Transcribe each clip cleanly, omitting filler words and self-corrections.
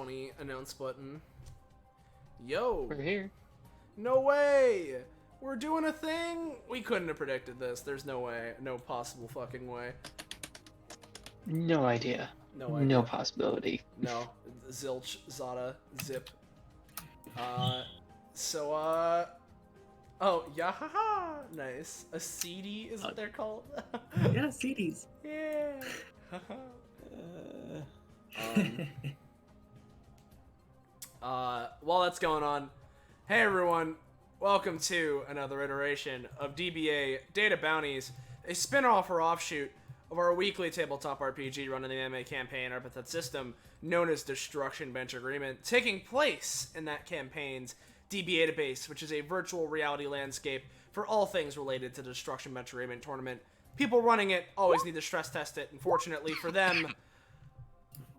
funny announce button. Yo! We're here. No way! We're doing a thing? We couldn't have predicted this. There's no way. No possible fucking way. No idea. No idea. No possibility. No. Zilch, Zada, Zip. Oh, yeah, haha! Nice. A CD is what they're called? Yeah, CDs. Yeah! While that's going on, hey everyone, welcome to another iteration of DBA Data Bounties, a spin-off or offshoot of our weekly tabletop RPG run in the anime campaign Epithet System, known as Destruction Bench Agreement, taking place in that campaign's DBA database, which is a virtual reality landscape for all things related to the Destruction Bench Agreement tournament. People running it always need to stress test it, and fortunately for them,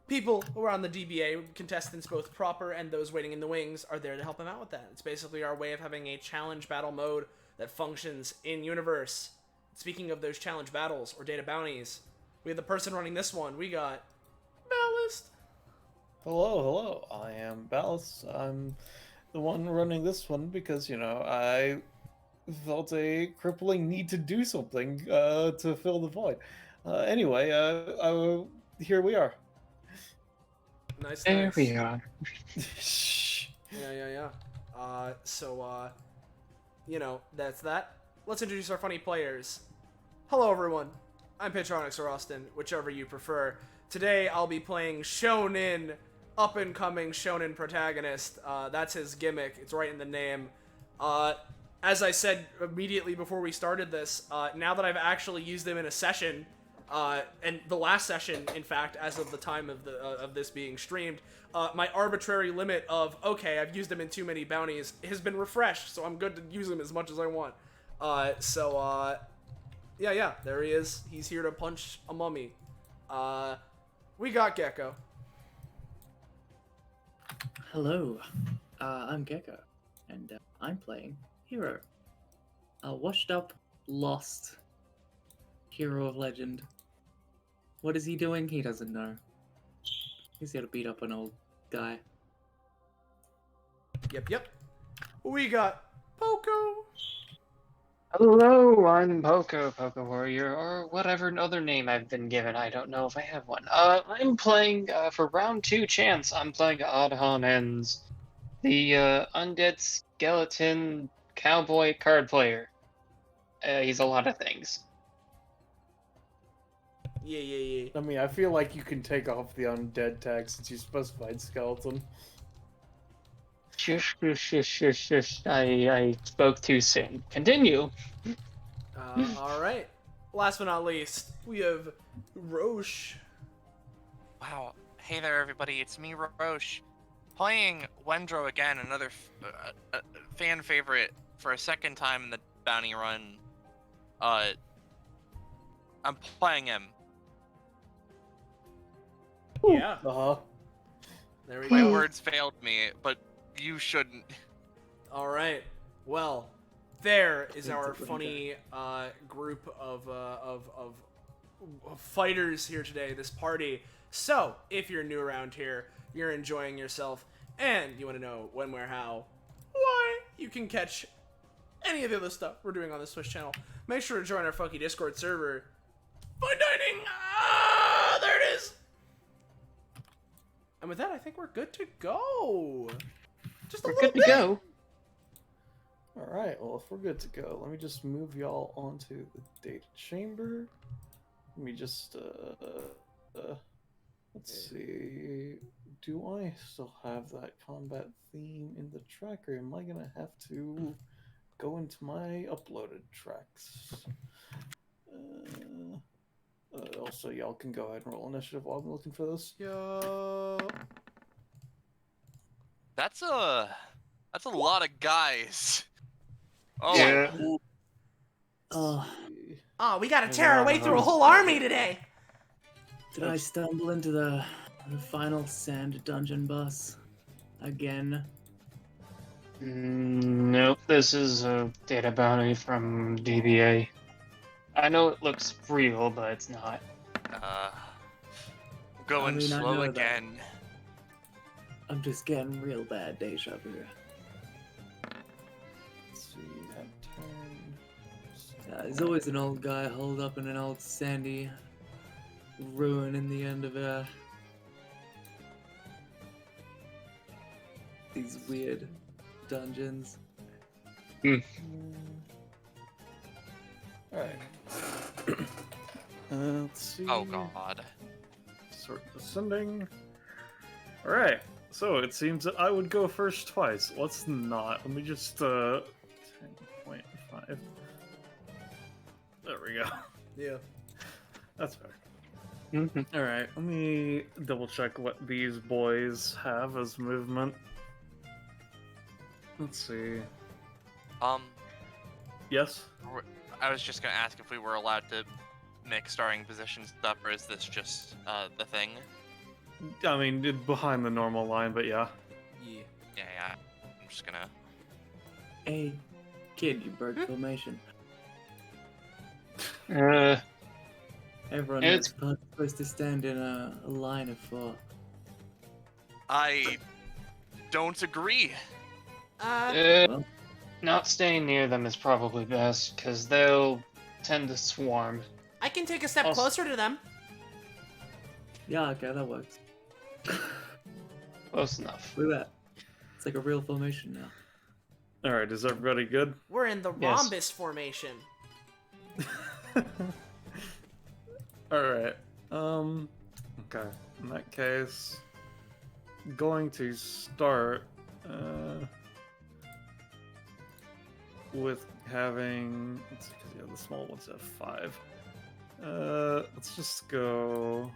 people who are on the DBA, contestants both proper and those waiting in the wings, are there to help them out with that. It's basically our way of having a challenge battle mode that functions in-universe. Speaking of those challenge battles, or data bounties, we have the person running this one. We got Ballast. Hello. I am Ballast. I'm the one running this one because, I felt a crippling need to do something to fill the void. Anyway, here we are. Nice. There we are. Yeah. That's that. Let's introduce our funny players. Hello, everyone. I'm Patronix or Austin, whichever you prefer. Today, I'll be playing Shonen, up-and-coming Shonen protagonist. That's his gimmick. It's right in the name. As I said immediately before we started this, now that I've actually used him in a session, and the last session, in fact, as of the time of this being streamed, my arbitrary limit of, okay, I've used him in too many bounties, has been refreshed, so I'm good to use him as much as I want. Yeah, there he is. He's here to punch a mummy. We got Gecko. Hello, I'm Gecko, and I'm playing Hero. A washed up, lost hero of legend. What is he doing? He doesn't know. He's here to beat up an old guy. Yep. We got Poco. Hello, I'm Poco Warrior, or whatever other name I've been given. I don't know if I have one. I'm playing, for round 2 chance, I'm playing Adhan Ends, the undead skeleton cowboy card player. He's a lot of things. Yeah. I mean, I feel like you can take off the undead tag since you specified skeleton. Shush. I spoke too soon. Continue. Alright. Last but not least, we have Roche. Wow. Hey there, everybody. It's me, Roche. Playing Wendro again, another fan favorite for a second time in the bounty run. I'm playing him. Yeah. There we go. My words failed me, but you shouldn't. Alright. Well, there is our funny group of fighters here today, this party. So, if you're new around here, you're enjoying yourself, and you want to know when, where, how, why, you can catch any of the other stuff we're doing on this Twitch channel. Make sure to join our funky Discord server. Fine dining! There it is! And with that, I think we're good to go. We're good to go. Alright, well, if we're good to go, let me just move y'all onto the data chamber. Let me just, let's see. Do I still have that combat theme in the track, or am I gonna have to go into my uploaded tracks? Also, y'all can go ahead and roll initiative while I'm looking for this. Yo. That's a lot of guys. Oh, Yeah. Oh, we gotta tear our way through a whole army today. Did I stumble into the final sand dungeon boss again? Nope, this is a data bounty from DBA. I know it looks real, but it's not. Going I mean, I slow know again. I'm just getting real bad deja vu. Let's see, that turn. There's always an old guy holed up in an old sandy ruin in the end of these weird dungeons. Alright. Let's see. Oh god. Sort ascending. Alright. So it seems that I would go first twice. Let's not. Let me just 10.5. There we go. Yeah. That's better. Mhm. Alright, let me double check what these boys have as movement. Let's see. I Yes? was just gonna ask if we were allowed to mix starting positions up, or is this just the thing? I mean, behind the normal line, but yeah. Yeah. Yeah. I'm just gonna. Hey, kid, you broke formation. Everyone is It's- supposed to stand in a line of 4. I don't agree. Well, Not staying near them is probably best, because they'll tend to swarm. I can take a step Also- closer to them. yeah, okay, that works. Close enough. Look at that. It's like a real formation now. Alright, is everybody good? We're in the Yes. rhombus formation. Alright. Okay. In that case, going to start with having. Let's see, because yeah, the small ones have 5. Let's just go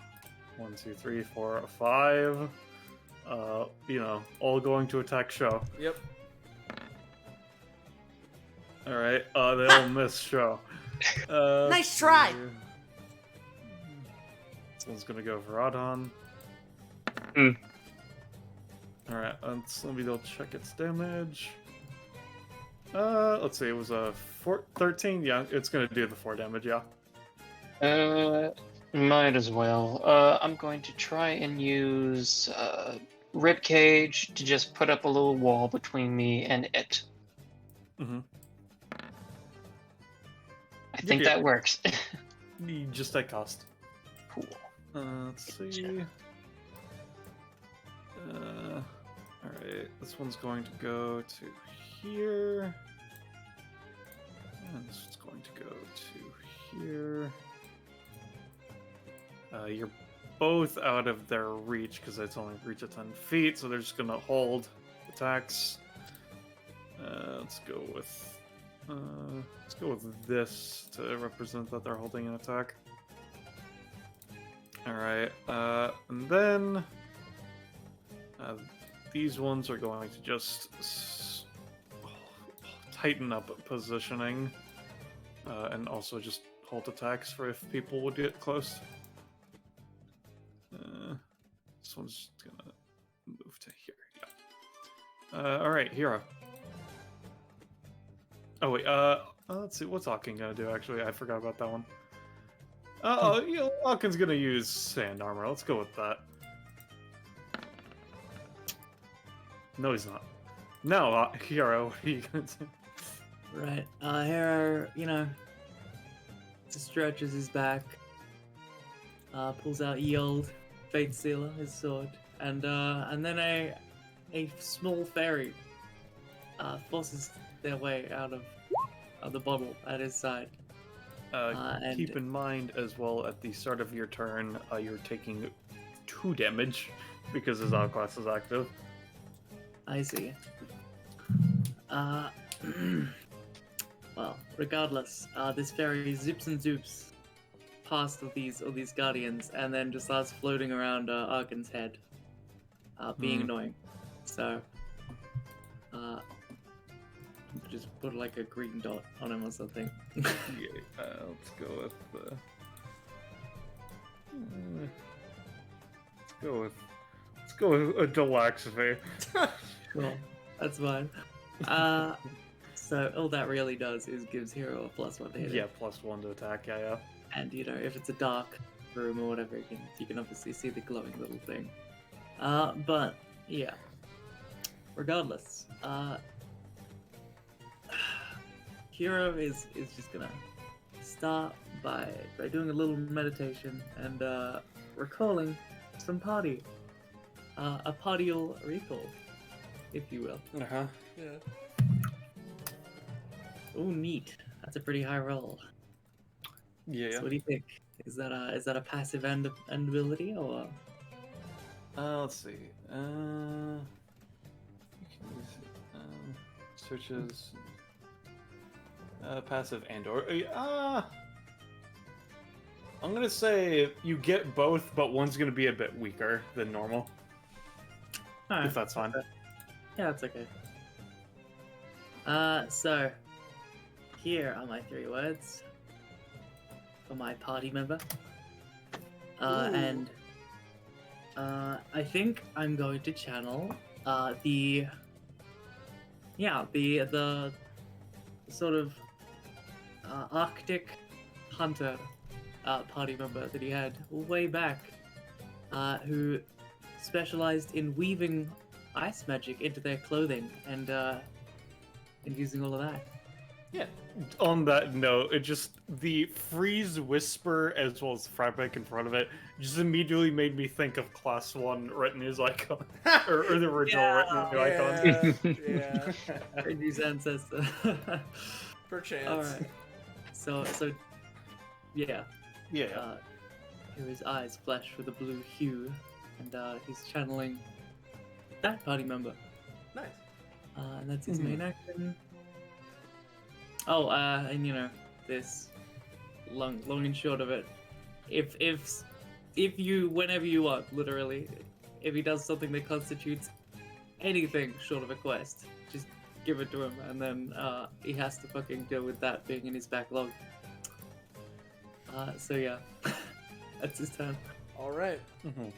1, 2, 3, 4, 5. All going to attack show. Yep. Alright, they all miss show. Nice let's try. see. This one's gonna go for Adhan. Hmm. Alright, let me double check its damage. Let's see, it was a 13? Yeah, it's gonna do the 4 damage, yeah. Might as well. I'm going to try and use Ribcage to just put up a little wall between me and it. Mm-hmm. I think Yeah. that works. You just take cost. Cool. Let's see. Alright, this one's going to go to here. And this one's going to go to here. You're both out of their reach because it's only reach of 10 feet, so they're just gonna hold attacks. Let's go with this to represent that they're holding an attack. Alright, and then these ones are going to just tighten up positioning, and also just hold attacks for if people would get close. This one's gonna move to here. Yeah. Alright, Hero. Oh wait, let's see, what's Akin gonna do actually? I forgot about that one. Akin's gonna use sand armor. Let's go with that. No, he's not. No, Hero, what are you gonna do? Right. Hero, just stretches his back, pulls out Yold, Fate Sealer, his sword, and then a small fairy forces their way out of the bottle at his side. And Keep in mind as well, at the start of your turn, you're taking 2 damage because his outclass is active. I see. Well, regardless, this fairy zips and zoops past all these guardians, and then just starts floating around Arkin's head, being annoying. So, just put like a green dot on him or something. Yeah, let's go with let's go with a Delaxify. Cool, that's fine. So all that really does is gives Hero a +1 to hit. Yeah, +1 to attack. Yeah. And if it's a dark room or whatever, you can obviously see the glowing little thing. But Yeah. Regardless, Hero is just gonna start by doing a little meditation and recalling some party. A partial recall, if you will. Uh-huh. Yeah. Oh, neat. That's a pretty high roll. Yeah. So what do you think? Is that a passive end ability or? Let's see. Searches. Passive and/or. I'm gonna say you get both, but one's gonna be a bit weaker than normal. Alright, If that's fine. okay. Yeah, that's okay. So here are my 3 words for my party member. And I think I'm going to channel the sort of Arctic hunter party member that he had way back, who specialized in weaving ice magic into their clothing and using all of that. Yeah. On that note, it just the freeze whisper as well as Frappek in front of it just immediately made me think of Class 1 written in his icon. or the original written in the icon. Yeah. Randy's ancestor. Perchance. Alright. So yeah. Yeah. Here his eyes flash with a blue hue, and he's channeling that party member. Nice. And that's his main action. Oh, and this long and short of it, if you, whenever you want, literally, if he does something that constitutes anything short of a quest, just give it to him, and then he has to fucking deal with that being in his backlog. So yeah, that's his turn. All right. Actually,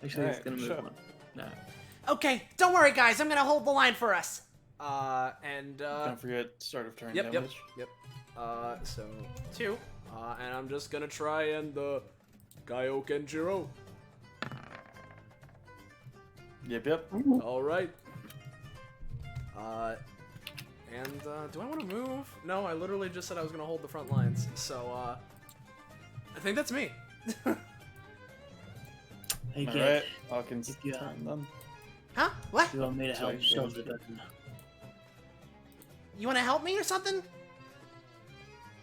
he's Alright, gonna move sure. on. No. Okay, don't worry, guys. I'm gonna hold the line for us. Don't forget start of turn Yep. damage. So 2. And I'm just gonna try and Gaio Kenjiro. Yep. All right. And do I want to move? No, I literally just said I was gonna hold the front lines. So I think that's me. Hey, Alright, Hawkins If you, turn then. Huh? What? you want me to help Sorry, shove sorry. the button? You want to help me or something?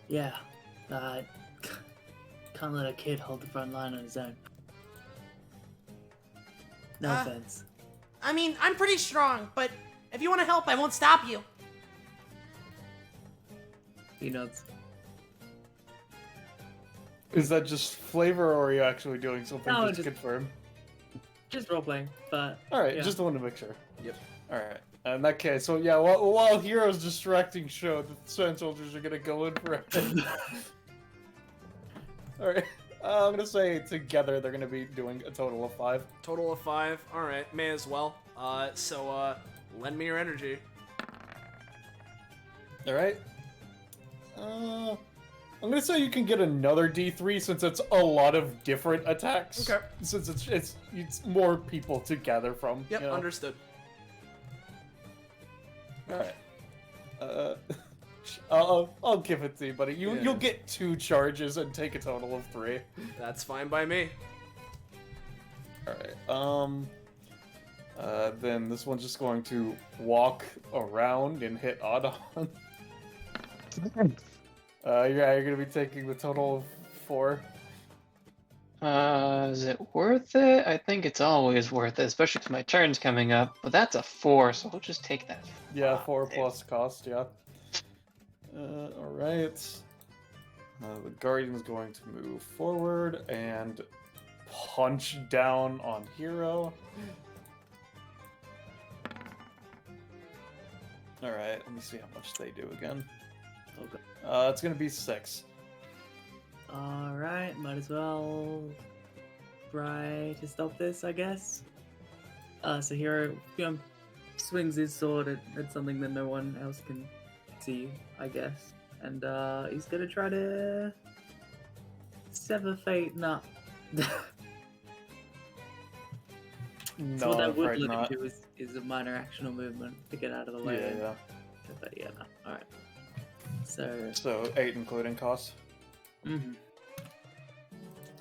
Yeah. Can't let a kid hold the front line on his own. No offense. I mean, I'm pretty strong, but if you want to help, I won't stop you. He nods. Is that just flavor or are you actually doing something No, just to just- confirm? Just role playing, but Alright, yeah. just wanted to make sure. Yep. Alright. In that case, so yeah, while Hero's distracting show, the Sand Soldiers are gonna go in for it. Alright. I'm gonna say together they're gonna be doing a total of 5. Total of 5. All right, may as well. So lend me your energy. Alright. I'm gonna say you can get another D3 since it's a lot of different attacks. Okay. Since it's more people to gather from. Yep, you know? understood. Alright. I'll give it to you, buddy. Yeah. You'll get 2 charges and take a total of 3. That's fine by me. Alright. Then this one's just going to walk around and hit Adon. Yeah, you're gonna be taking the total of 4. Is it worth it? I think it's always worth it, especially because my turn's coming up. But that's a 4, so we'll just take that. Yeah, 4 5. plus cost, yeah. Alright. The Guardian's going to move forward and punch down on Hero. Alright, let me see how much they do again. Okay. It's gonna be 6. Alright, might as well try to stop this, I guess. So Hero swings his sword at something that no one else can see, I guess. And he's gonna try to sever fate. Nah. No, So what that I'm would afraid let him not. do is a minor action or movement to get out of the way. Yeah, and- yeah. But yeah, no. Alright. So, So 8 including cost. mhm.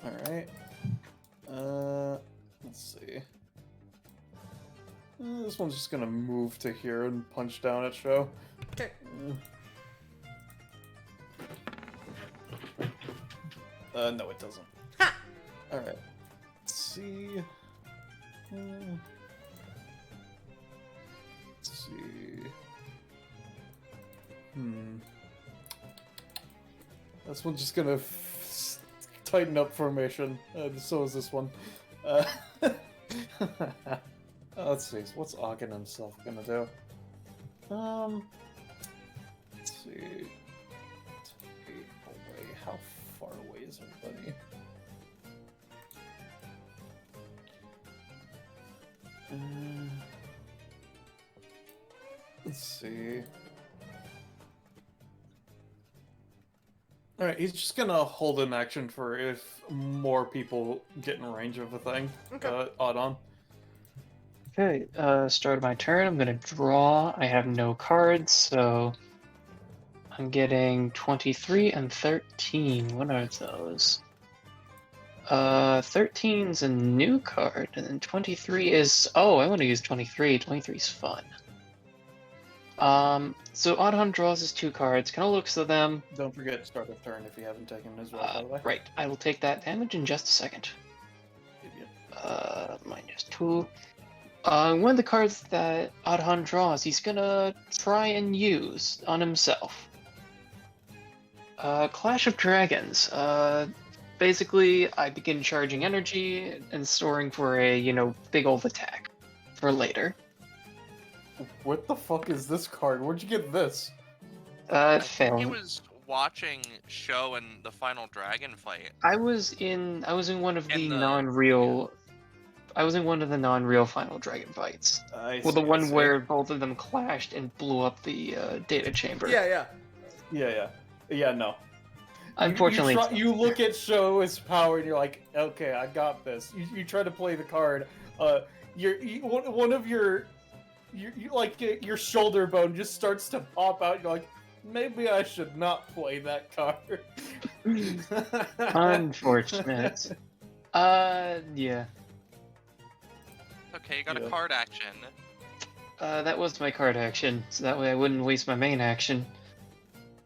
Alright. Let's see. This one's just gonna move to here and punch down at Show. Okay. No, it doesn't. Ha! Alright. Let's see. Let's see. This one's just gonna tighten up formation. So is this one. Let's see. What's Ogden himself gonna do? Let's see. Take away. How far away is everybody? Let's see. Alright, he's just gonna hold an action for if more people get in range of a thing. Okay. Odd on. Okay, start of my turn. I'm gonna draw. I have no cards, so I'm getting 23 and 13. What are those? 13's a new card, and then 23 is... Oh, I want to use 23. 23 is fun. So Oddhon draws his 2 cards, kind of looks at them. Don't forget start of turn if you haven't taken as well, by the way. Right, I will take that damage in just a second. -2. One of the cards that Oddhon draws, he's gonna try and use on himself. Clash of Dragons. Basically, I begin charging energy and storing for a, big old attack for later. What the fuck is this card? Where'd you get this? It He failed. was watching Show and the final dragon fight. I was in one of the In the- non-real. I was in one of the non-real final dragon fights. I Well, the see, I one see. where both of them clashed and blew up the data chamber. Yeah. Yeah, no. Unfortunately, You look at Show his power and you're like, okay, I got this. You try to play the card. One of your shoulder bone just starts to pop out. You're like, maybe I should not play that card. unfortunate. Yeah. Okay, you got Yeah. a card action. That was my card action, so that way I wouldn't waste my main action.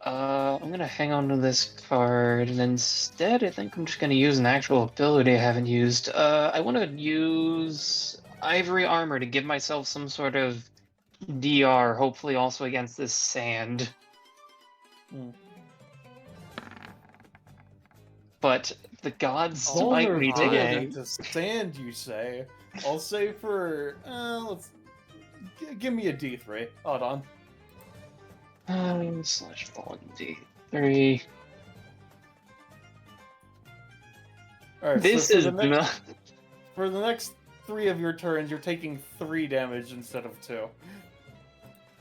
I'm gonna hang on to this card, and instead I think I'm just gonna use an actual ability I haven't used. I want to use Ivory Armor to give myself some sort of DR, hopefully also against this sand. Hmm. But the gods spite me Vulnerability today. to stand, you say? I'll say for give me a D3. Hold on. Slash fallen D3. All right. This so is not. for the next 3 of your turns, you're taking 3 damage instead of 2.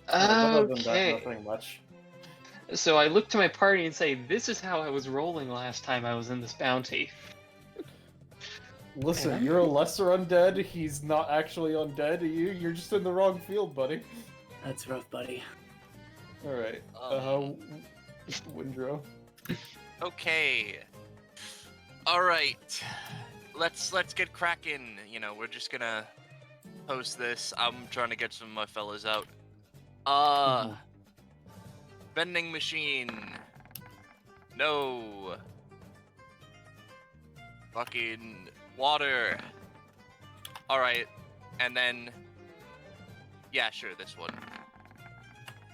Other than that, Okay. nothing much. So I look to my party and say, "This is how I was rolling last time I was in this bounty." Listen, you're a lesser undead. He's not actually undead. You're just in the wrong field, buddy. That's rough, buddy. All right. Windrow. Okay. All right. Let's get cracking. We're just gonna post this. I'm trying to get some of my fellas out. Vending machine. No. Fucking water. All right. And then yeah, sure, this one.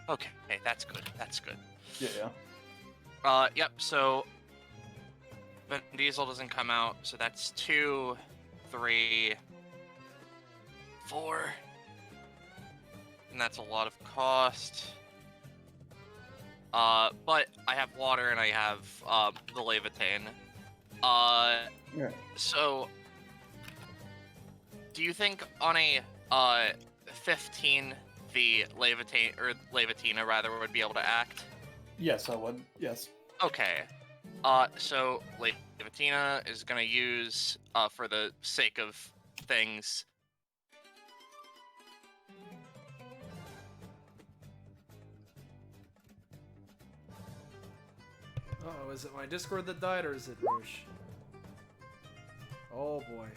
Okay, that's good. That's good. Yeah. Yep, so Vin Diesel doesn't come out, so that's 2, 3, 4. And that's a lot of cost. But I have water and I have the Leviathan. Yeah. So do you think on a 15 the Levitina rather would be able to act? Yes, I would. Yes. Okay. So Levitina is gonna use, for the sake of things, Oh, is it my Discord that died, or is it Roche? Oh boy.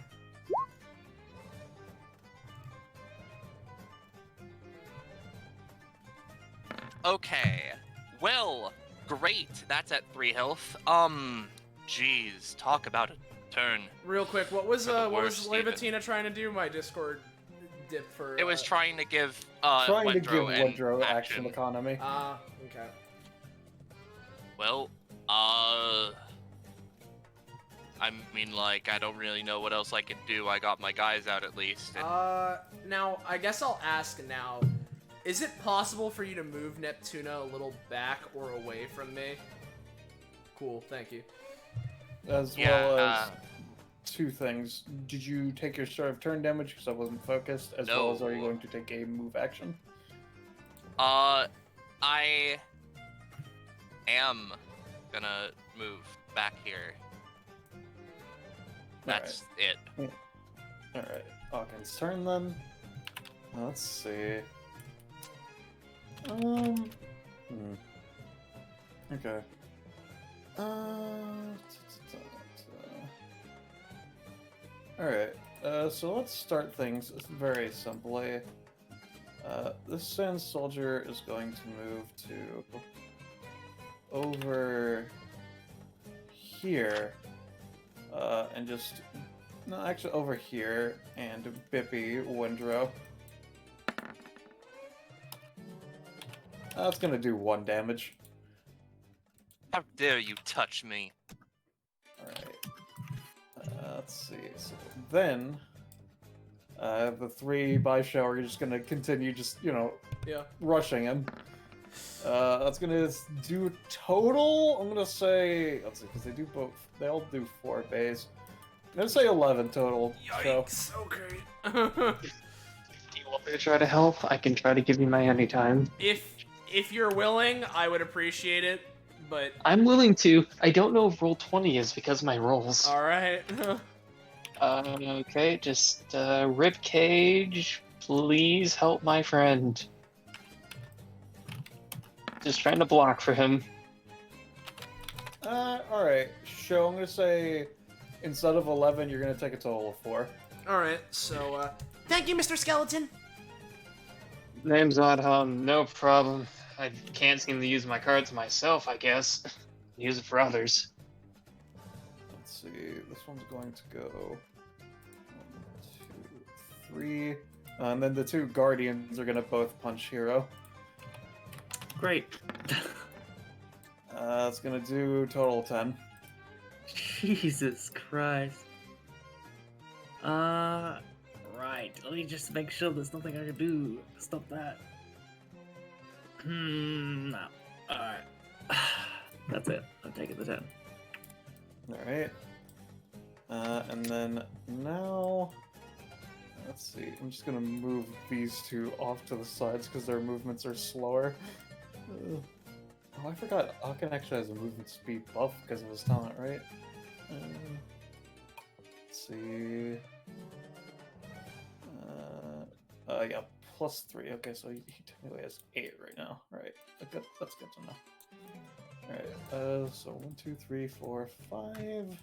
Okay. Well, great. That's at 3 health. Jeez, talk about a turn. Real quick, what was For the what was worst, even. Levitina trying to do? My Discord dip for. It was trying to give Trying to give Wendro an Woodrow action economy. Okay. Well, I mean, like, I don't really know what else I could do. I got my guys out at least. And... Now, I guess I'll ask now. Is it possible for you to move Neptuna a little back or away from me? Cool, thank you. As well as two things. Did you take your start of turn damage because I wasn't focused? As well as are you going to take a move action? I am gonna move back here. That's it. Alright, Hawkins' turn then. Let's see. Okay. Alright, so let's start things very simply. This Sand Soldier is going to move to over here, and just, no, actually over here, and Bippy Windrow. That's gonna do 1 damage. How dare you touch me? Alright. Let's see. So then, the 3 by show are just gonna continue just, Yeah. rushing him. That's gonna do total, I'm gonna say, let's see, because they all do 4 bays. I'm gonna say 11 total. Yikes, okay. Do you want me to try to help? I can try to give you my anytime. If you're willing, I would appreciate it, but... I'm willing to. I don't know if roll 20 is because of my rolls. Alright. Okay, just rib cage. Please help my friend. Just trying to block for him. Alright. Show, I'm gonna say, instead of 11, you're gonna take a total of 4. Alright, so, thank you, Mr. Skeleton! Name's Adham, no problem. I can't seem to use my cards myself, I guess. Use it for others. Let's see, this one's going to go 1, 2, 3. And then the 2 Guardians are gonna both punch Hero. Great. It's gonna do total 10. Jesus Christ. Right. Let me just make sure there's nothing I can do to stop that. No. Alright. That's it. I'm taking the 10. Alright. And then now... Let's see, I'm just gonna move these 2 off to the sides because their movements are slower. Oh, I forgot Akin actually has a movement speed buff because of his talent, right? Let's see... yeah, +3. Okay, so he technically has 8 right now. Right, that's good to know. Alright, so 1, 2, 3, 4, 5.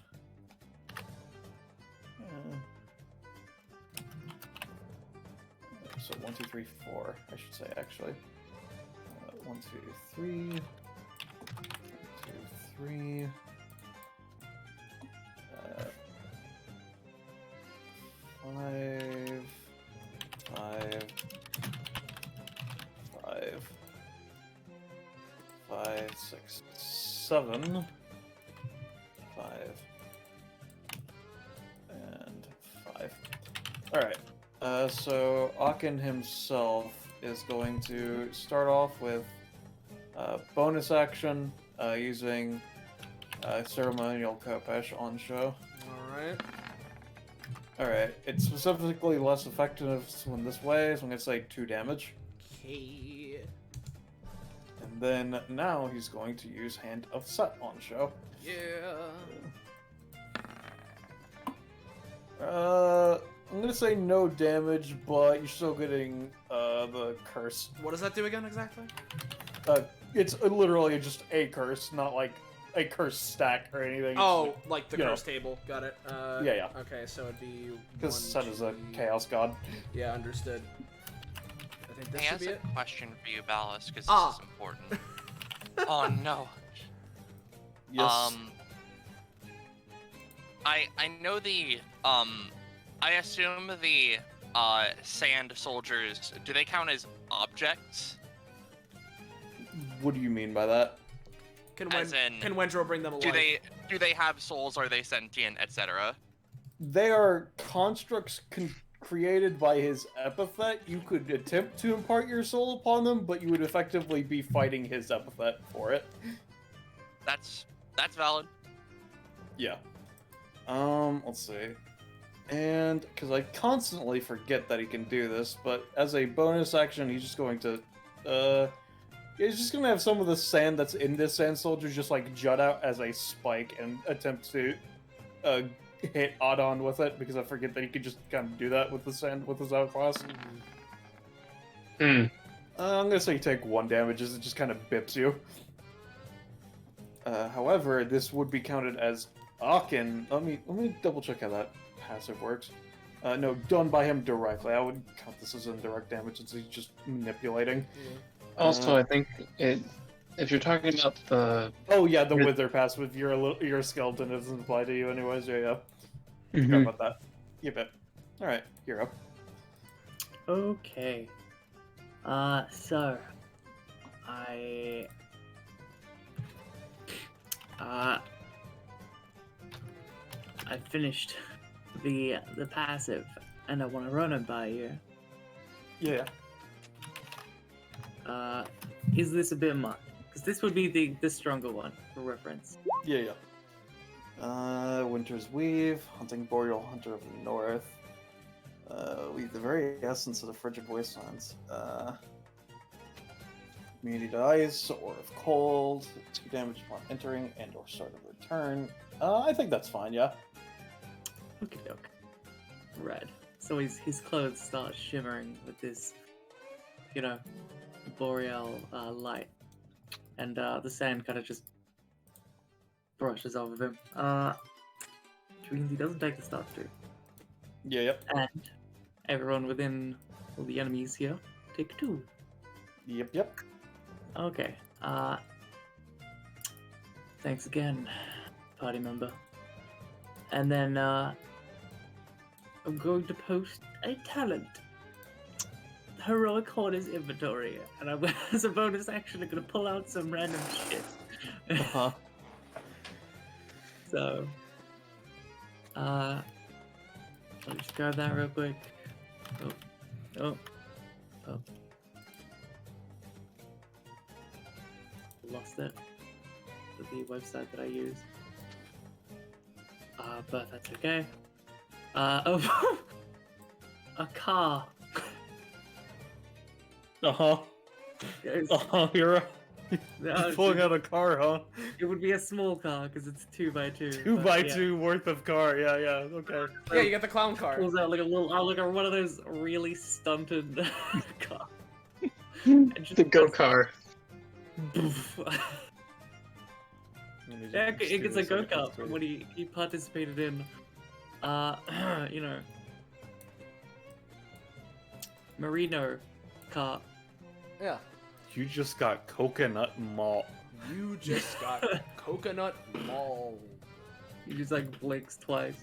So 1, 2, 3, 4, I should say, actually. 1, 2, 3. 1, 2, 3. 5. 5. 5. 5, 6, 7. 5. And 5. Alright. So Akin himself is going to start off with bonus action using Ceremonial Kopesh on show. Alright. Alright, it's specifically less effective when this way, so I'm gonna say 2 damage. Okay. And then now he's going to use Hand of Set on show. Yeah. I'm gonna say no damage, but you're still getting the curse. What does that do again, exactly? It's literally just a curse, not like a curse stack or anything. Oh, like the you know. curse table. Got it. Yeah. Okay, so it'd be. Because Sun is a chaos god. Yeah, understood. I think this Hey, should as be a it. question for you, Ballas, because this Ah. is important. Oh no. Yes. I know the I assume the sand soldiers, do they count as objects? What do you mean by that? Can As in, Wendro bring them alive? do they have souls? Are they sentient, etc.? They are constructs created by his epithet. You could attempt to impart your soul upon them, but you would effectively be fighting his epithet for it. That's valid. Yeah. Let's see. And because I constantly forget that he can do this, but as a bonus action, he's just going to, he's just gonna have some of the sand that's in this sand soldier just like jut out as a spike and attempt to, hit Adon with it, because I forget that he could just kind of do that with the sand with his outclass. I'm gonna say you take 1 damage as it just kind of bips you. However, this would be counted as Akin. Let me double check how that passive works. No, done by him directly. I would count this as indirect damage since he's just manipulating. Also, I think if you're talking about the Oh yeah, the wither passive. You're a skeleton. It doesn't apply to you anyways. Yeah. Forgot about that. You bet. All right, you're up. Okay. So I finished the passive, and I want to run it by you. Yeah. Is this a bit much? Because this would be the stronger one for reference. Yeah. Winter's Weave, Hunting Boreal Hunter of the North. Weave the very essence of the frigid wastelands. Immunity to ice or of cold. 2 damage upon entering and or start of return. I think that's fine, yeah. Okay, doke. Red. So his clothes start shimmering with this, boreal light, and the sand kind of just brushes off of him. Which means he doesn't take the start to. Yeah, yep. And everyone within all the enemies here take 2. Yep. Okay. Thanks again, party member. And then I'm going to post a talent. Heroic Hoarder's inventory, and I'm as a bonus action, I'm gonna pull out some random shit. So, let me just grab that real quick. Oh. Lost it. The website that I use. But that's okay. A car. You're No, pulling out a car, huh? It would be a small car because it's 2x2. 2x2 worth of car. Yeah. Okay. Yeah, you got the clown car. Pulls out like a little, like one of those really stunted cars. the go car. Yeah, it gets a go-kart from what he participated in, Merino car. Yeah. You just got coconut malt. You just got coconut mall. He just like blinks twice.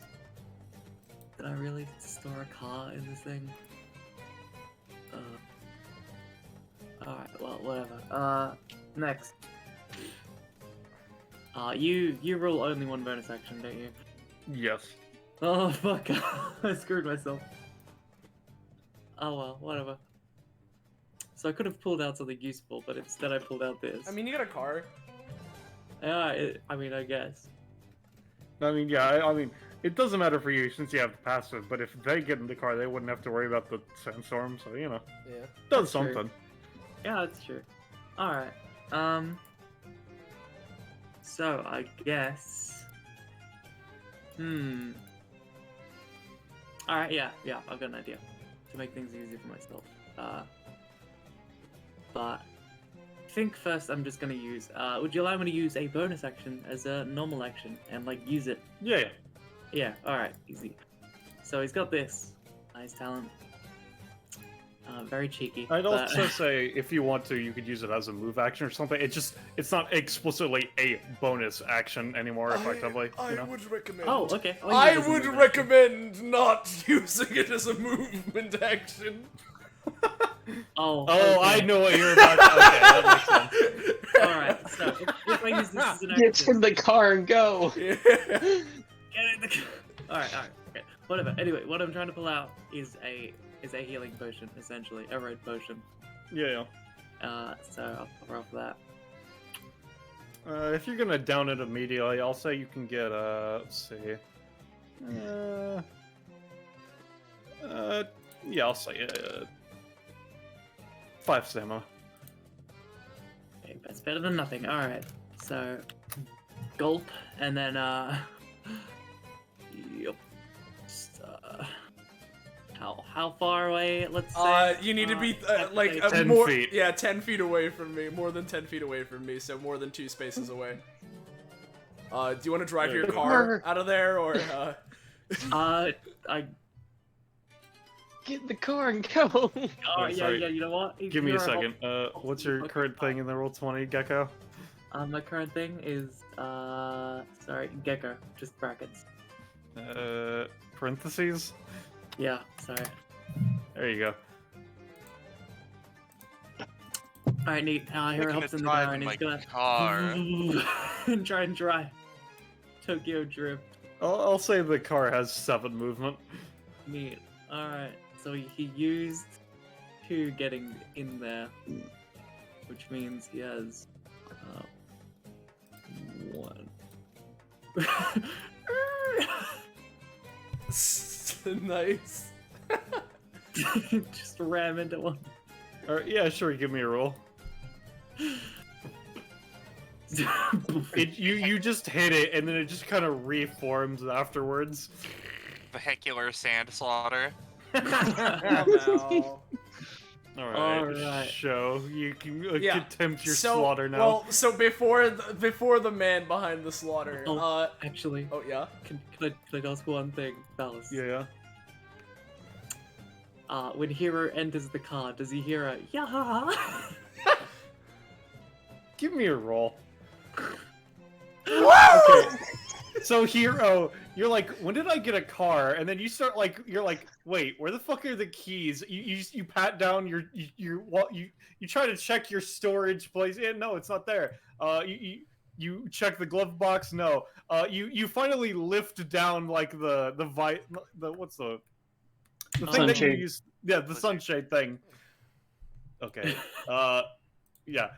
Did I really store a car in this thing? Alright, well, whatever. Next. You roll only 1 bonus action, don't you? Yes. Oh, fuck. I screwed myself. Oh well, whatever. So I could have pulled out something useful, but instead I pulled out this. I mean, you got a car. Yeah, I guess. I mean, yeah, I mean, it doesn't matter for you since you have the passive, but if they get in the car, they wouldn't have to worry about the sandstorm, so, Yeah. does That's true. something. Yeah, that's true. Alright, so I guess... Alright, yeah, I've got an idea. To make things easier for myself. But think first I'm just gonna use. Would you allow me to use a bonus action as a normal action and like use it? Yeah. Yeah. All right. Easy. So he's got this. Nice talent. Very cheeky. I'd but- also say if you want to, you could use it as a move action or something. It's not explicitly a bonus action anymore, effectively. I you know? would recommend. Oh, okay. I'll use I it as a would move action. recommend not using it as a movement action. Oh. Oh, I okay. know what you're about to. Okay, that makes sense. All right. So if I use this as an Get action, in the car and go. Yeah. get in the. All right. Okay. Whatever. Anyway, what I'm trying to pull out is a healing potion, essentially a red potion. Yeah. So I'll roll for that. If you're gonna down it immediately, I'll say you can get let's see. Yeah, I'll say 5 stamina. Okay, that's better than nothing. All right. So gulp, and then yep. Just, how far away? Let's say. You need to be let's like say 10 more, feet. yeah, 10 feet away from me, more than 10 feet away from me, so more than 2 spaces away. Do you want to drive your car out of there, or? I. Get in the car and go. Oh yeah, sorry. yeah. You know what? Give me a You're second. What's your current thing in the roll 20, Gecko? My current thing is sorry, Gecko, just brackets. Parentheses. Yeah, sorry. There you go. Alright, neat. Here Taking hops a in the drive car in and he's my gonna car. and try and drive. Tokyo Drift. I'll say the car has 7 movement. Neat. Alright, so he used 2 getting in there, which means he has 1. Nice. Just ram into one. Or yeah, sure. Give me a roll. You just hit it, and then it just kind of reforms afterwards. Vehicular sand slaughter. Oh, no. Alright, show. You can Yeah, attempt your so, slaughter now. Well, so before the man behind the slaughter, Actually, oh yeah? can I ask one thing, Dallas? yeah. When Hero enters the car, does he hear a yeah? Give me a roll. Woo! Okay. So Hero, you're like, when did I get a car? And then you start like, you're like, wait, where the fuck are the keys? You pat down you try to check your storage place. And no, it's not there. You check the glove box. No. You finally lift down like the what's the thing that you Sunshade. use? Yeah, the sunshade thing. Okay. Yeah.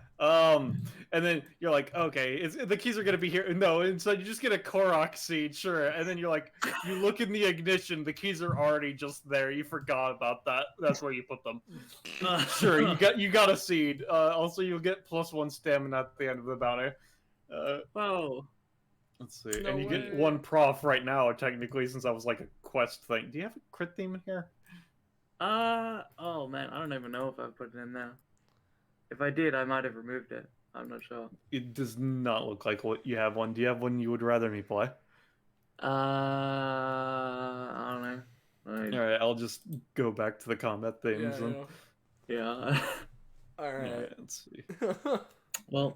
And then you're like, okay, the keys are gonna be here. No, and so you just get a Korok seed, sure. And then you're like, you look in the ignition, the keys are already just there. You forgot about that. That's where you put them. Sure, you got a seed. Also, you'll get +1 stamina at the end of the bounty. Whoa. Let's see, No and you get way. 1 prof right now, technically, since that was like a quest thing. Do you have a crit theme in here? Oh man, I don't even know if I put it in there. If I did, I might have removed it. I'm not sure. It does not look like what you have one. Do you have one you would rather me play? I don't know. All right, I'll just go back to the combat Yeah, themes. then. Yeah. All All right. right, let's see. Well,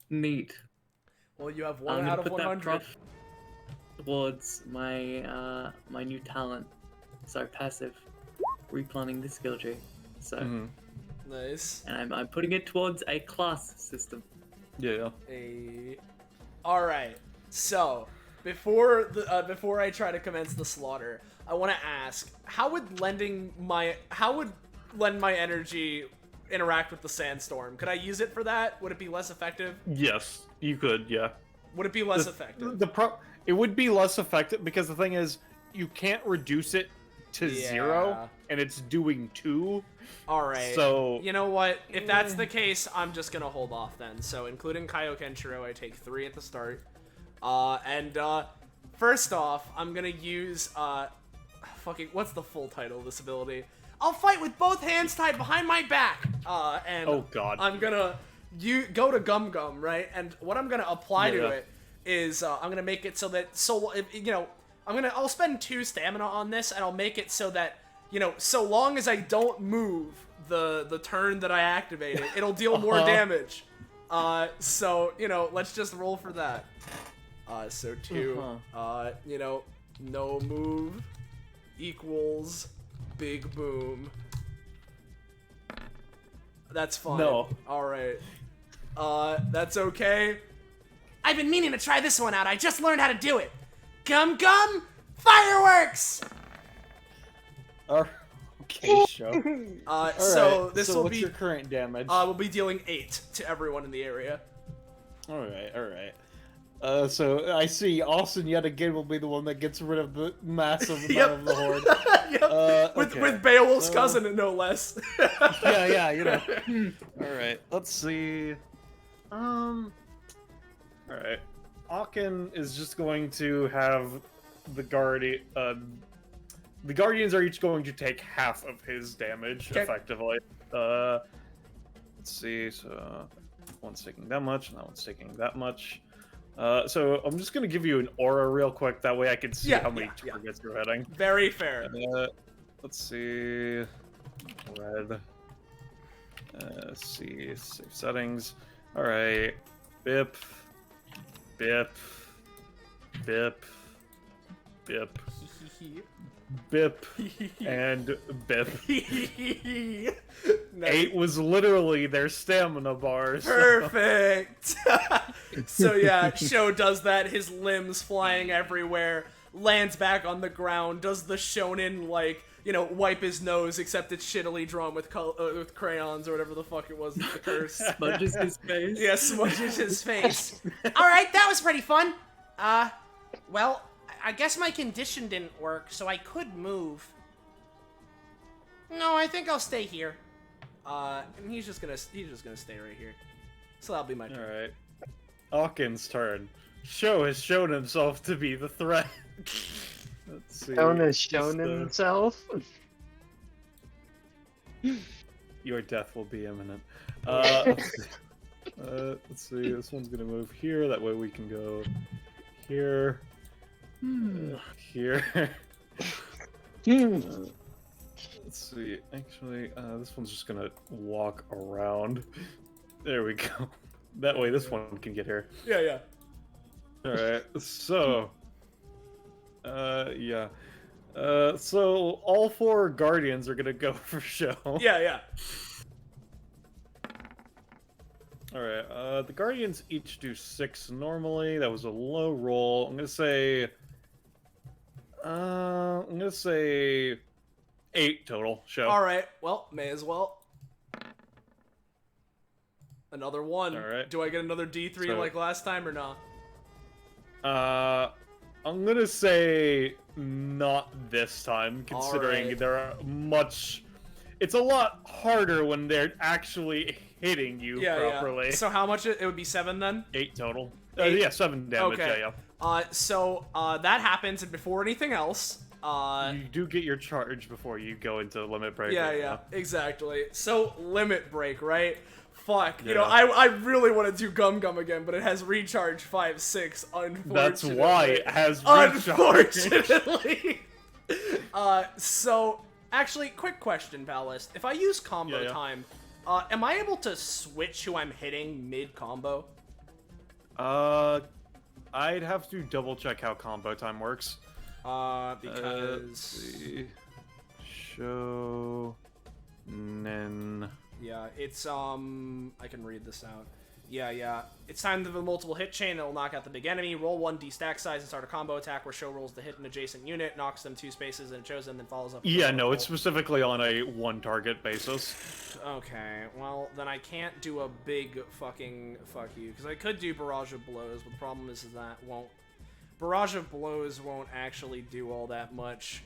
neat. Well, you have I'm 1 gonna out of put that 100. prof towards my my new talent. So passive, replanning the skill tree. So, Mhm. Nice. and I'm putting it towards a class system. Yeah. All right. So before I try to commence the slaughter, I want to ask, how would lend my energy interact with the sandstorm? Could I use it for that? Would it be less effective? Yes, you could. Yeah. Would it be less effective? It would be less effective because the thing is, you can't reduce it to Yeah. 0, and it's doing 2. All right. So You know what? If that's the case, I'm just gonna hold off then. So including Kaio Kenshiro, I take 3 at the start. First off, I'm gonna use what's the full title of this ability? I'll fight with both hands tied behind my back. And oh god. I'm gonna you go to Gum Gum, right? And what I'm gonna apply to Yeah. it is I'm gonna make it so that I'll spend 2 stamina on this, and I'll make it so that so long as I don't move the turn that I activate it, it'll deal more damage. So let's just roll for that. So 2, no move equals big boom. That's fine. No. Alright. That's okay. I've been meaning to try this one out. I just learned how to do it. Gum Gum Fireworks! Okay, show. So this will what's be your current damage? we'll be dealing 8 to everyone in the area. Alright. So I see Austin yet again will be the one that gets rid of the massive amount of the horde. Yep. With Beowulf's cousin, no less. yeah. Alright, let's see. Alright. Aachen is just going to have the guardian. The guardians are each going to take half of his damage, effectively. Let's see. So one's taking that much, and that one's taking that much. So I'm just gonna give you an aura real quick. That way I can see how many targets you're hitting. Very fair. Let's see. Red. Let's see. Save settings. All right. Bip. Bip. Bip. Bip. Bip. And bip. Nice. 8 was literally their stamina bars. Perfect. So yeah, Sho does that. His limbs flying everywhere. Lands back on the ground. Does the shonen wipe his nose? Except it's shittily drawn with with crayons or whatever the fuck it was. The curse. Smudges his face. Yeah, smudges his face. All right, that was pretty fun. Well, I guess my condition didn't work, so I could move. No, I think I'll stay here. And he's just gonna stay right here. So that'll be my turn. Alright. Aaken's turn. Sho has shown himself to be the threat. Let's see. Stone has shown himself. Your death will be imminent. Let's see. This one's gonna move here. That way we can go here. Here. Let's see. Actually, this one's just gonna walk around. There we go. That way this one can get here. Yeah. Alright, so... yeah. So all 4 guardians are gonna go for Sho. Yeah. Alright, the guardians each do 6 normally. That was a low roll. I'm gonna say 8 total, Sho. Alright, well, may as well. Another 1. Alright. Do I get another D3 So- like last time or not? I'm gonna say not this time, considering Alright. there are much... It's a lot harder when they're actually hitting you properly. Yeah. So how much? It would be 7 then? 8 total. 8? Yeah, 7 damage, Okay. yeah. So that happens, and before anything else, You do get your charge before you go into limit break. yeah, exactly. So limit break, right? Fuck. You know, Yeah. I really want to do Gum Gum again, but it has recharge 5/6. Unfortunately. That's why it has recharge. Unfortunately. So actually, quick question, Palace. If I use combo Yeah. time, am I able to switch who I'm hitting mid combo? I'd have to double check how combo time works. Let's Because see. Show. Nen. yeah, it's I can read this out. Yeah. It's time to the multiple hit chain. It'll knock out the big enemy. Roll 1d stack size and start a combo attack where Sho rolls the hit an adjacent unit, knocks them 2 spaces, and shows them, then follows up. with Yeah, a no, roll. it's specifically on a 1 target basis. Okay, well, then I can't do a big fucking fuck you, because I could do Barrage of Blows, but the problem is that Barrage of Blows won't actually do all that much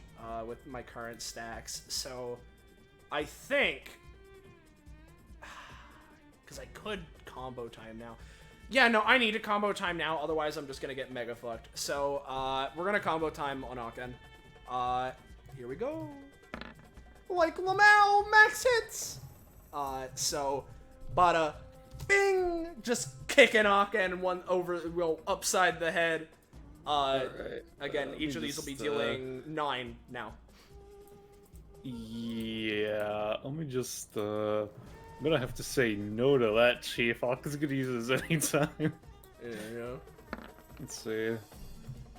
with my current stacks, so I think... Because I could combo time now. Yeah, no, I need to combo time now, otherwise I'm just gonna get mega fucked. So, we're gonna combo time on Aachen. Here we go. Like Lamau, max hits! bing, just kicking Aken one over, well, upside the head. Alright. Again, let each me of these will be just, dealing 9 now. Yeah, let me just, I'm gonna have to say no to that, Chief. Aka's gonna use this anytime. Yeah. Let's see.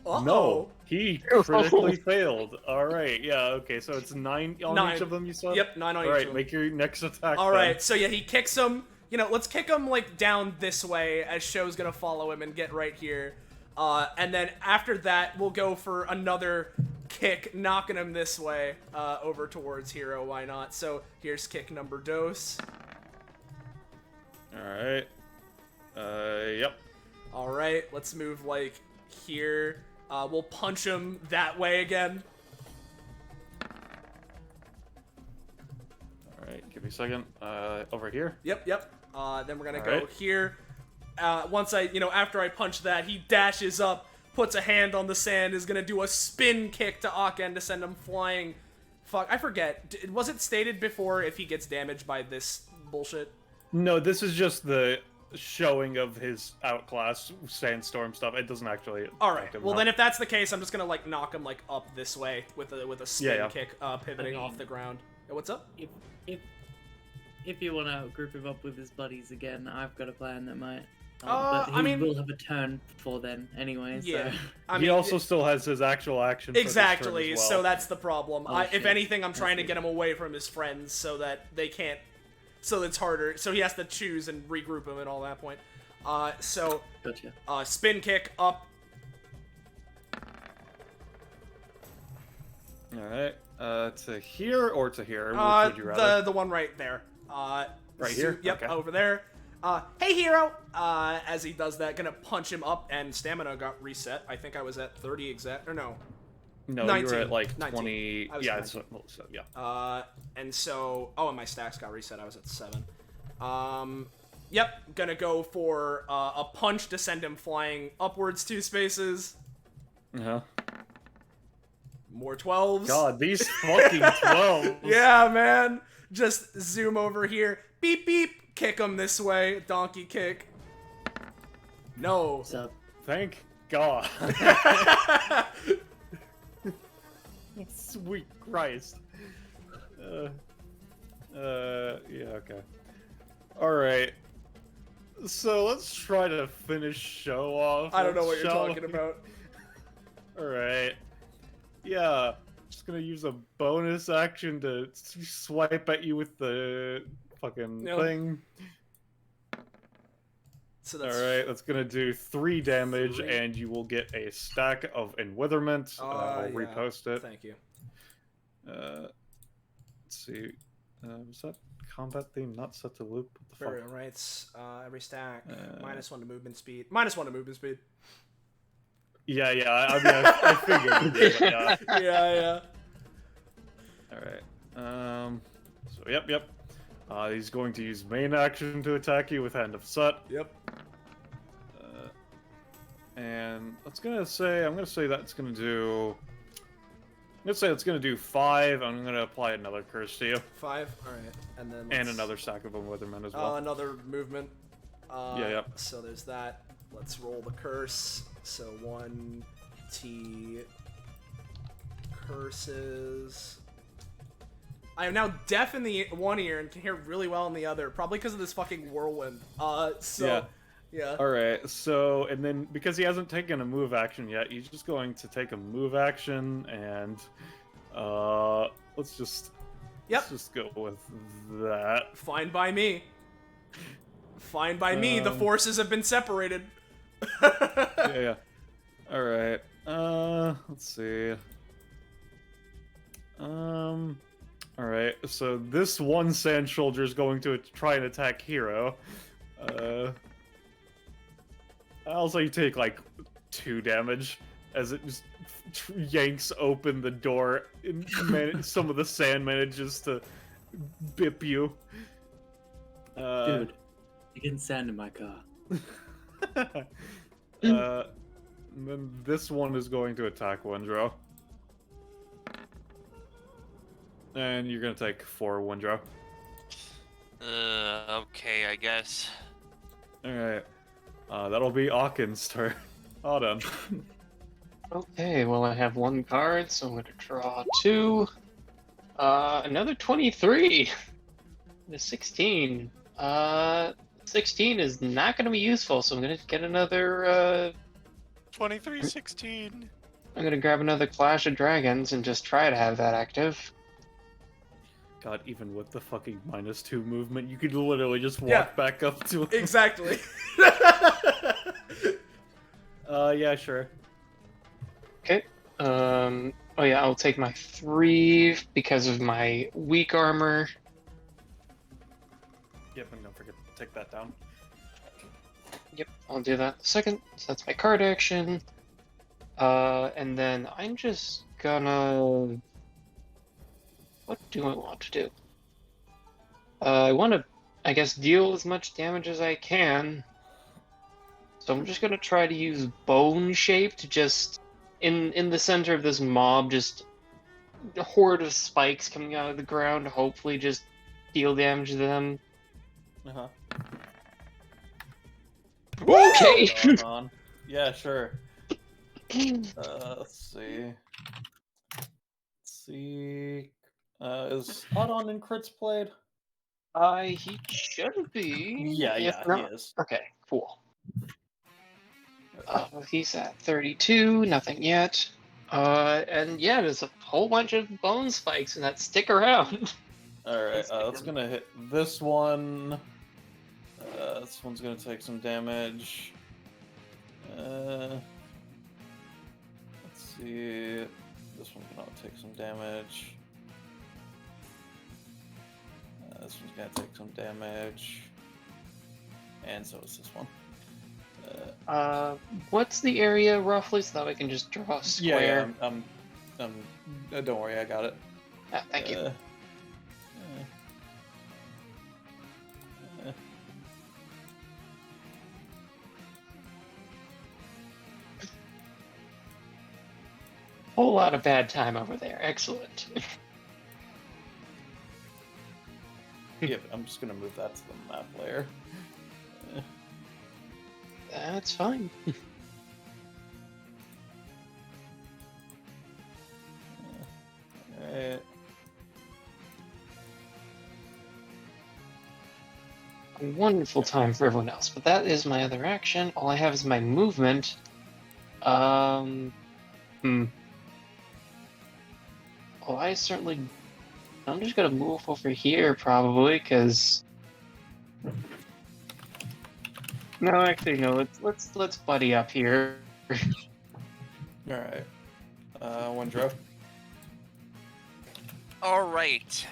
Uh-oh. No, he critically failed. Alright, yeah, okay, so it's 9 on 9. each of them, you said? Yep, 9 on each of Alright, them. make your next attack. Alright, so yeah, he kicks him. You know, let's kick him, like, down this way, as Sho's gonna follow him and get right here. And then after that, we'll go for another kick, knocking him this way, over towards Hero, why not? So, here's kick number dos. Alright. Yep. Alright, let's move, like, here. We'll punch him that way again. Alright, give me a second. Over here? Yep. Then we're gonna go Alright. here. Once after I punch that, he dashes up, puts a hand on the sand, is gonna do a spin kick to Aken to send him flying. Fuck, I forget. Was it stated before if he gets damaged by this bullshit? No, this is just the showing of his outclass sandstorm stuff. It doesn't actually. Alright, well then if that's the case, I'm just gonna, like, knock him, like, up this way with a spin Yeah. kick, pivoting off the ground. What's up? If you want to group him up with his buddies again, I've got a plan that might. I But he mean- will have a turn before then, anyway. Yeah. So. I He also still has his actual action. for this turn Exactly, as well. so that's the problem. Oh, If shit. anything, I'm I trying to see. get him away from his friends so that they can't. So it's harder. So he has to choose and regroup him at all that point. So Gotcha. spin kick up. Alright. To here or to here? Which would you The rather? one right there. Right here? Yep, Okay. over there. Hey Hero. As he does that, gonna punch him up, and stamina got reset. I think I was at 30 exact, or no. No, you 19. were at like 19. 20. I was Yeah, at so yeah. And so, and my stacks got reset. I was at 7. Yep, gonna go for a punch to send him flying upwards 2 spaces. Uh-huh. More 12s. God, these fucking 12s. Yeah, man. Just zoom over here. Beep beep. Kick him this way. Donkey kick. No. So Thank God. Sweet Christ. Yeah, okay. Alright. So let's try to finish show off. I don't know what you're shall talking we? about. Alright. Yeah. Just gonna use a bonus action to swipe at you with the fucking Yep. thing. So that's Alright, that's gonna do 3 damage, 3. and you will get a stack of Enwitherment. I'll yeah. repost it. Thank you. Let's see. Was that combat theme not set to loop? What the Burial fuck? rights. Every stack. Uh, -1 to movement speed. -1 to movement speed. Yeah, I mean, I figured. But yeah. Yeah. Alright. So, yep. He's going to use main action to attack you with Hand of Sut. Yep. And I'm gonna say that's gonna do. Let's say it's gonna do 5. I'm gonna apply another curse to you, 5. All right, and then and let's- another stack of Witherman as well. another movement. Yep. So there's that. Let's roll the curse. So 1 T curses. I am now deaf in the one ear and can hear really well in the other, probably because of this fucking whirlwind. Yeah. Alright, so, and then, because he hasn't taken a move action yet, he's just going to take a move action, and, let's just go with that. Fine by me. Fine by me. The forces have been separated. Yeah. Alright, let's see. Alright, so this one Sand Soldier is going to try and attack Hero. Also, you take like 2 damage as it just yanks open the door. And some of the sand manages to bip you. dude, you can sand in my car. And then this one is going to attack Windrow. And you're gonna take 4 Windrow. Okay, I guess. Alright. That'll be Aaken's turn. Autumn. Okay, well I have one card, so I'm going to draw 2. Another 23. The 16. 16 is not going to be useful, so I'm going to get another. 2316. I'm going to grab another Clash of Dragons and just try to have that active. God, even with the fucking -2 movement, you could literally just walk Yeah. back up to him. Exactly. Yeah, sure. Okay. Oh yeah, I'll take my 3 because of my weak armor. Yep, and don't forget to take that down. Yep, I'll do that in a second. So that's my card action. And then I'm just gonna... What do I want to do? I want to, I guess, deal as much damage as I can. So I'm just gonna try to use Bone Shape to just, in the center of this mob, just a horde of spikes coming out of the ground, hopefully just deal damage to them. Uh-huh. Okay! Hold on. Yeah, sure. Let's see. Is Audon in crits played? He should be. Yeah, if he not- is. Okay, cool. He's at 32, nothing yet. And yeah, there's a whole bunch of bone spikes that stick around. Alright, that's gonna hit this one. This one's gonna take some damage. Let's see. This one's gonna take some damage. This one's gonna take some damage. And so is this one. What's the area roughly so that I can just draw a square? Yeah, don't worry, I got it. Thank you. Whole lot of bad time over there. Excellent. Yep, I'm just gonna move that to the map layer. That's fine. Alright. A wonderful time for everyone else, but that is my other action. All I have is my movement. Well, I certainly. I'm just gonna move over here probably, because. No, actually, no. Let's buddy up here. Alright. Wendro. Alright.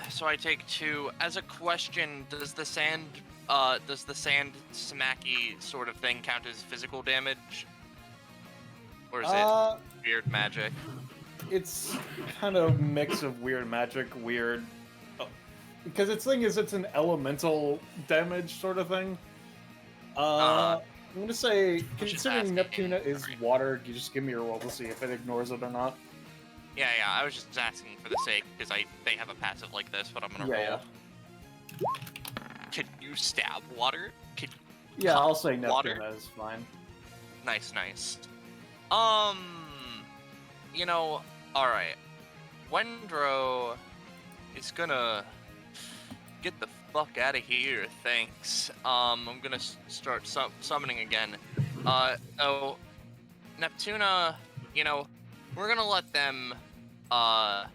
So I take 2. As a question, does the sand smacky sort of thing count as physical damage? Or is it weird magic? It's kind of a mix of weird magic, weird... because its thing is it's an elemental damage sort of thing. I'm gonna say, considering Neptuna is water, you just give me your roll to see if it ignores it or not. Yeah, I was just asking for the sake, because they have a passive like this, but I'm gonna roll. Yeah. Can you stab water? Yeah, I'll say water? Neptuna is fine. Nice. Alright. Wendro is gonna get the fuck out of here, thanks. I'm gonna start summoning again. So, Neptuna, we're gonna let them, try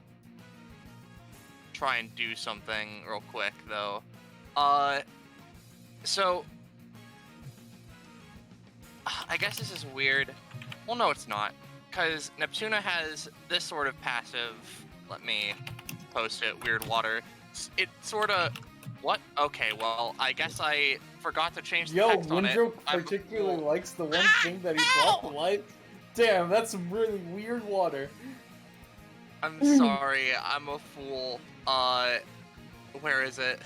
and do something real quick, though. So, I guess this is weird. Well, no, it's not. Because Neptuna has this sort of passive. Let me post it. Weird water. It sort of... What? Okay, well, I guess I forgot to change the text on it. Wendro particularly likes the one thing that he brought to light. Damn, that's some really weird water. I'm sorry, I'm a fool. Where is it?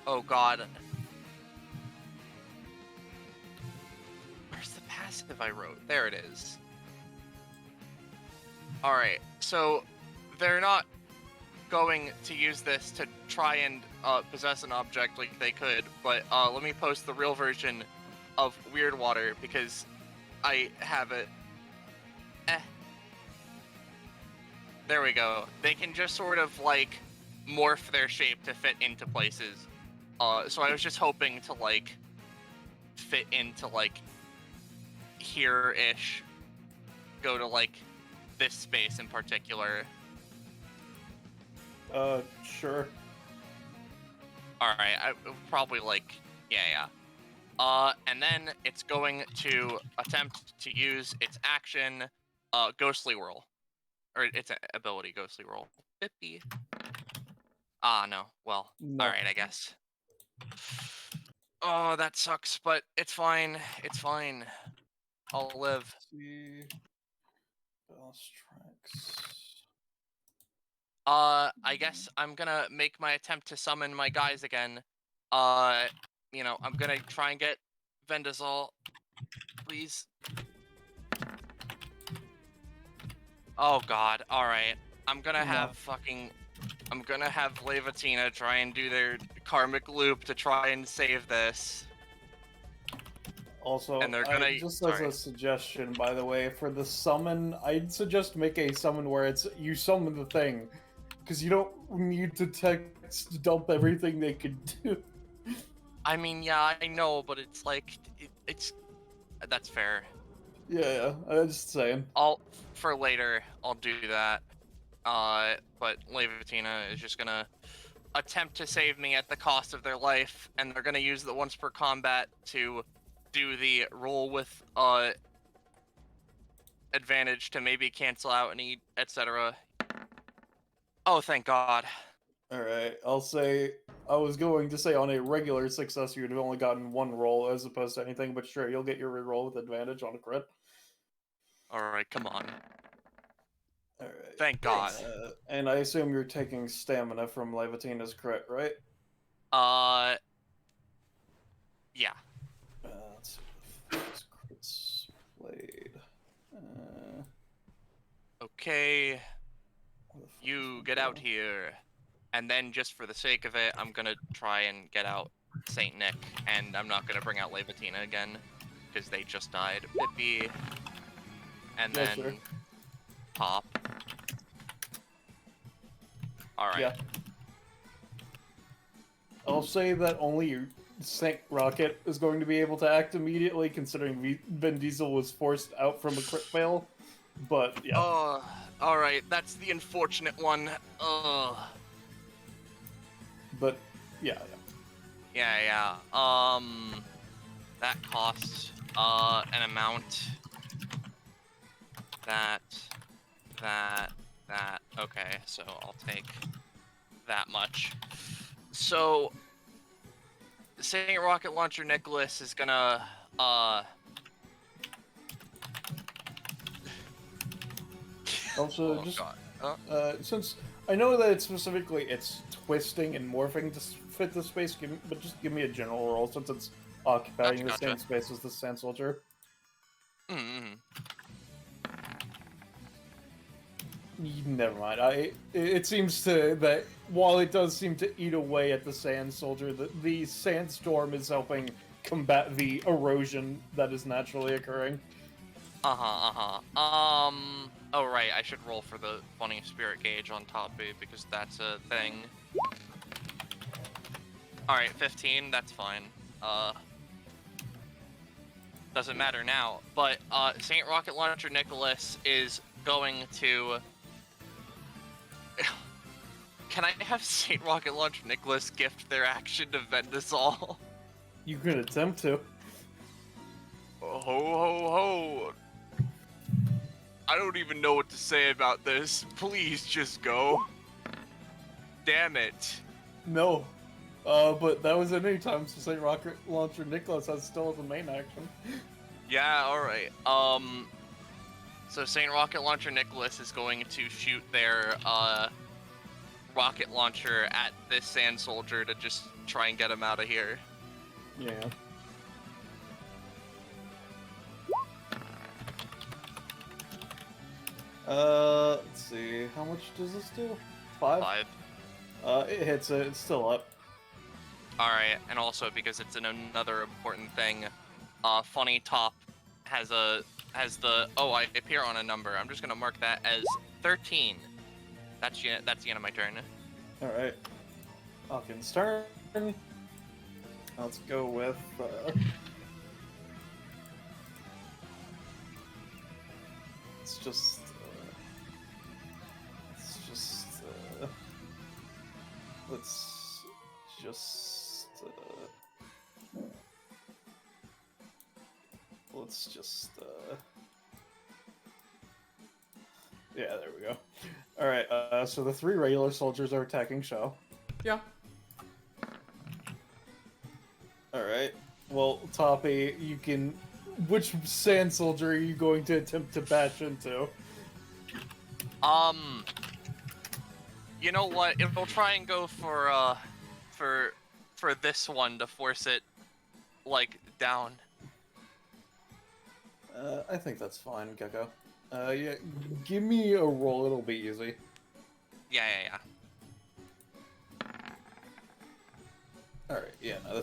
Oh god. Where's the passive I wrote? There it is. Alright, so they're not going to use this to try and possess an object like they could, but let me post the real version of Weird Water because I have it. There we go. They can just sort of like morph their shape to fit into places. So I was just hoping to like fit into like here-ish, go to like this space in particular. Sure. Alright, I probably like, yeah. And then it's going to attempt to use its action, Ghostly Whirl. Or its ability, Ghostly Whirl. 50. Ah, no. Well, No. alright, I guess. Oh, that sucks, but it's fine. It's fine. I'll live. See. Boss tracks. I guess I'm gonna make my attempt to summon my guys again. You know, I'm gonna try and get Vendazol. Please. Oh god, alright. I'm gonna have Levatina try and do their karmic loop to try and save this. Also, And they're gonna- just as sorry. a suggestion, by the way, for the summon, I'd suggest make a summon where it's you summon the thing, because you don't need to text dump everything they could do. I mean, yeah, I know, but it's like, it's... That's fair. Yeah, I'm just saying. For later, I'll do that. But Levatina is just gonna attempt to save me at the cost of their life, and they're gonna use the once per combat to do the roll with advantage to maybe cancel out any etc. Oh, thank God. Alright, I'll say, I was going to say on a regular success you'd have only gotten one roll as opposed to anything, but sure, you'll get your reroll with advantage on a crit. Alright, come on. Alright. Thank God. And I assume you're taking stamina from Levatina's crit, right? Yeah. Let's see if crits played. Okay, Where the fuck you is get my out roll? here. And then, just for the sake of it, I'm gonna try and get out Saint Nick, and I'm not gonna bring out Levatina again, because they just died. Pippi, and Yeah, then sure. Pop. Alright. Yeah. I'll say that only your Saint Rocket is going to be able to act immediately, considering Vin Diesel was forced out from a crit fail. But yeah, Oh, alright, that's the unfortunate one. but yeah. Yeah. That costs, an amount. That. Okay, so I'll take that much. So, Saint Rocket Launcher Nicholas is gonna, Also, oh, just God. since I know that it's twisting and morphing to fit the space, but just give me a general roll since it's occupying the same Gotcha. space as the Sand Soldier. Mm-hmm. Never mind. It seems that while it does seem to eat away at the Sand Soldier, the sandstorm is helping combat the erosion that is naturally occurring. Oh, right, I should roll for the funny spirit gauge on top B because that's a thing. Alright, 15, that's fine. Doesn't matter now, but, Saint Rocket Launcher Nicholas is going to... Can I have Saint Rocket Launcher Nicholas gift their action to Vendasol? You can attempt to. Ho ho ho! I don't even know what to say about this. Please just go. Damn it. No. But that was at any time, so Saint Rocket Launcher Nicholas has still the main action. Yeah, alright. So Saint Rocket Launcher Nicholas is going to shoot their, rocket launcher at this Sand Soldier to just try and get him out of here. Yeah. Let's see. How much does this do? 5? 5. It hits it. It's still up. All right, and also because it's another important thing, Funny Top has the I appear on a number. I'm just gonna mark that as 13. That's the end of my turn. All right. Hawkins' turn. Let's go with. Let's just. Yeah, there we go. All right. So the 3 regular soldiers are attacking Shao. Yeah. All right. Well, Toppy, you can. Which sand soldier are you going to attempt to bash into? You know what? We'll try and go for this one to force it, like, down. I think that's fine, Gecko. Yeah, give me a roll. It'll be easy. Yeah. All right. Yeah. No,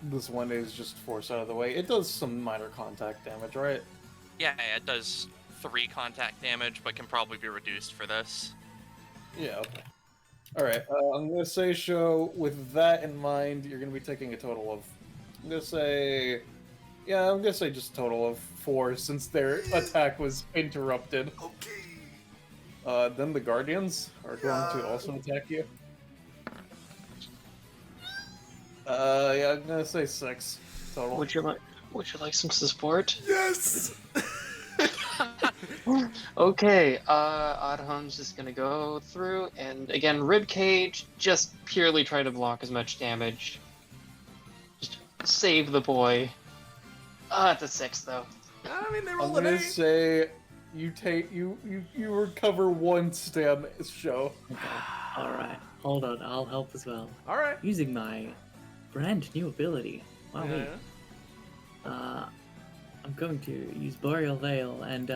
this one is just forced out of the way. It does some minor contact damage, right? Yeah, it does 3 contact damage, but can probably be reduced for this. Yeah. Okay. All right. I'm gonna say, Show. With that in mind, you're gonna be taking a total of. I'm gonna say just a total of 4 since their attack was interrupted. Okay. Then the Guardians are going to also attack you. Yeah, I'm gonna say 6 total. Would you like some support? Yes. Okay, Oddhome's just gonna go through, and again, Ribcage, just purely try to block as much damage. Just save the boy. It's a 6, though. I mean, they I'm rolled an gonna 8. say you recover 1 stam, Show. Okay. All right. Hold on. I'll help as well. All right. Using my brand new ability. Wow. Yeah. I'm going to use Boreal Veil and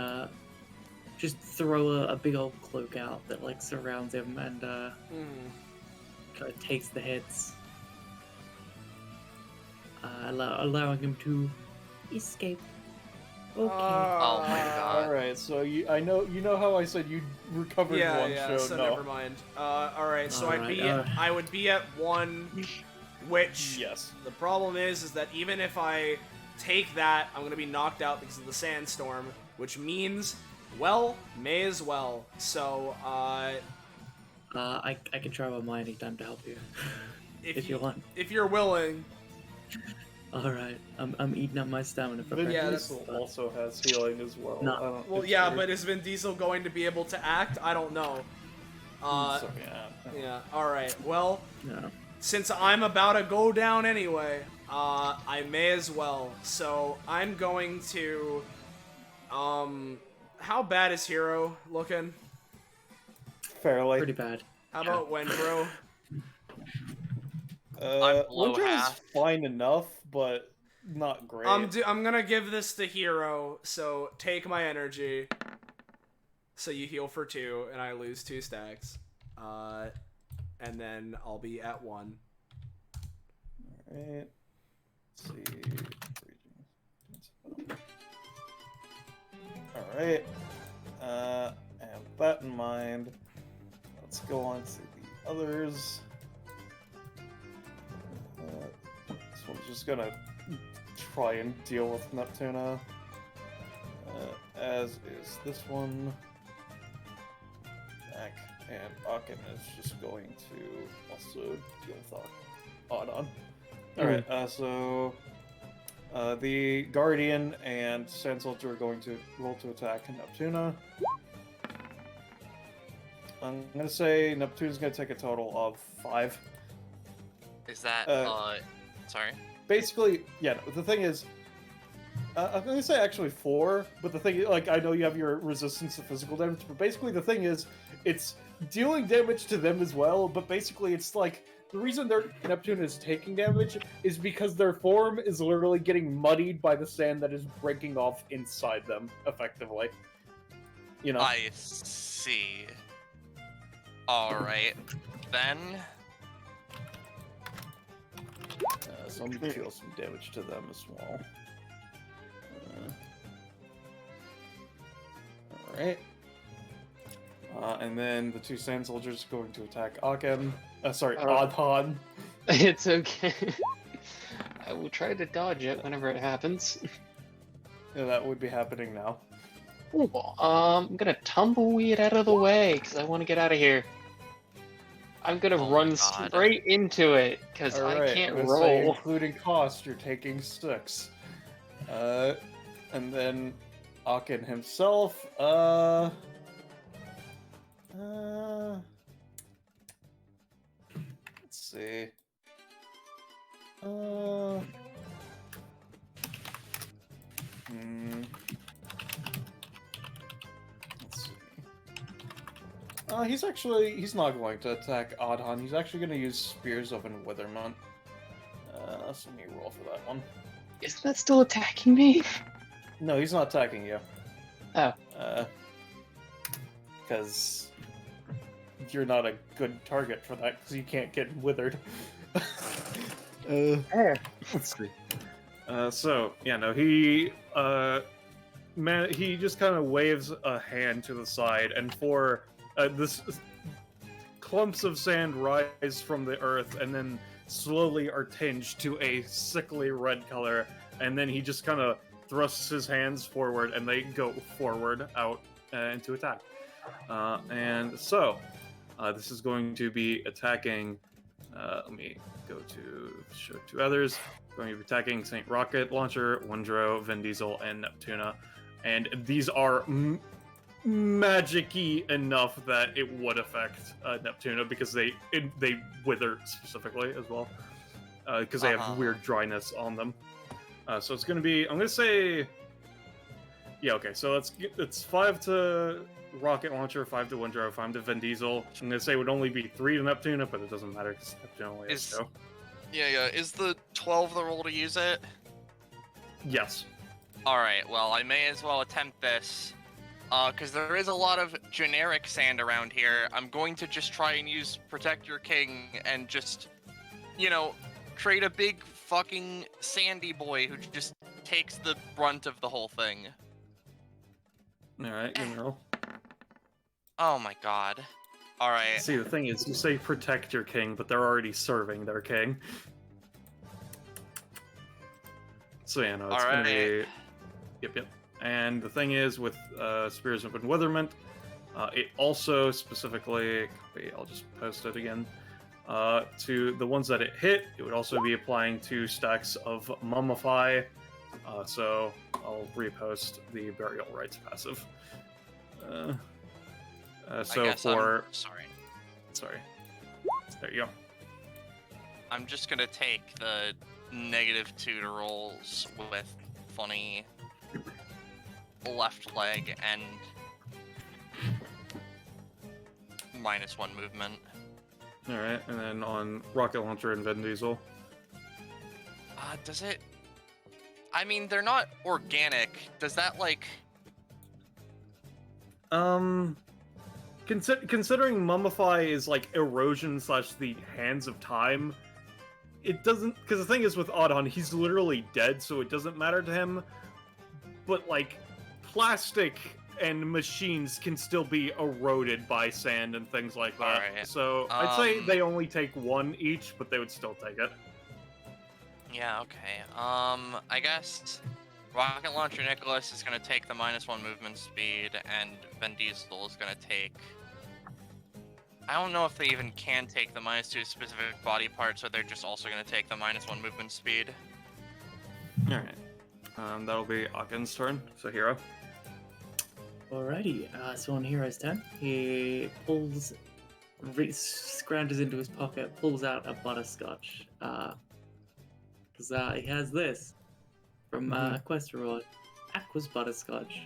just throw a big old cloak out that like surrounds him and kind of takes the hits, allowing him to escape. Okay. Oh my god. All right, so you know how I said you recovered Yeah, one yeah. Show? So No. never mind. All right. So Alright, I would be at 1, which Yes. the problem is that even if I take that, I'm gonna be knocked out because of the sandstorm, which means, well, may as well. So I can travel my anytime to help you if you want. if you're willing. All right. I'm eating up my stamina for Vin breakfast. Diesel also has healing as well. No. I don't, Well, it's yeah, weird. but is Vin Diesel going to be able to act? I don't know. So, yeah. Yeah. All right. Well, No. since I'm about to go down anyway, I may as well. So I'm going to, how bad is Hero looking? Fairly. Pretty bad. How about Wendro? I'm below Windra is half. fine enough, but not great. I'm gonna give this to Hero. So take my energy. So you heal for 2, and I lose 2 stacks. And then I'll be at 1. Alright. Let's see. Alright. And with that in mind, let's go on to the others. This one's just gonna try and deal with Neptuna. As is this one. Back. And Akin is just going to also deal with Audon. Alright, so the Guardian and Sand Soldier are going to roll to attack Neptuna. I'm gonna say Neptune's gonna take a total of 5. Is that sorry? Basically, yeah, no, the thing is, I'm gonna say actually 4, but the thing, like, I know you have your resistance to physical damage, but basically the thing is, it's dealing damage to them as well, but basically it's like, the reason their Neptune is taking damage is because their form is literally getting muddied by the sand that is breaking off inside them, effectively. You know? I see. Alright, then. So I'm gonna deal some damage to them as well. Alright. And then the 2 sand soldiers are going to attack Aken. Adhan. It's okay. I will try to dodge it whenever it happens. Yeah, that would be happening now. Ooh, I'm gonna tumbleweed out of the way because I want to get out of here. I'm gonna Oh my run God. straight into it because I Alright, can't I'm gonna say, roll. including cost, you're taking 6. And then Aken himself, let's see. Let's see. He's not going to attack Adhan. He's actually going to use Spears of Enwitherment. So let me roll for that one. Isn't that still attacking me? No, he's not attacking you. Oh. Because you're not a good target for that, because you can't get withered. Let's see. So, yeah, no, he just kind of waves a hand to the side, and this clumps of sand rise from the earth, and then slowly are tinged to a sickly red color, and then he just kind of thrusts his hands forward, and they go forward out into attack. And so, this is going to be attacking. Let me go to show 2 others. Going to be attacking Saint Rocket Launcher, Wondro, Vin Diesel, and Neptuna. And these are magic-y enough that it would affect Neptuna because they wither specifically as well. Because they have weird dryness on them. So it's going to be, I'm going to say, yeah, okay, so it's 5 to Rocket Launcher, 5 to Windrow, 5 to Vin Diesel. I'm going to say it would only be 3 to Neptuna, but it doesn't matter because Neptuna only has 2. Yeah, is the 12 the roll to use it? Yes. Alright, well, I may as well attempt this. Because there is a lot of generic sand around here. I'm going to just try and use Protect Your King and just, create a big fucking sandy boy who just takes the brunt of the whole thing. Alright, give me a roll. Oh my god. Alright. See, the thing is, you say Protect Your King, but they're already serving their king. So yeah, no, it's gonna be... Yep. And the thing is, with Spears of Enwitherment, it also specifically... I'll just post it again. To the ones that it hit, it would also be applying 2 stacks of Mummify. So I'll repost the Burial Rites passive. So for... Sorry. There you go. I'm just gonna take the -2 to rolls with funny left leg and -1 movement. Alright, and then on Rocket Launcher and Vin Diesel. Does it... I mean, they're not organic. Does that, Considering Mummify is like erosion / the hands of time, it doesn't... Because the thing is with Adhan, he's literally dead, so it doesn't matter to him. But, plastic and machines can still be eroded by sand and things like that. Alright. So I'd say they only take 1 each, but they would still take it. Yeah, okay. I guess Rocket Launcher Nicholas is gonna take the -1 movement speed, and Vin Diesel is gonna take... I don't know if they even can take the -2 specific body parts, or they're just also gonna take the -1 movement speed. Alright. That'll be Aken's turn. So Hero. Alrighty, so on Hero's turn, he scrounges into his pocket, pulls out a butterscotch. Because he has this from Quest Reward, Aqua's butterscotch.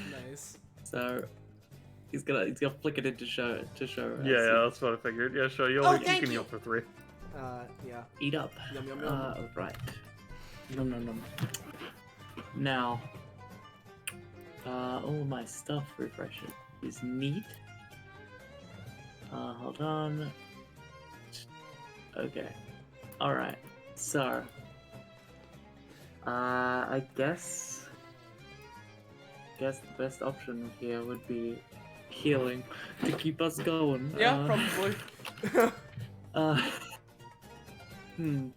Nice. So he's gonna flick it in to show. Yeah, that's what I figured. Yeah, sure. You can heal for 3. Yeah. Eat up. Yum, yum, yum. Right. Nom nom nom. Now, all my stuff refreshing is neat. Hold on. Okay. Alright. So. I guess the best option here would be healing to keep us going. Yeah, probably. Hmm.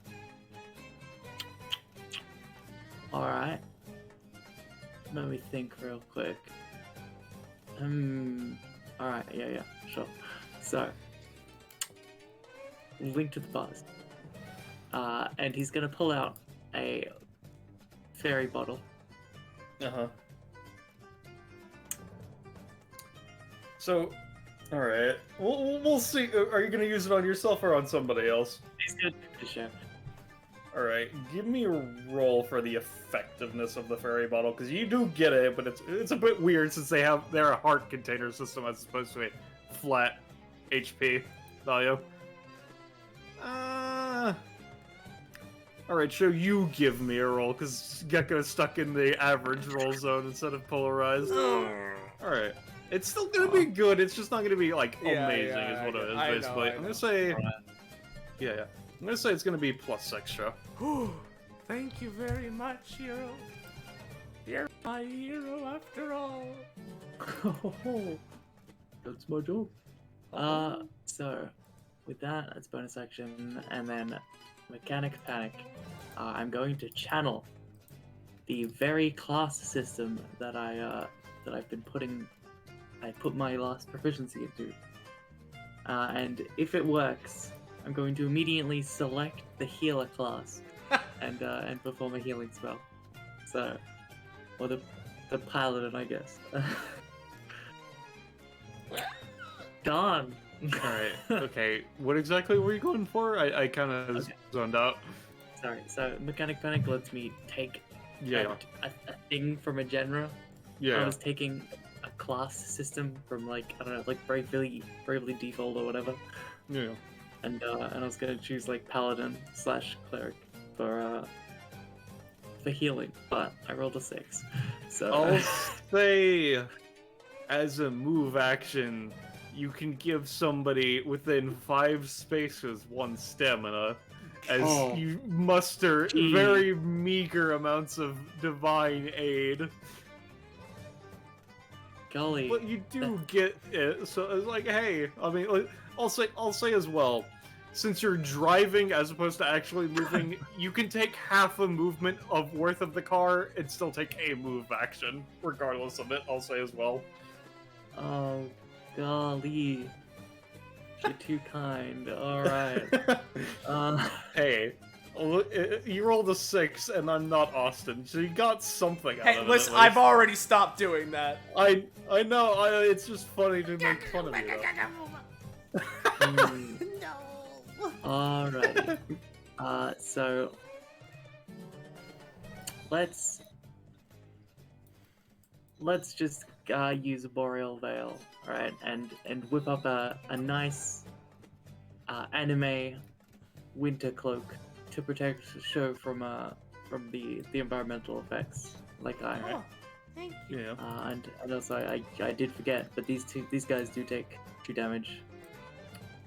Alright. Let me think real quick. Alright, yeah, sure. So, Link to the Past. And he's gonna pull out a fairy bottle. Uh-huh. So, all right, we'll see. Are you gonna use it on yourself or on somebody else? He's gonna do the show. All right, give me a roll for the effectiveness of the fairy bottle, because you do get it, but it's a bit weird since they're a heart container system as opposed to a flat HP value. All right, so you give me a roll because Gecko's stuck in the average roll zone instead of polarized. All right. It's still gonna be good. It's just not gonna be like amazing, is what it is. Basically, I'm gonna say, yeah. I'm gonna say it's gonna be plus extra. Thank you very much, hero. You're my hero after all. That's my job. So with that's bonus action, and then Mechanic Panic. I'm going to channel the very class system that I've been putting. I put my last proficiency into, and if it works, I'm going to immediately select the healer class and perform a healing spell. So, or the paladin, I guess. Done. Alright, okay. What exactly were you going for? I kind of zoned out. Sorry, so Mechanic Panic lets me take a thing from a genre. I was taking a class system from, like, I don't know, like Bravely Default or whatever. Yeah. And I was gonna choose like Paladin / Cleric for healing, but I rolled a 6. So I'll say, as a move action, you can give somebody within 5 spaces 1 stamina, as you muster very meager amounts of divine aid. Golly. But you do get it, so it's like, hey, I mean, I'll say as well, since you're driving as opposed to actually moving, you can take half a movement of worth of the car and still take a move action, regardless of it, I'll say as well. Oh, golly. You're too kind. Alright. Hey, you rolled a 6 and I'm not Austin, so you got something out of it. Hey, listen, I've already stopped doing that. I know, it's just funny to make fun of you, though. Alrighty. So let's just use a Boreal Veil, alright, and whip up a nice anime winter cloak to protect Sho from the environmental effects, like I. Oh, thank you. Yeah. And also I did forget, but these guys do take 2 damage.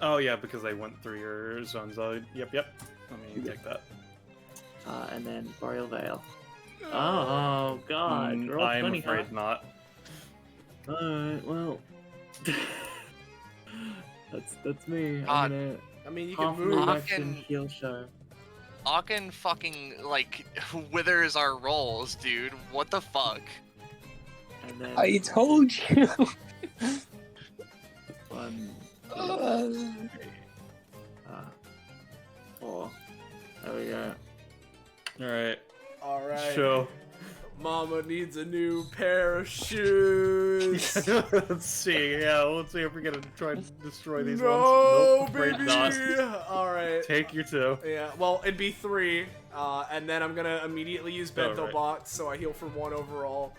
Oh yeah, because they went through your zones. Yep. Let me take that. And then Boreal Veil. Oh god, roll I'm 20, afraid not. Alright, well, that's me. God. I'm I mean, you gonna can half move. move action heal Sho. Aachen fucking, like, withers our rolls, dude. What the fuck? And then I told you. 1, 2, 3, 4. There we go. Alright. Alright. Sure. Mama needs a new pair of shoes. Let's see. Yeah, let's see if we're gonna try and destroy these ones. No, Nope, afraid baby. not. Alright. Take your 2. Yeah, well, it'd be 3, and then I'm gonna immediately use Bentho right. Box, so I heal for 1 overall.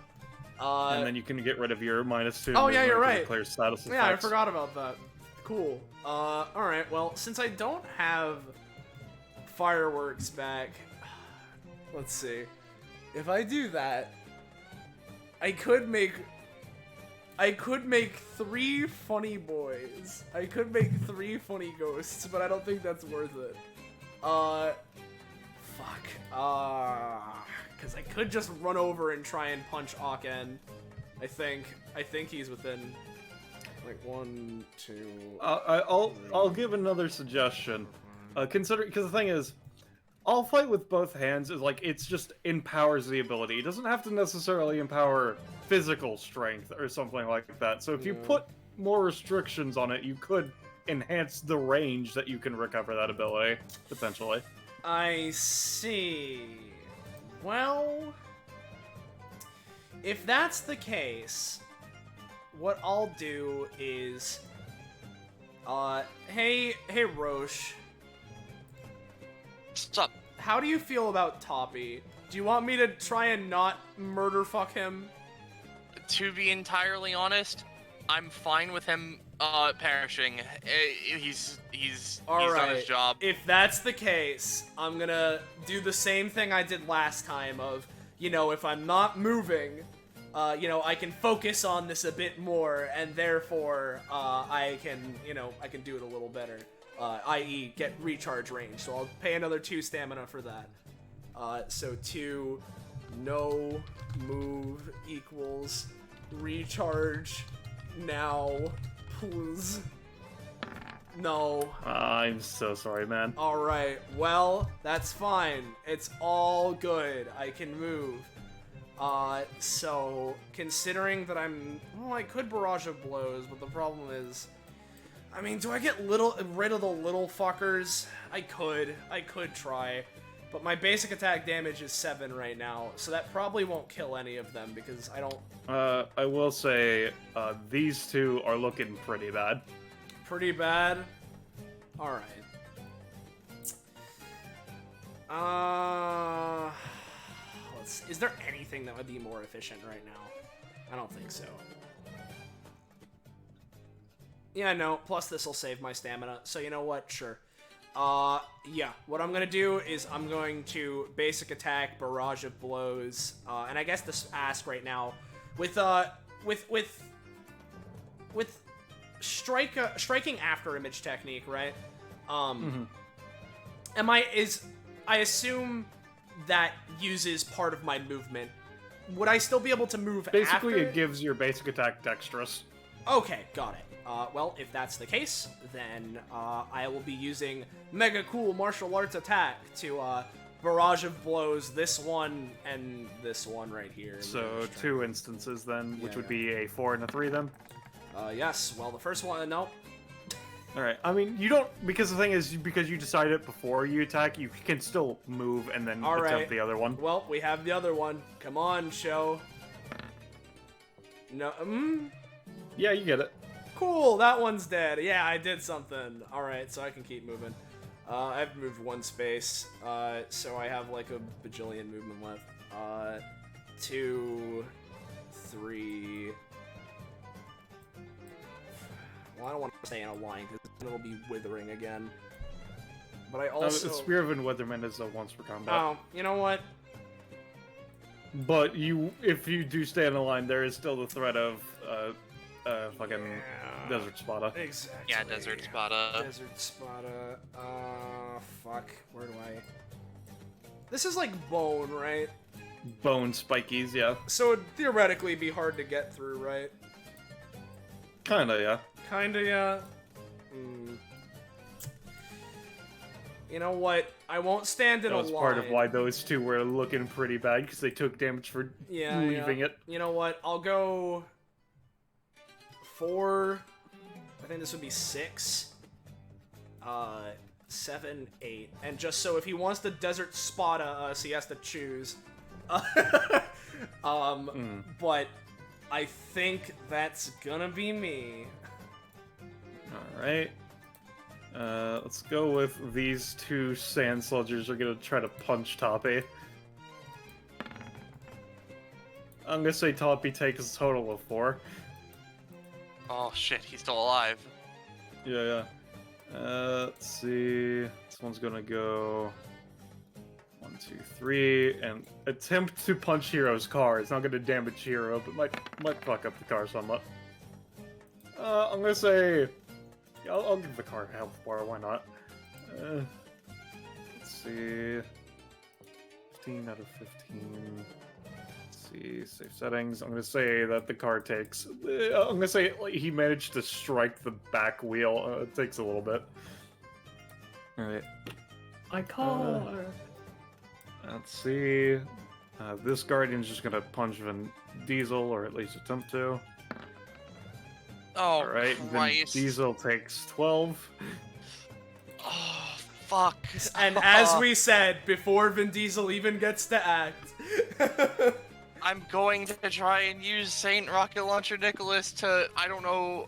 And then you can get rid of your -2. Oh, yeah, you're movement right. to clear status Yeah, I effects. forgot about that. Cool. Alright, well, since I don't have fireworks back, let's see. If I do that, I could make I could make 3 funny boys. I could make 3 funny ghosts, but I don't think that's worth it. Fuck. Because I could just run over and try and punch Aken. I think he's within, like, 1, 2. I'll give another suggestion. Consider, because the thing is, I'll fight with both hands is like it's just empowers the ability. It doesn't have to necessarily empower physical strength or something like that. So if you put more restrictions on it, you could enhance the range that you can recover that ability, potentially. I see. Well, if that's the case, what I'll do is, hey Roche. What's up? How do you feel about Toppy? Do you want me to try and not murder fuck him? To be entirely honest, I'm fine with him perishing. He's done his job. If that's the case, I'm gonna do the same thing I did last time of, you know, if I'm not moving, you know, I can focus on this a bit more, and therefore, I can do it a little better. I.e. get recharge range, so I'll pay another 2 stamina for that. So 2, no move equals recharge now, please. No. I'm so sorry, man. Alright, well, that's fine. It's all good. I can move. So, considering that well, I could Barrage of Blows, but the problem is, I mean, do I get rid of the little fuckers? I could try. But my basic attack damage is 7 right now, so that probably won't kill any of them because I don't... I will say, these 2 are looking pretty bad. Pretty bad? Alright. Is there anything that would be more efficient right now? I don't think so. Yeah, no, plus this will save my stamina, so you know what, sure. Yeah, what I'm gonna do is I'm going to basic attack, Barrage of Blows, and I guess this ask right now, with striking after image technique, right? I assume that uses part of my movement. Would I still be able to move Basically, after? it gives your basic attack dexterous. Okay, got it. Well, if that's the case, then I will be using Mega Cool Martial Arts Attack to Barrage of Blows this one and this one right here. So 2 instances then, which Yeah, would be a 4 and a 3 then? Yes, well, the first one, no. Alright, I mean, you don't, because the thing is, because you decide it before you attack, you can still move and then attempt the other one. Well, we have the other one. Come on, show. No, Yeah, you get it. Cool, that one's dead. Yeah, I did something. Alright, so I can keep moving. I've moved 1 space, so I have like a bajillion movement left. 2, 3... Well, I don't want to stay in a line, because it'll be withering again. But I also... Spear of Enwitherment is a once per combat. Oh, you know what? But if you do stay in a line, there is still the threat of, fucking Desert Spada. Exactly. Yeah, Desert Spada. Desert Spada. Fuck. Where do I... This is like bone, right? Bone spikies, yeah. So it'd theoretically be hard to get through, right? Kinda, yeah. Kinda, yeah. You know what? I won't stand in a line. That was part of why those 2 were looking pretty bad, because they took damage for leaving it. You know what? I'll go 4. I think this would be 6. 7, 8. And just so if he wants to Desert Spada us, he has to choose. But I think that's gonna be me. Alright. Let's go with these 2 Sand Soldiers are gonna try to punch Toppy. I'm gonna say Toppy takes a total of 4. Oh shit, he's still alive. Yeah. Let's see. This one's gonna go 1, 2, 3, and attempt to punch Hero's car. It's not gonna damage Hero, but might fuck up the car somewhat. I'm gonna say... I'll give the card a health bar, why not? Let's see... 15 out of 15... Let's see, save settings. I'm gonna say that the card takes... I'm gonna say he managed to strike the back wheel. It takes a little bit. Alright. My car! Let's see... this Guardian's just gonna punch Vin Diesel, or at least attempt to. Oh, Alright, Vin Christ. Diesel takes 12. Oh, fuck. And as we said, before Vin Diesel even gets to act... I'm going to try and use Saint Rocket Launcher Nicholas to, I don't know,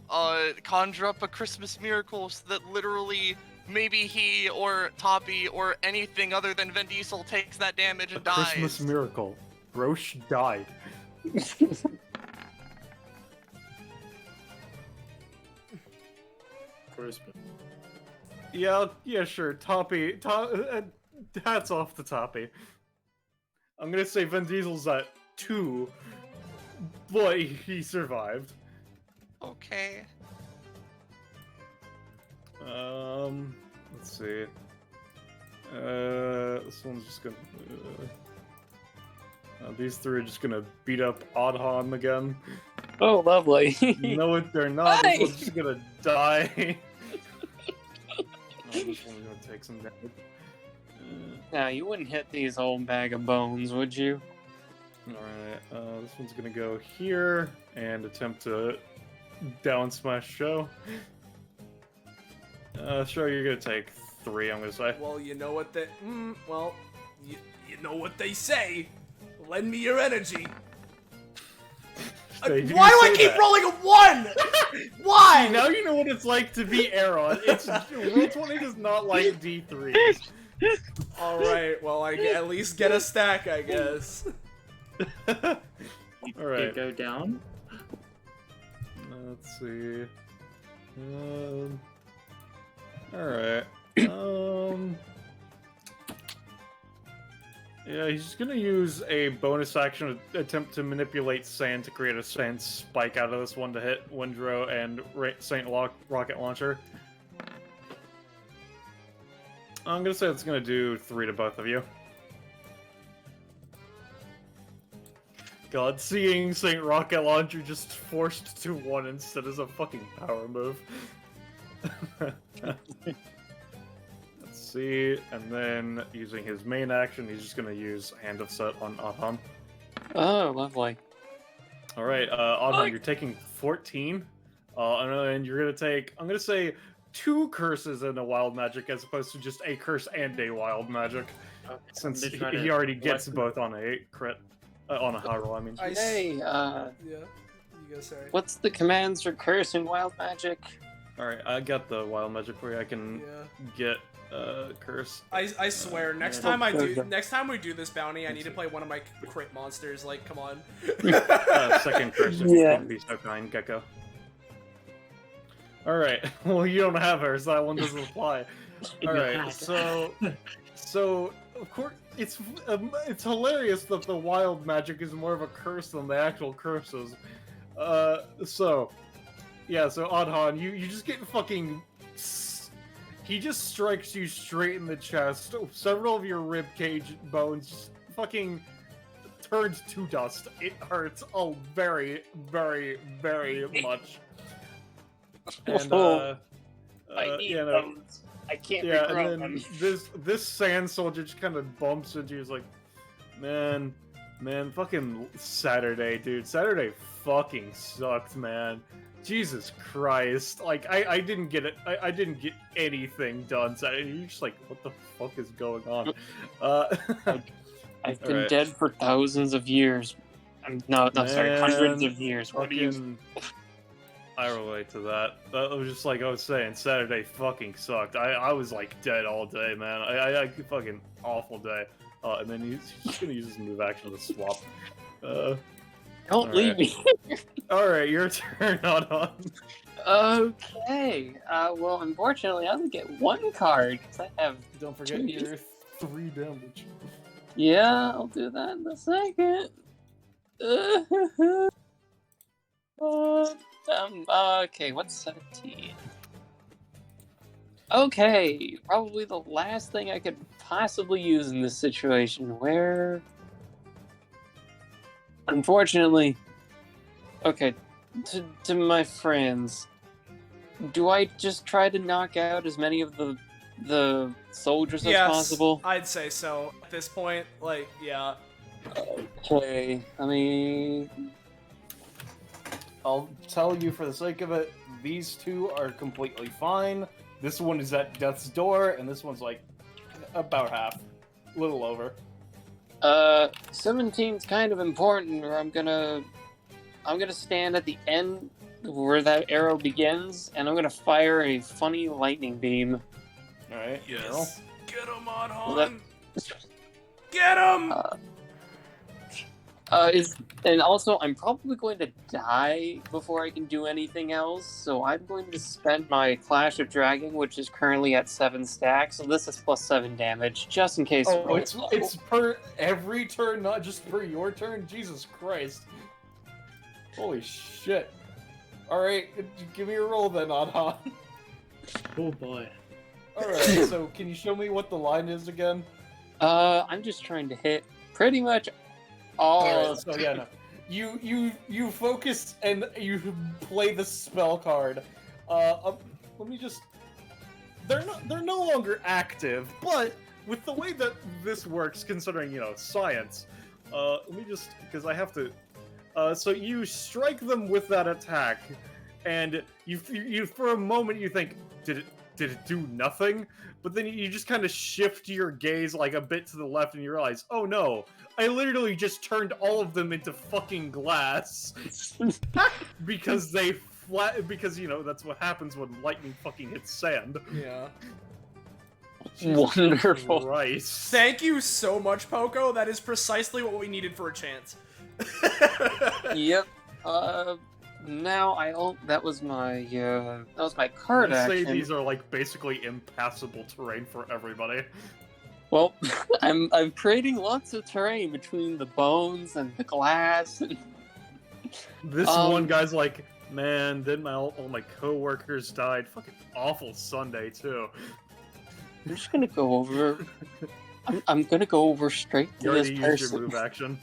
conjure up a Christmas miracle so that literally maybe he or Toppy or anything other than Vin Diesel takes that damage and dies. Christmas miracle. Roche died. Christmas. Yeah, sure. Toppy. Hats off to Toppy. I'm gonna say Vin Diesel's at 2, but he survived. Okay. Let's see. This one's just gonna... these three are just gonna beat up Oddhon again. Oh, lovely. No, they're not. Hey! This one's just gonna die. This one's gonna take some damage. Now, you wouldn't hit these old bag of bones, would you? Alright, this one's gonna go here and attempt to down smash Show. Show, you're gonna take 3, I'm gonna say. Well, you know what they... you know what they say. Lend me your energy. They do Why do I say keep that. rolling a 1? Why? Now you know what it's like to be Aeron. Roll20 does not like D3s. Alright, well, I at least get a stack, I guess. Alright. Go down. Let's see. Alright. Yeah, he's just gonna use a bonus action to attempt to manipulate sand to create a sand spike out of this one to hit Windrow and Saint Rocket Launcher. I'm gonna say it's gonna do 3 to both of you. God, seeing Saint Rocket Launcher just forced to 1 instead is a fucking power move. Let's see, and then using his main action, he's just gonna use Hand of Set on Oddhon. Oh, lovely. Alright, Oddhon, you're taking 14. And you're gonna take, I'm gonna say, 2 curses and a wild magic as opposed to just a curse and a wild magic. Okay. Since They try he to already gets lessen- both on a crit. On a high roll, I mean. Hey, Yeah, you go, sorry. what's the commands for curse and wild magic? Alright, I got the wild magic for you. I can Yeah. get curse. I swear, next yeah. time we do this bounty, I need to play one of my crit monsters. Like, come on. Second curse if Yeah. you can be so kind, Gecko. Alright, well you don't have her, so that one doesn't apply. Alright, so of course it's hilarious that the wild magic is more of a curse than the actual curses. So Oddhon, you just get fucking... He just strikes you straight in the chest. Several of your rib cage bones just fucking turned to dust. It hurts very, very, very much. And I need yeah, no, those. I can't yeah, regrow and them. then this sand soldier just kind of bumps into you. He's like, man, fucking Saturday, dude. Saturday fucking sucked, man. Jesus Christ. Like, I didn't get it. I didn't get anything done Saturday. You're just like, what the fuck is going on? I've been Alright. dead for thousands of years. Sorry, hundreds of years. What do you... Fucking... I relate to that. That was just like I was saying, Saturday fucking sucked. I was like dead all day, man. I fucking awful day. And then he's just gonna use his move action to swap. Don't leave me. Alright, your turn, on. Okay. Well, unfortunately, I only get 1 card because I have. Don't forget your 3 damage. Yeah, I'll do that in a second. Okay, what's 17? Okay, probably the last thing I could possibly use in this situation, where... Unfortunately... Okay, to my friends, do I just try to knock out as many of the soldiers as possible? I'd say so. At this point, like, yeah. Okay, I mean... I'll tell you for the sake of it, these two are completely fine. This one is at death's door, and this one's like about half, a little over. 17's kind of important, or I'm gonna stand at the end where that arrow begins, and I'm gonna fire a funny lightning beam. All right. Yes. Get him, Well, that- Adhan! Get him! And also, I'm probably going to die before I can do anything else, so I'm going to spend my Clash of Dragon, which is currently at 7 stacks, so this is plus 7 damage, just in case. Oh, it's per every turn, not just per your turn? Jesus Christ. Holy shit. Alright, give me a roll then, Adhan. Oh boy. Alright, so can you show me what the line is again? I'm just trying to hit pretty much all. Alright, so yeah, no. You focus and you play the spell card. Let me just... They're no longer active, but with the way that this works, considering, you know, science, let me just... Because I have to... so you strike them with that attack, and you for a moment you think, did it do nothing? But then you just kind of shift your gaze like a bit to the left, and you realize, oh no, I literally just turned all of them into fucking glass because because you know that's what happens when lightning fucking hits sand. Yeah. Wonderful. Christ. Thank you so much, Poco. That is precisely what we needed for a chance. Yep. Now that was my card Let's say action. these are like basically impassable terrain for everybody. Well, I'm creating lots of terrain between the bones and the glass. And... This one guy's like, man, then all my coworkers died. Fucking awful Sunday too. I'm just gonna go over. I'm gonna go over straight You to this already used your person. move action.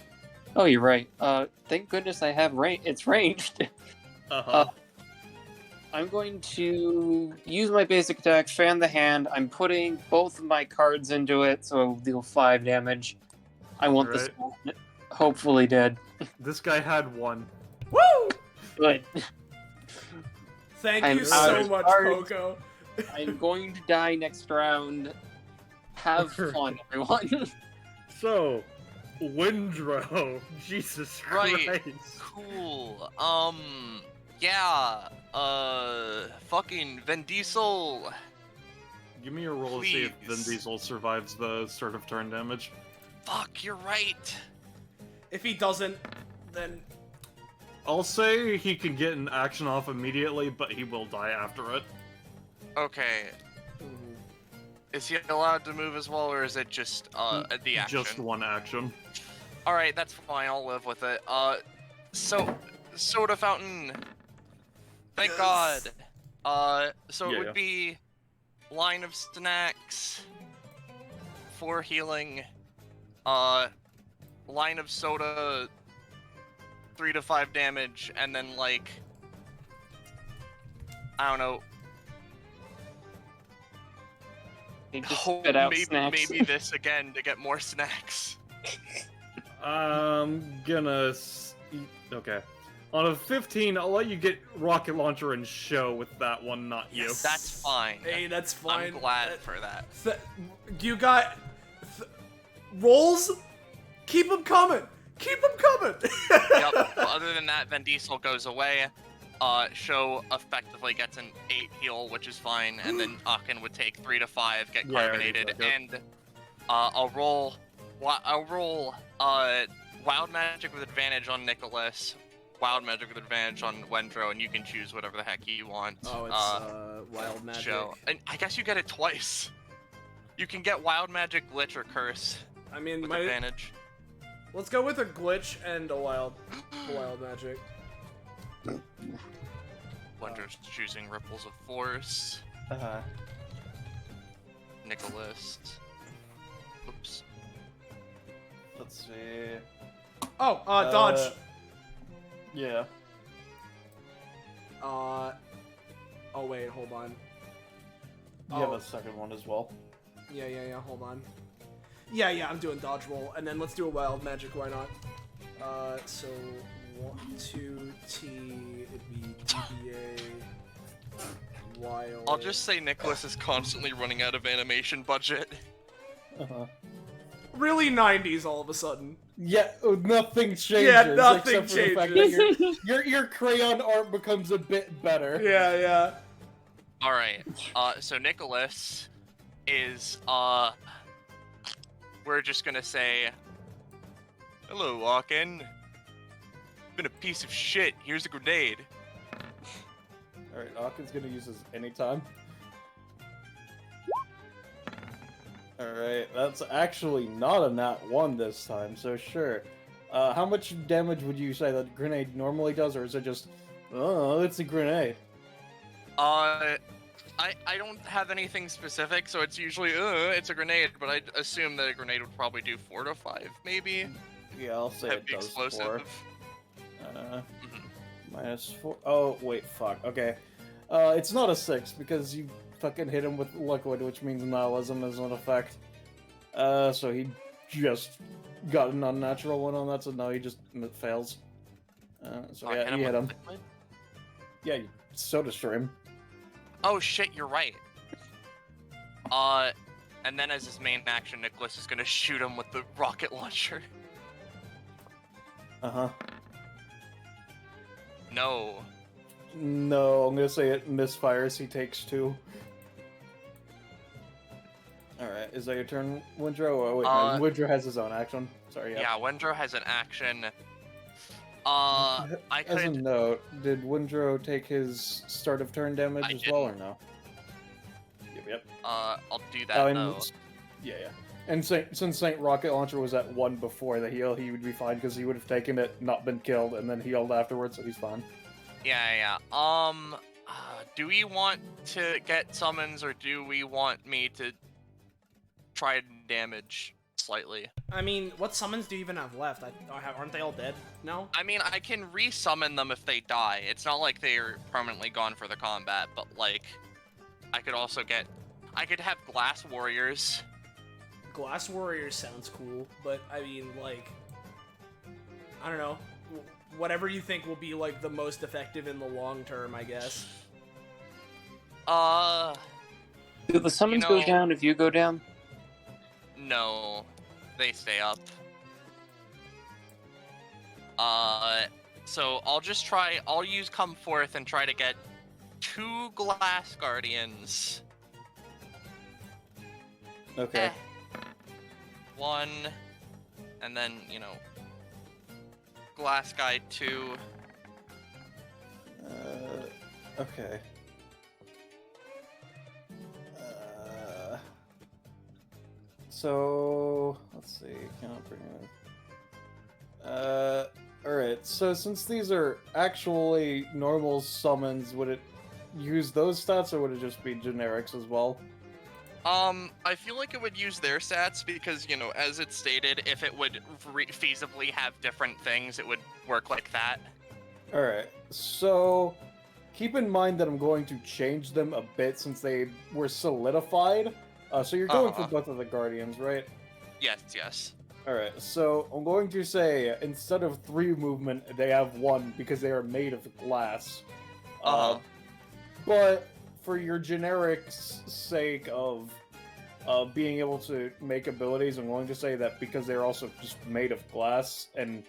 Oh, you're right. Thank goodness I have range. It's ranged. Uh-huh. I'm going to use my basic attack, fan the hand. I'm putting both of my cards into it, so it'll deal 5 damage. I want this one hopefully dead. This guy had one. Woo! Good. Thank I'm you out so of much, cards. Poco. I'm going to die next round. Have fun, everyone. So, Windrow. Jesus Right. Christ. Cool. Yeah. Fucking Vin Diesel. Give me a roll to see if Vin Please. Diesel survives the start of turn damage. Fuck, you're right. If he doesn't, then I'll say he can get an action off immediately, but he will die after it. Okay. Is he allowed to move as well, or is it just the action? Just one action. All right, that's fine. I'll live with it. So soda fountain. Thank Yes. God. So Yeah, it would yeah. be line of snacks, 4 healing, line of soda, 3 to 5 damage, and then like I don't know. They just spit out maybe, snacks. maybe this again to get more snacks. I'm gonna... Okay. On a 15, I'll let you get rocket launcher and show with that one, not you. Yes. That's fine. hey, that's fine. I'm glad for that. You got rolls. Keep them coming. Keep them coming. Yep. But other than that, Vin Diesel goes away. Show effectively gets an 8 heal, which is fine, and then Akin would take 3 to 5, get Yeah, I already carbonated, took it. and I'll roll Wild Magic with advantage on Nicholas, Wild Magic with advantage on Wendro, and you can choose whatever the heck you want. Oh, it's wild magic. Show. And I guess you get it twice. You can get Wild Magic, Glitch, or Curse I mean, with advantage. let's go with a glitch and a wild magic. Wondro's choosing Ripples of Force. Uh-huh. Nicholas. Oops. Let's see. Oh, dodge. Yeah. Oh wait, hold on. You have a second one as well. Yeah, hold on. Yeah, I'm doing dodge roll, and then let's do a wild magic, why not? So 1, 2, T, it'd be DBA, wild. I'll just say Nicholas is constantly running out of animation budget. Uh-huh. Really 90s all of a sudden. Yeah, nothing changes. Yeah, nothing except for the fact that your crayon art becomes a bit better. Yeah. Alright, so Nicholas is, we're just gonna say, hello, Walken. Been a piece of shit. Here's a grenade. Alright, Akin's gonna use this anytime. Alright, that's actually not a nat 1 this time, so sure. How much damage would you say that grenade normally does, or is it just, oh, it's a grenade? I don't have anything specific, so it's usually, it's a grenade, but I assume that a grenade would probably do 4 to 5, maybe? Yeah, I'll say it Heavy does explosive. 4. Mhm. -4. Oh, wait, fuck. Okay. It's not a 6, because you fucking hit him with liquid, which means nihilism is an effect. So he just got an unnatural one on that, so now he just fails. So yeah, you hit him. Liquid? Yeah, you soda stream. Oh shit, you're right. And then as his main action, Nicholas is gonna shoot him with the rocket launcher. Uh-huh. No. No, I'm gonna say it misfires, he takes 2. Alright, is that your turn, Windrow? Oh, wait, no, Windrow has his own action. Sorry, Yeah, Wendro has an action. I As a could. note, did Windrow take his start of turn damage I as well, or no? Yep. I'll do that Oh, and though. yeah. And since Saint Rocket Launcher was at 1 before the heal, he would be fine because he would have taken it, not been killed, and then healed afterwards, so he's fine. Yeah. Do we want to get summons, or do we want me to try and damage slightly? I mean, what summons do you even have left? Aren't they all dead? No? I mean, I can resummon them if they die. It's not like they're permanently gone for the combat, but like, I could have Glass Warriors. Glass Warriors sounds cool, but I mean, like, I don't know. Whatever you think will be, like, the most effective in the long term, I guess. Do the summons go down if you go down? No, they stay up. So I'll use Come Forth and try to get 2 Glass Guardians. Okay. 1, and then, Glass Guy 2. Okay. So let's see. Cannot bring it. Alright. So since these are actually normal summons, would it use those stats, or would it just be generics as well? I feel like it would use their stats because, as it's stated, if it would feasibly have different things, it would work like that. Alright, so keep in mind that I'm going to change them a bit since they were solidified. So you're going for both of the Guardians, right? Yes. Alright, so I'm going to say instead of 3 movement, they have 1 because they are made of glass. But for your generic sake of being able to make abilities, I'm going to say that because they're also just made of glass, and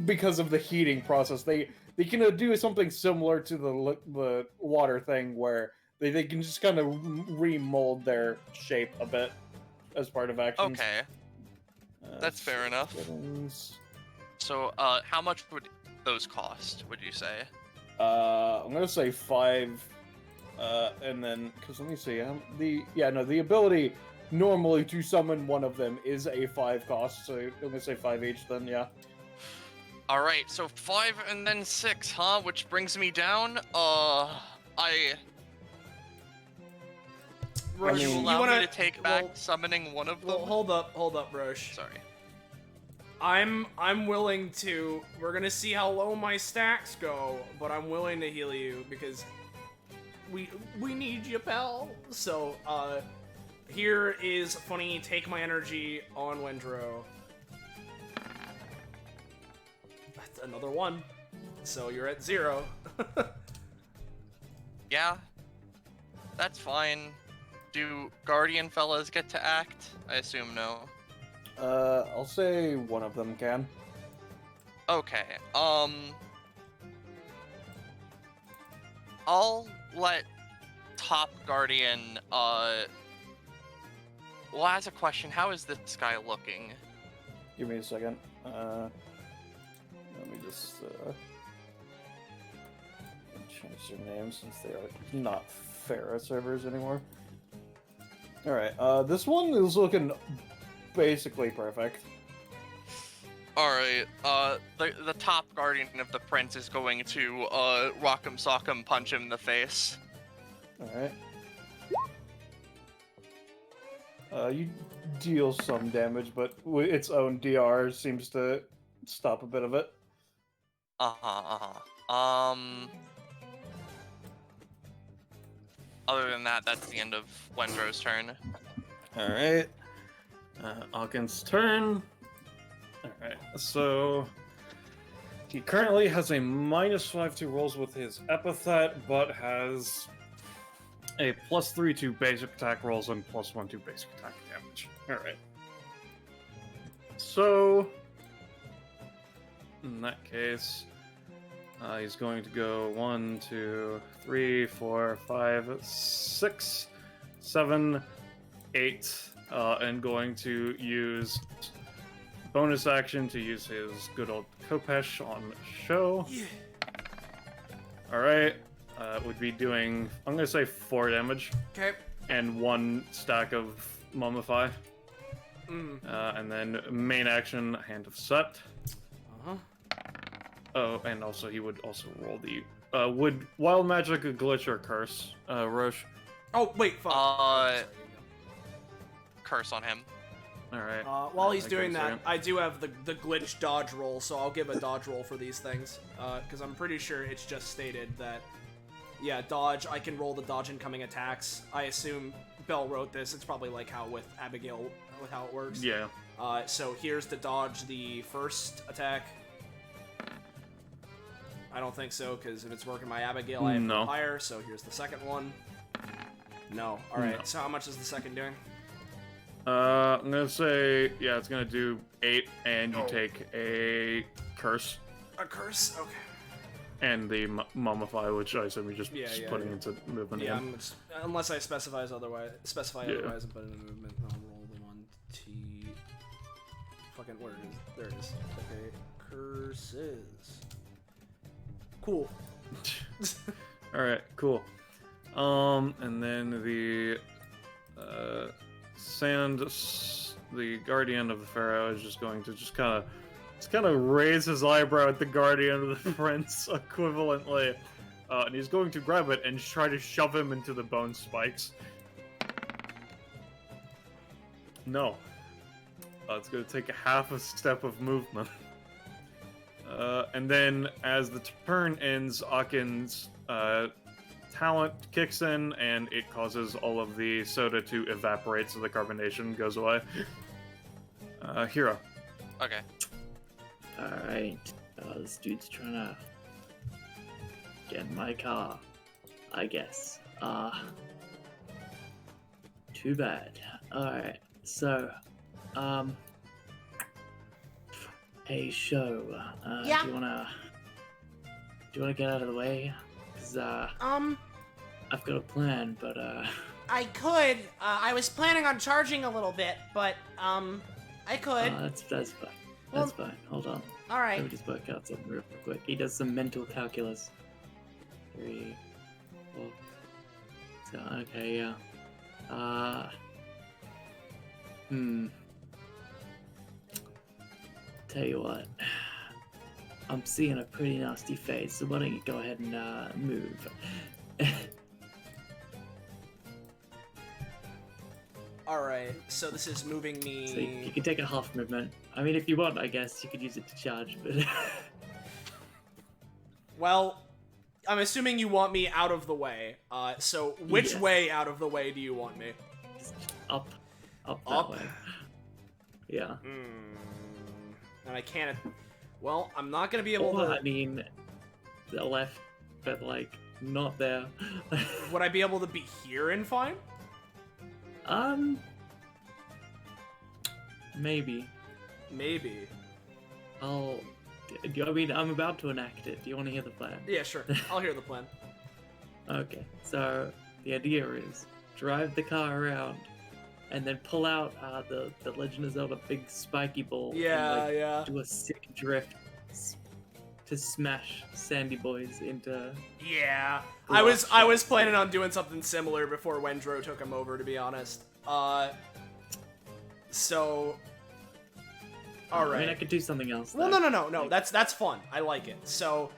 because of the heating process, they can do something similar to the water thing, where they can just kind of remold their shape a bit as part of actions. Okay. That's fair enough. Settings. So, how much would those cost, would you say? I'm gonna say 5. And then, because let me see, the ability normally to summon one of them is a 5 cost, so I'm gonna say 5 each then, yeah. All right, so 5 and then 6, huh? Which brings me down. Roche, You mean, allow wanna, me to take back well, summoning one of them? well, hold up, Roche. Sorry. I'm willing to. We're gonna see how low my stacks go, but I'm willing to heal you because we need you, pal. So here is funny. Take my energy on Wendro. That's another one. So you're at 0. Yeah, that's fine. Do Guardian fellas get to act? I assume no. I'll say one of them can. Okay, I'll let Top Guardian, well, as a question, how is this guy looking? Give me a second. Let me just change their names since they are not Pharah servers anymore. Alright, this one is looking basically perfect. Alright, the Top Guardian of the Prince is going to, rock'em sock'em punch him in the face. Alright. You deal some damage, but its own DR seems to stop a bit of it. Other than that, that's the end of Wendro's turn. Alright. Ogden's turn. Alright, so he currently has a -5 to rolls with his epithet, but has a +3 to basic attack rolls and +1 to basic attack damage. Alright. So, in that case, he's going to go 1, 2, 3, 4, 5, 6, 7, 8, and going to use bonus action to use his good old Kopesh on show. Yeah. Alright, would be doing, I'm gonna say 4 damage, Okay. and 1 stack of Mummify. Mm. And then main action, Hand of Set. Uh-huh. Oh, and also he would also roll the, would Wild Magic a glitch or curse, Roche? Oh wait, fuck. Sorry, Curse on him. Alright. while he's Give doing me a that, second. I do have the glitch dodge roll, so I'll give a dodge roll for these things. Because I'm pretty sure it's just stated that, yeah, dodge, I can roll the dodge incoming attacks. I assume Bell wrote this. It's probably like how with Abigail, with how it works. Yeah. So here's to dodge the first attack. I don't think so, because if it's working my Abigail, I have to go No. higher, so here's the second one. No. Alright, No. so how much is the second doing? I'm gonna say, yeah, it's gonna do 8, and you Oh. take a curse, A curse? Okay. and the Mummify, which I assume you're just Yeah, yeah, putting yeah. into movement Yeah, again. I'm just, unless I specify otherwise, Yeah. and put in the movement, I'll roll the 1T. Fucking, where it is? There it is. Okay, curses. Cool. Alright, cool. And then the, the Guardian of the Pharaoh is just going to just kind of raise his eyebrow at the Guardian of the Prince equivalently, and he's going to grab it and try to shove him into the bone spikes. No. It's going to take a half a step of movement. And then, as the turn ends, Akin's talent kicks in, and it causes all of the soda to evaporate, so the carbonation goes away. Hero. Okay. Alright. This dude's trying to get in my car, I guess. Too bad. Alright, so, hey, show. Yeah? Do you wanna get out of the way? 'Cause, I've got a plan, but, I could. I was planning on charging a little bit, but I could. that's fine. Well- That's fine. Hold on. All Let right. me just work out something real quick. He does some mental calculus. 3, 4. So, okay, yeah. Tell you what. I'm seeing a pretty nasty face, so why don't you go ahead and move? Alright, so this is moving So me... you can take a half movement. I mean, if you want, I guess you could use it to charge, but Well, I'm assuming you want me out of the way. So which Yes. way out of the way do you want me? just up that Up? way. Yeah. And I can't... Well, I'm not gonna be able Or, to... I mean, the left, but like not there. Would I be able to be here and fine? Maybe. Maybe. I'll. I mean, I'm about to enact it. Do you want to hear the plan? Yeah, sure. I'll hear the plan. Okay, so the idea is drive the car around, and then pull out the Legend of Zelda big spiky ball. Yeah, and, yeah. do a sick drift to smash Sandy Boys into. Yeah. Well, I was planning on doing something similar before Wendro took him over, to be honest. So... I mean, I Alright. could do something else. Well, though. no. That's fun. I like it. So,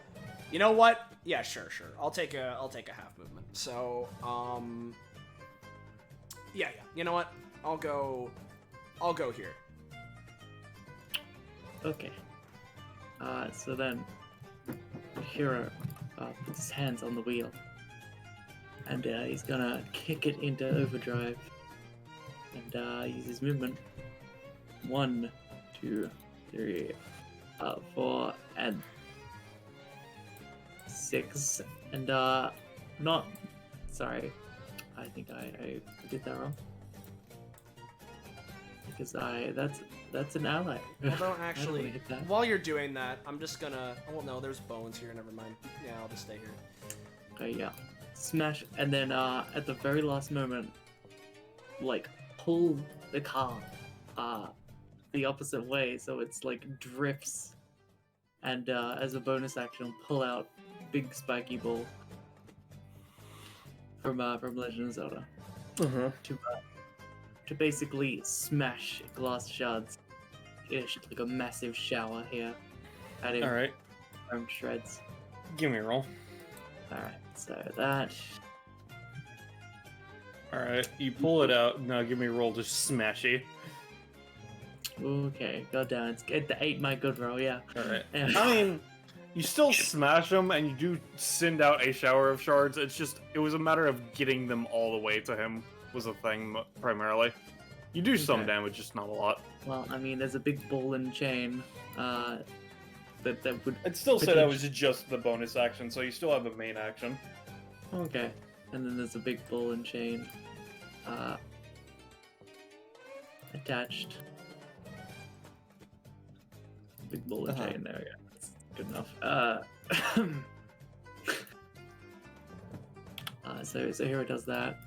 you know what? Yeah, sure. I'll take a half movement. So, yeah. You know what? I'll go here. Okay. So then, Hero puts his hands on the wheel, and he's gonna kick it into overdrive, and use his movement. 1, 2, 3, 4, and 6, and not. Sorry, I think I did that wrong. Because that's an ally. Well, don't I don't wanna actually. hit that. While you're doing that, I'm just gonna. Oh, well, no, there's bones here. Never mind. Yeah, I'll just stay here. Okay, yeah. Smash, and then at the very last moment, like, pull the car the opposite way, so it's like drifts, and as a bonus action, pull out big spiky ball from Legend of Zelda to basically smash glass shards. It's like a massive shower here at him. Alright, From shreds. give me a roll. Alright, so that. Alright, you pull it out. Now give me a roll to smashy. Okay, goddamn, it's the 8 my good roll, yeah. Alright. Yeah. I mean, you still smash them, and you do send out a shower of shards. It's just, it was a matter of getting them all the way to him, was the thing, primarily. You do some Okay. damage, just not a lot. Well, I mean, there's a big ball and chain that would. I'd still say that was just the bonus action, so you still have the main action. Okay, and then there's a big ball and chain attached. Big ball and chain. There we go. That's good enough. So Hero does that.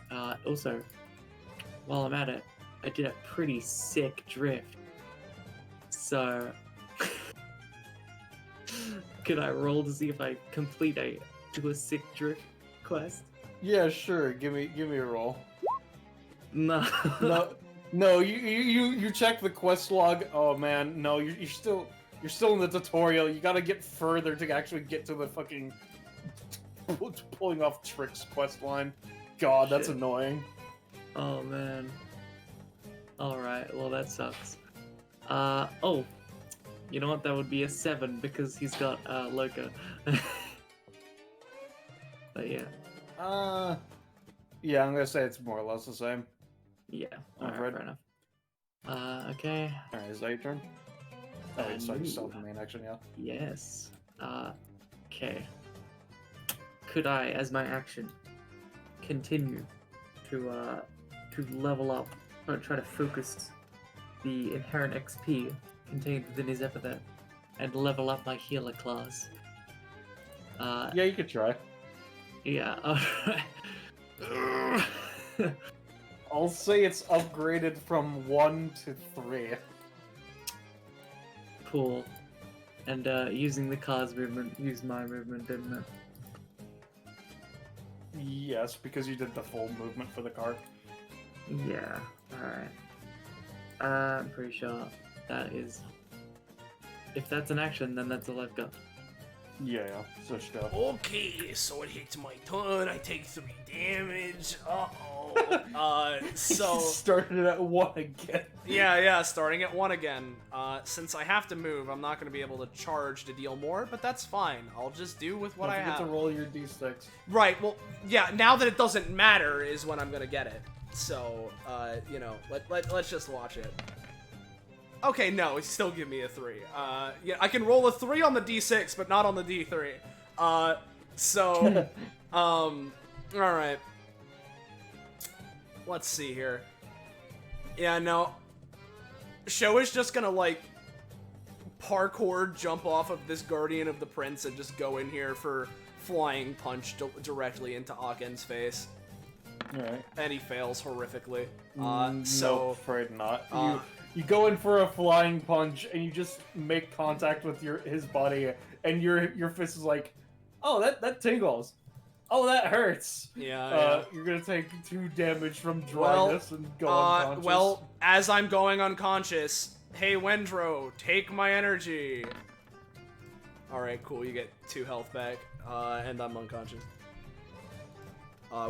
Also, while I'm at it, I did a pretty sick drift. So, could I roll to see if I complete do a sick drift quest? Yeah, sure. Give me a roll. No. No, you check the quest log. Oh man, no, you're still in the tutorial. You gotta get further to actually get to the fucking pulling off tricks quest line. God, that's Shit. annoying. Oh man. Alright, well that sucks. Oh. You know what, that would be a 7 because he's got Loka. But yeah. Yeah, I'm gonna say it's more or less the same. Yeah. Alright. Alright, fair enough. Okay. Alright, is that your turn? Oh, wait, so you still have Move. the main action, yeah. Yes. Okay. Could I, as my action, continue to level up or try to focus the inherent XP contained within his epithet and level up my healer class? Yeah, you could try. Yeah. Alright. I'll say it's upgraded from 1 to 3. Cool. And using the car's movement, use my movement, didn't it? Yes, because you did the full movement for the car. Yeah. Alright. I'm pretty sure that is. If that's an action, then that's all I've got. Yeah, switched up. Okay, so it hits my turn. I take 3 damage. Uh-oh. So... Started at 1 again. Yeah, starting at 1 again. Since I have to move, I'm not going to be able to charge to deal more, but that's fine. I'll just do with what I Don't have. forget to roll your d6. Right, well, yeah, now that it doesn't matter is when I'm going to get it. So, you know, let's just watch it. Okay, no, it still give me a 3. Yeah, I can roll a 3 on the d6, but not on the d3. Alright. Let's see here. Yeah, no. Sho is just gonna, like, parkour jump off of this Guardian of the Prince and just go in here for flying punch directly into Aken's face. Alright. And he fails horrifically. No, afraid not. You go in for a flying punch, and you just make contact with his body, and your fist is like, oh, that tingles. Oh, that hurts. Yeah. You're gonna take 2 damage from dryness and go unconscious. Well, as I'm going unconscious, hey Wendro, take my energy. Alright, cool, you get 2 health back, and I'm unconscious.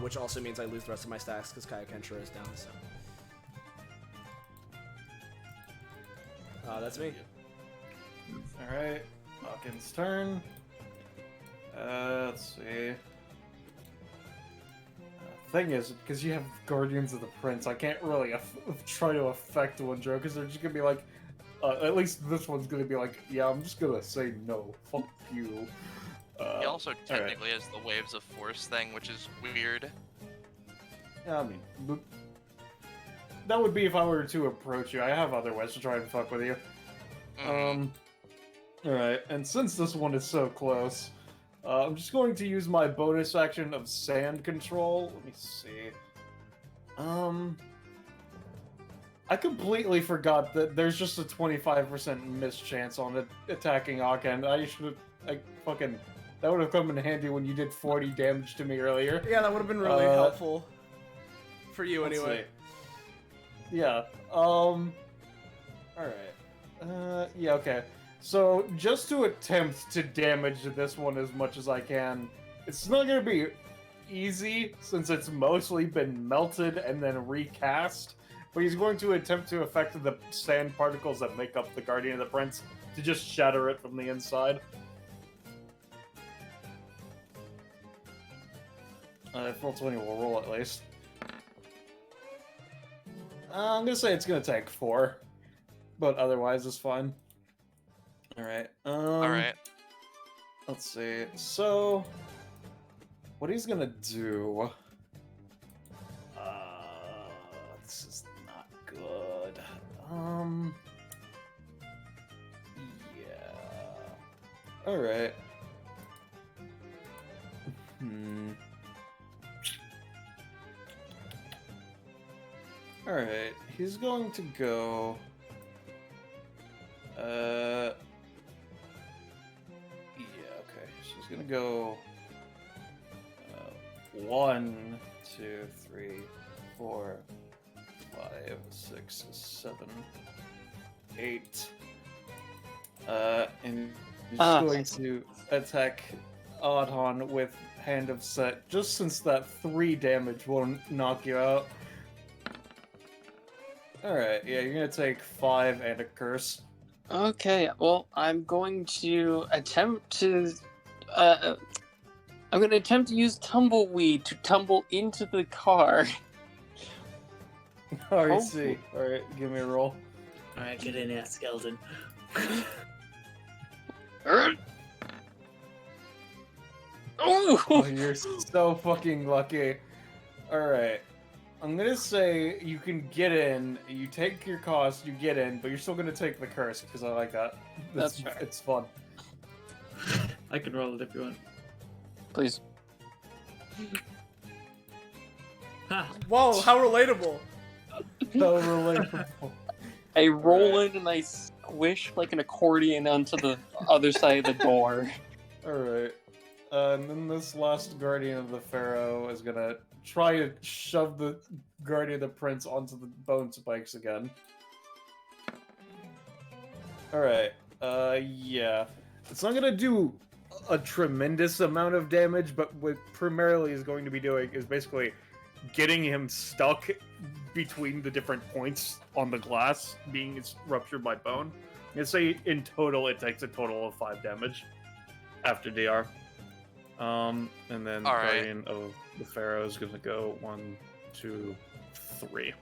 Which also means I lose the rest of my stacks, because Kaya Kenshiro is down, so... that's me. Alright, Hawkins' turn. Let's see. Thing is, because you have Guardians of the Prince, I can't really try to affect Windrow, because they're just gonna be like, at least this one's gonna be like, yeah, I'm just gonna say no, fuck you. He also technically has the Waves of Force thing, which is weird. Yeah, I mean, that would be if I were to approach you. I have other ways to try and fuck with you. Alright, and since this one is so close, I'm just going to use my bonus action of Sand Control. Let me see. I completely forgot that there's just a 25% miss chance on it attacking Aken. That would have come in handy when you did 40 damage to me earlier. Yeah, that would have been really helpful. For you, Let's anyway. see. Yeah, alright. Yeah, okay. So, just to attempt to damage this one as much as I can, it's not gonna be easy, since it's mostly been melted and then recast, but he's going to attempt to affect the sand particles that make up the Guardian of the Prince, to just shatter it from the inside. If roll 20, we'll roll at least. I'm gonna say it's gonna take 4, but otherwise it's fine. Alright, Alright. let's see. So, what he's gonna do... this is not good. Yeah... Alright. Alright, he's going to go... Yeah, okay. So he's gonna go... 1, 2, 3, 4, 5, 6, 7, 8. And he's going to attack Adhan with Hand of Set, just since that 3 damage will knock you out. Alright, yeah, you're gonna take 5 and a curse. Okay, well, I'm going to attempt to... I'm going to attempt to use Tumbleweed to tumble into the car. I see. Alright, give me a roll. Alright, get in there, skeleton. Oh, you're so fucking lucky. Alright. I'm gonna say you can get in, you take your cost, you get in, but you're still gonna take the curse, because I like that. That's fair. It's fun. I can roll it if you want. Please. Ha! Whoa, how relatable. So relatable. I roll in and I squish like an accordion onto the other side of the door. Alright. And then this last Guardian of the Pharaoh is gonna try to shove the Guardian of the Prince onto the bone spikes again. Alright. Yeah. It's not gonna do a tremendous amount of damage, but what primarily is going to be doing is basically getting him stuck between the different points on the glass, being ruptured by bone. And say in total it takes a total of 5 damage after DR. And then All right. Guardian of the Pharaoh is gonna go 1, 2, 3.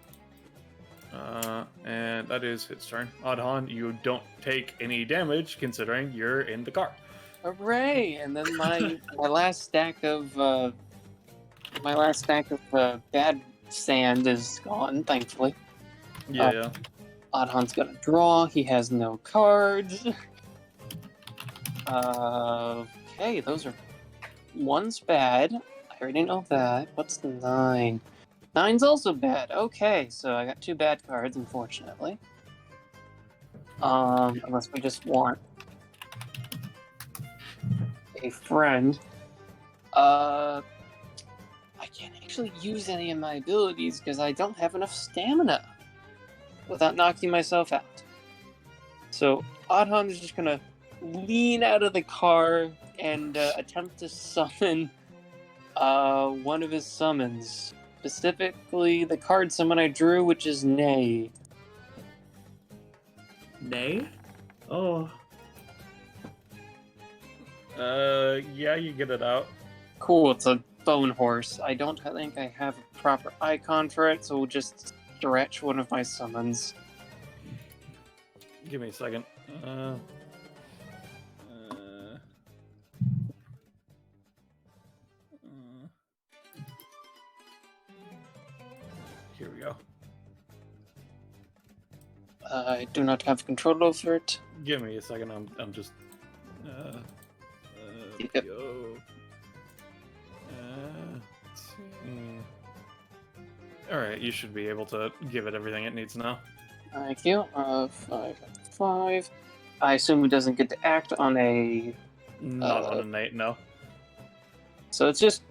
And that is his turn. Adhan, you don't take any damage considering you're in the car. Hooray! And then my last stack of bad sand is gone, thankfully. Yeah. Adhan's gonna draw. He has no cards. Okay, those are... One's bad. I already know that. What's the 9? 9's also bad. Okay, so I got 2 bad cards, unfortunately. Unless we just want a friend. I can't actually use any of my abilities because I don't have enough stamina without knocking myself out. So Adhan is just gonna lean out of the car and attempt to summon one of his summons. Specifically, the card summon I drew, which is Nay. Nay? Oh. Yeah, you get it out. Cool, it's a bone horse. I don't think I have a proper icon for it, so we'll just stretch one of my summons. Give me a second. Here we go. I do not have control over it. Give me a second. I'm just. Yep. Go. All right, you should be able to give it everything it needs now. Thank you. 5. I assume it doesn't get to act on a... Not on a night, no. So it's just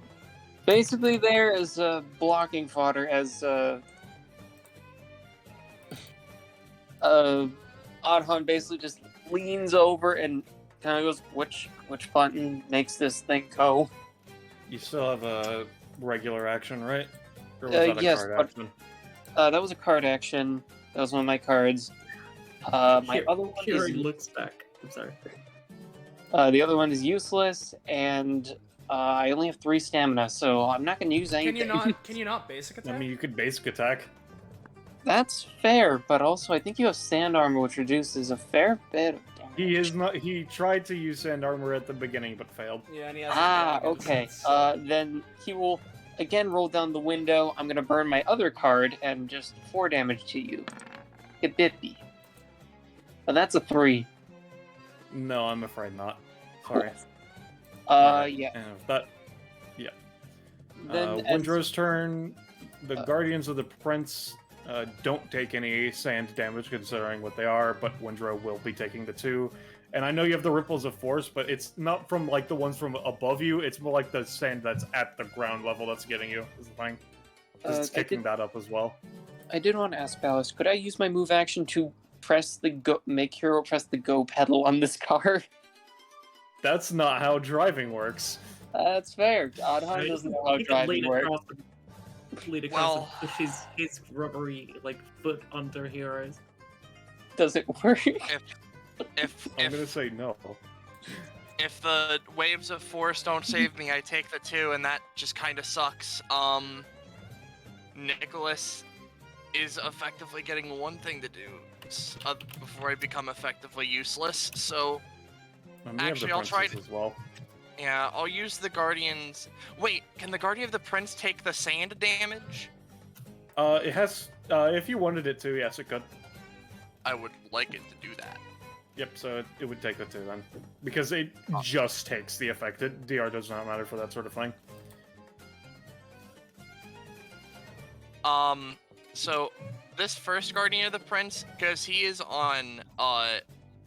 basically there as blocking fodder as Adhan basically just leans over and kind of goes, which button makes this thing go? You still have a regular action, right? Or was that a Yes, card but- action? That was a card action. That was one of my cards. My other one Hero is... looks back. I'm sorry. the other one is useless, and I only have 3 stamina, so I'm not going to use anything. Can you not basic attack? I mean, you could basic attack. That's fair, but also I think you have sand armor, which reduces a fair bit of damage. He is not. He tried to use sand armor at the beginning, but failed. Yeah, and he has Okay. Then he will again roll down the window. I'm gonna burn my other card and just 4 damage to you. It bit me. But that's a 3. No, I'm afraid not. Sorry. Yeah. And that. Yeah. Then as- Windrow's turn. The Guardians of the Prince don't take any sand damage considering what they are, but Windrow will be taking the 2. And I know you have the Ripples of Force, but it's not from like the ones from above you. It's more like the sand that's at the ground level that's getting you. Is the thing. 'Cause it's kicking that up as well. I did want to ask Ballas, could I use my move action to press the go, make Hero press the go pedal on this car? That's not how driving works. That's fair. Adhan doesn't know how He can lean driving works. across lean across Well- and push his rubbery foot under Heroes. Does it work? I'm gonna say no. If the waves of force don't save me, I take the 2, and that just kind of sucks. Nicholas is effectively getting one thing to do before I become effectively useless. So And we have Actually, the I'll try Princess as well. yeah, I'll use the Guardians. Wait, can the Guardian of the Prince take the sand damage? It has. If you wanted it to, yes, it could. I would like it to do that. Yep. So it would take the 2 then, because it just takes the effect. DR does not matter for that sort of thing. So this first Guardian of the Prince, because he is on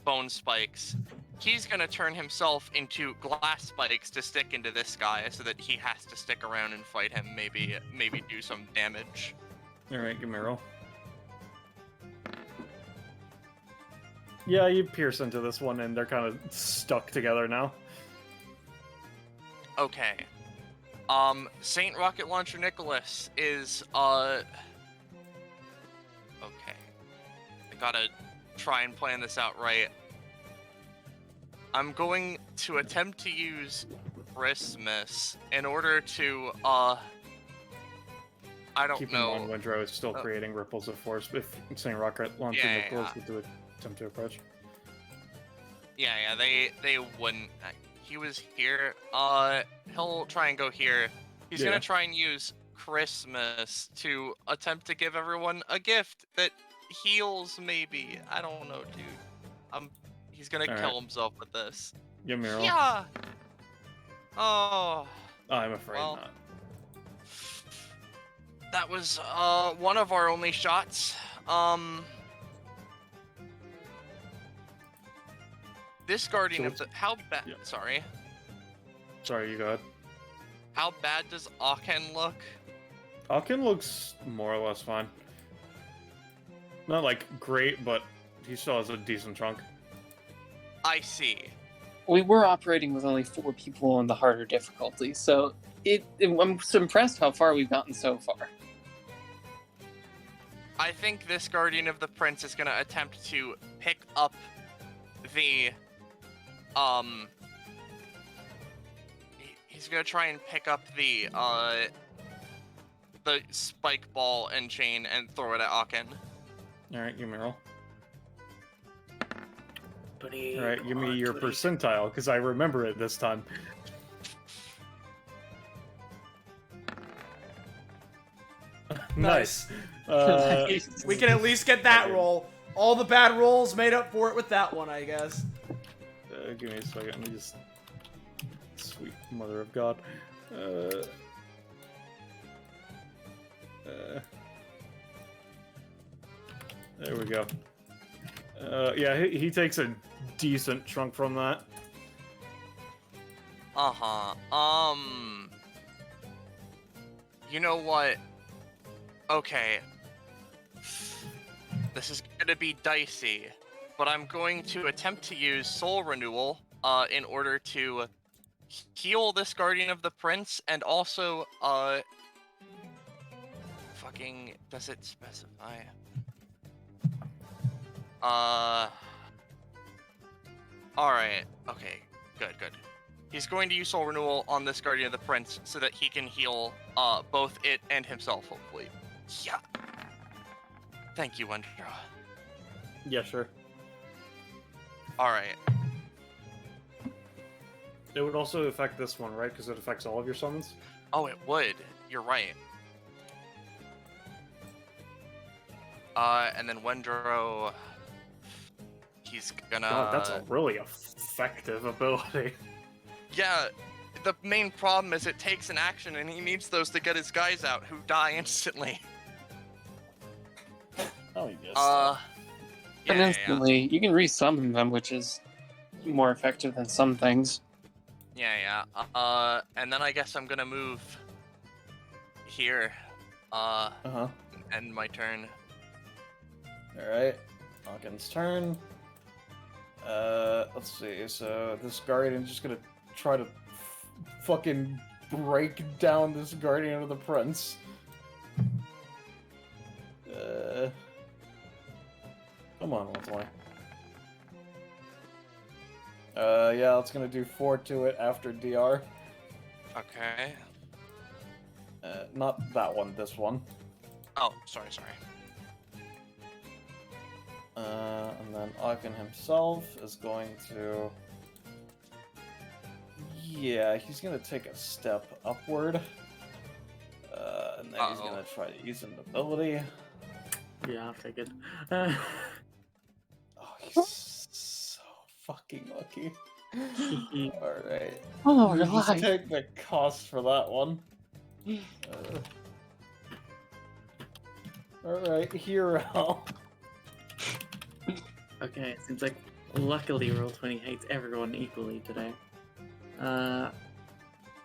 bone spikes, he's gonna turn himself into glass spikes to stick into this guy, so that he has to stick around and fight him. Maybe do some damage. All right, give me a roll. Yeah, you pierce into this one, and they're kind of stuck together now. Okay. Saint Rocket Launcher Nicholas is, okay. I gotta try and plan this out right. I'm going to attempt to use Christmas in order to, I don't Keep know. in mind, Wendro is still creating ripples of force if Saint Rocket launching Yeah, Nicholas yeah. would do attempt to approach. Yeah, they wouldn't. He was here. He'll try and go here. He's Yeah. gonna try and use Christmas to attempt to give everyone a gift that heals, maybe. I don't know, dude. He's gonna All kill right. himself with this. Give me a roll. Yeah. Oh, I'm afraid Well. not. that was one of our only shots. This Guardian So of the how bad? yeah. Sorry. Sorry, you go ahead. How bad does Aken look? Akin looks more or less fine. Not like great, but he still has a decent chunk. I see. We were operating with only 4 people on the harder difficulty, so I'm so impressed how far we've gotten so far. I think this Guardian of the Prince is gonna attempt to pick up the, he's gonna try and pick up the spike ball and chain and throw it at Aken. Alright, give me a roll. 20, Alright, give me your 20. percentile, because I remember it this time. Nice. We can at least get that roll. All the bad rolls made up for it with that one, I guess. Give me a second. Let me just... Sweet mother of God. There we go. Yeah, he takes a decent chunk from that. You know what? Okay. This is gonna be dicey, but I'm going to attempt to use Soul Renewal, in order to heal this Guardian of the Prince, and also, fucking, does it specify? Alright, okay, good. He's going to use Soul Renewal on this Guardian of the Prince so that he can heal, both it and himself, hopefully. Yeah. Thank you, Wendra. Yeah, sure. Alright. It would also affect this one, right? Because it affects all of your summons? Oh, it would. You're right. And then Wendro... He's gonna... God, that's a really effective ability. Yeah, the main problem is it takes an action and he needs those to get his guys out who die instantly. Oh, yes. But Yeah. instantly, you can resummon them, which is more effective than some things. Yeah. And then I guess I'm gonna move here. Uh-huh. End my turn. Alright. Aken's turn. Let's see. So this Guardian's just gonna try to fucking break down this Guardian of the Prince. Come on, what's one? Yeah, it's gonna do 4 to it after DR. Okay. Not that one, this one. Oh, sorry. And then Aken himself is going to... Yeah, he's gonna take a step upward. And then he's gonna try to use an ability. Yeah, I figured. Oh, he's so fucking lucky. Alright. Oh, You you're just lying. take the cost for that one. Alright, hero. Okay, seems like luckily Roll20 hates everyone equally today.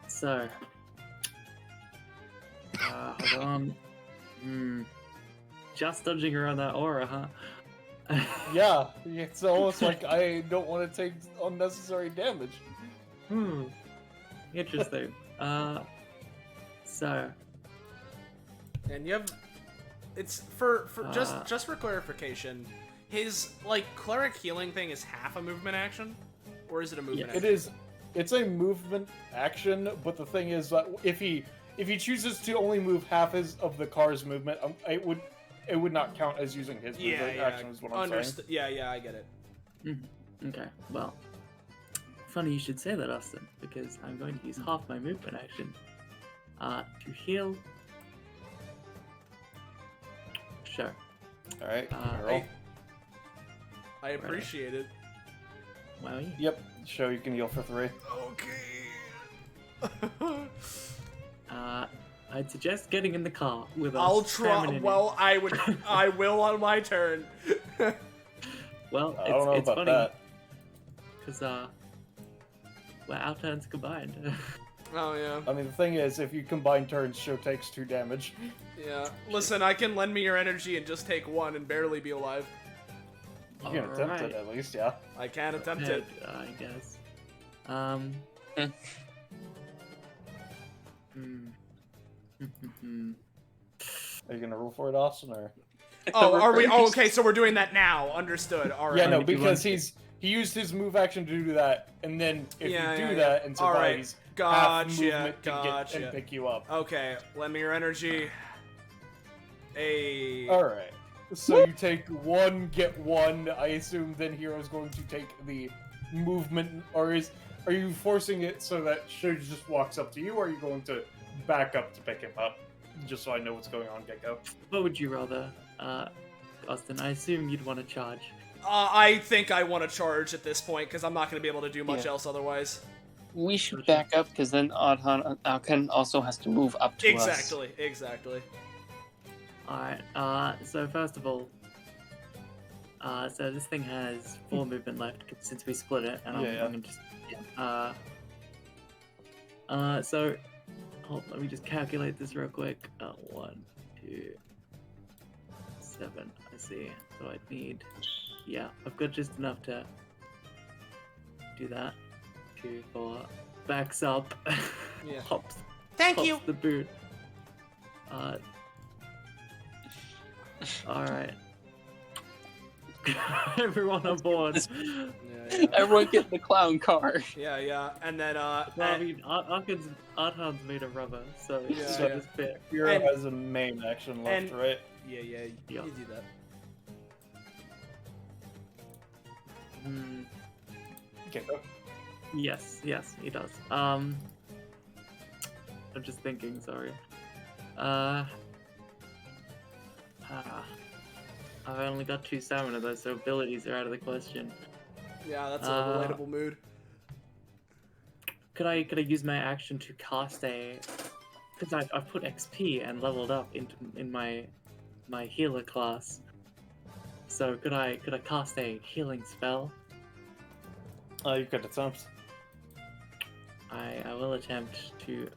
So. Hold on. Just dodging around that aura, huh? Yeah, it's almost like I don't want to take unnecessary damage. Interesting. So And you have, it's for Uh, just for clarification, his like cleric healing thing is half a movement action, or is it a movement? It action? is. It's a movement action, but the thing is that if he chooses to only move half of the car's movement, it would not count as using his Yeah, movement yeah. action. Is what I'm saying. Yeah, yeah, I get it. okay, well, funny you should say that, Austin, because I'm going to use half my movement action to heal. Sure. All right. Uh, I appreciate it. Wow. Yep. Show you can heal for 3. Okay. I'd suggest getting in the car with us. I'll try. feminine. Well, I will on my turn. Well, I don't know it's about funny that. because we're our turns combined. Oh yeah. I mean, the thing is, if you combine turns, Show takes 2 damage. Yeah. Listen, I can lend me your energy and just take 1 and barely be alive. You can attempt it at least, yeah. I can attempt Head, it. I guess. Are you gonna roll for it, Austin, or? Oh, are we? Oh, okay. So we're doing that now. Understood. All right. Yeah, no, if you because want- he used his move action to do that, and then if Yeah, you yeah, do yeah. that and All survive, right. he's half Gotcha. movement to get Gotcha. and pick you up. Okay. Lend me your energy. Hey. All right. So you take 1, get 1. I assume then Hero's going to take the movement, or are you forcing it so that Show just walks up to you, or are you going to back up to pick him up? Just so I know what's going on, Gecko. What would you rather, Austin? I assume you'd want to charge. I think I want to charge at this point because I'm not going to be able to do much Yeah. else otherwise. We should back up because then Alkan also has to move up to us. Exactly. Exactly. Alright, so first of all, so this thing has 4 movement left since we split it, and Yeah, I'm gonna just, so, let me just calculate this real quick. 1, 2, 7, I see. So I'd need, yeah, I've got just enough to do that. 2, 4, backs up, Yeah. hops, Thank hops you. the boot. Alright. Everyone on board. Yeah. Yeah. Everyone get in the clown car. Yeah. Yeah. And then Well, I mean, Arhan's made of rubber, so Yeah, it's yeah. just fit. Hero And- has a main action left, and- right? yeah. Yeah. Yeah. You do that. Mm, Gecko. yes, he does. I'm just thinking, sorry. I've only got 2 stamina though, so abilities are out of the question. Yeah. That's a Uh, relatable mood. Could I use my action to cast a? Because I've put XP and leveled up in my healer class. So could I cast a healing spell? You could attempt. I will attempt to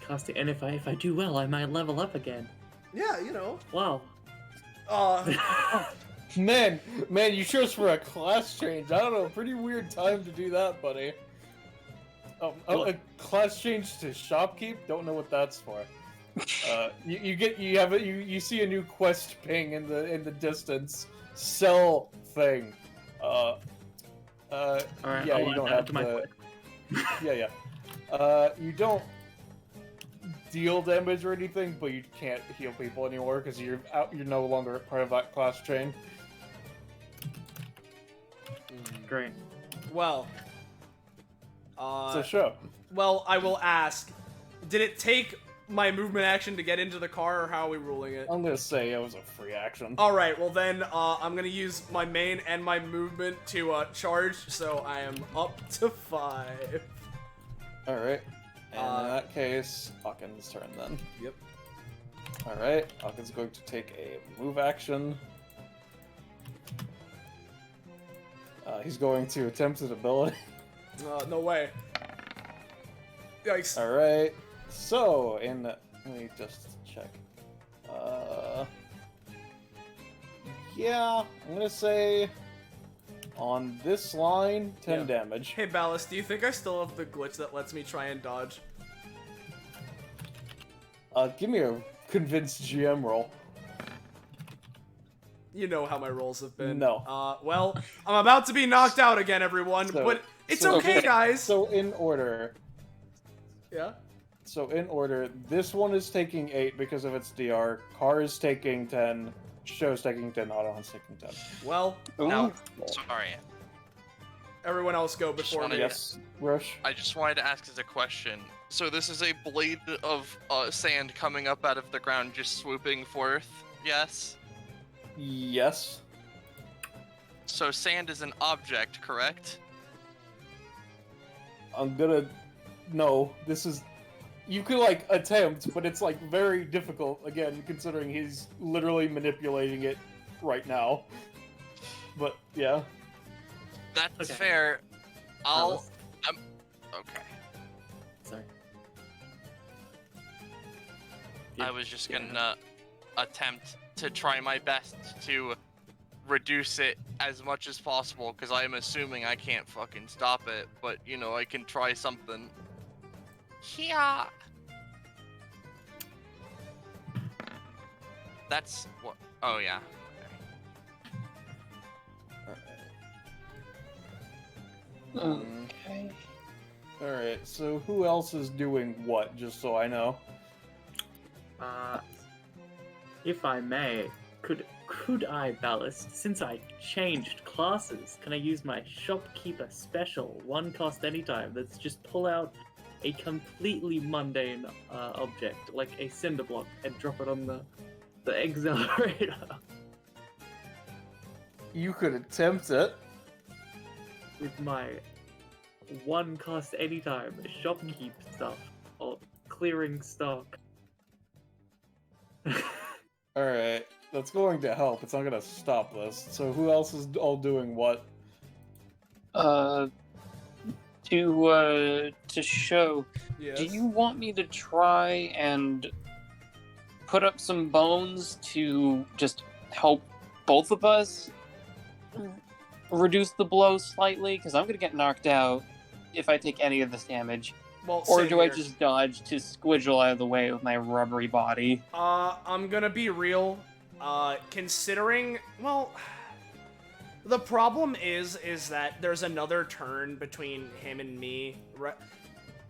cast it, and if I do well, I might level up again. Yeah. You know. Wow. Man, you chose for a class change. I don't know, pretty weird time to do that, buddy. A class change to shopkeep? Don't know what that's for. You see a new quest ping in the distance. Sell thing. All right. Yeah, I'll you add don't that have to my the. quest. Yeah. You don't deal damage or anything, but you can't heal people anymore because you're no longer part of that class chain. Great. Well. So show. Well, I will ask. Did it take my movement action to get into the car, or how are we ruling it? I'm gonna say it was a free action. All right. Well, then I'm gonna use my main and my movement to charge. So I am up to 5. All right. And in that case, Hawkins' turn then. Yep. All right. Hawkins is going to take a move action. He's going to attempt his ability. No way. Yikes. All right. So, let me just check. Yeah, I'm gonna say On this line, 10 Yeah. damage. Hey, Ballast, do you think I still have the glitch that lets me try and dodge? Give me a convinced GM roll. You know how my rolls have been. No. Well, I'm about to be knocked out again, everyone, So- but it's so- okay, guys. So in order, Yeah? this one is taking 8 because of its DR. Car is taking 10. Show's taking 10. Autohon's taking 10. Well, No, sorry. everyone else go Just before wanna- me. Yes, Rush. I just wanted to ask as a question. So this is a blade of sand coming up out of the ground, just swooping forth. Yes. Yes. So sand is an object, correct? I'm gonna. No, this is. You could like attempt, but it's like very difficult again, considering he's literally manipulating it right now. But yeah. That's Okay. fair. I'll. Alice, Okay. sorry. I was just gonna attempt to try my best to reduce it as much as possible, because I am assuming I can't fucking stop it, but you know, I can try something. Yeah. That's what. Oh yeah. Okay. Alright, so who else is doing what, just so I know? If I may, could I, Ballast, since I changed classes, can I use my shopkeeper special, one cost anytime, that's just pull out a completely mundane object, like a cinder block, and drop it on the accelerator? You could attempt it. With my one cost anytime shopkeep stuff, or clearing stock. Alright, that's going to help. It's not gonna stop this. So who else is all doing what? To show, Yes. do you want me to try and put up some bones to just help both of us reduce the blow slightly? Because I'm gonna get knocked out if I take any of this damage. Well, Or same do I here. just dodge to squidgle out of the way with my rubbery body? I'm gonna be real. Considering, well, the problem is that there's another turn between him and me.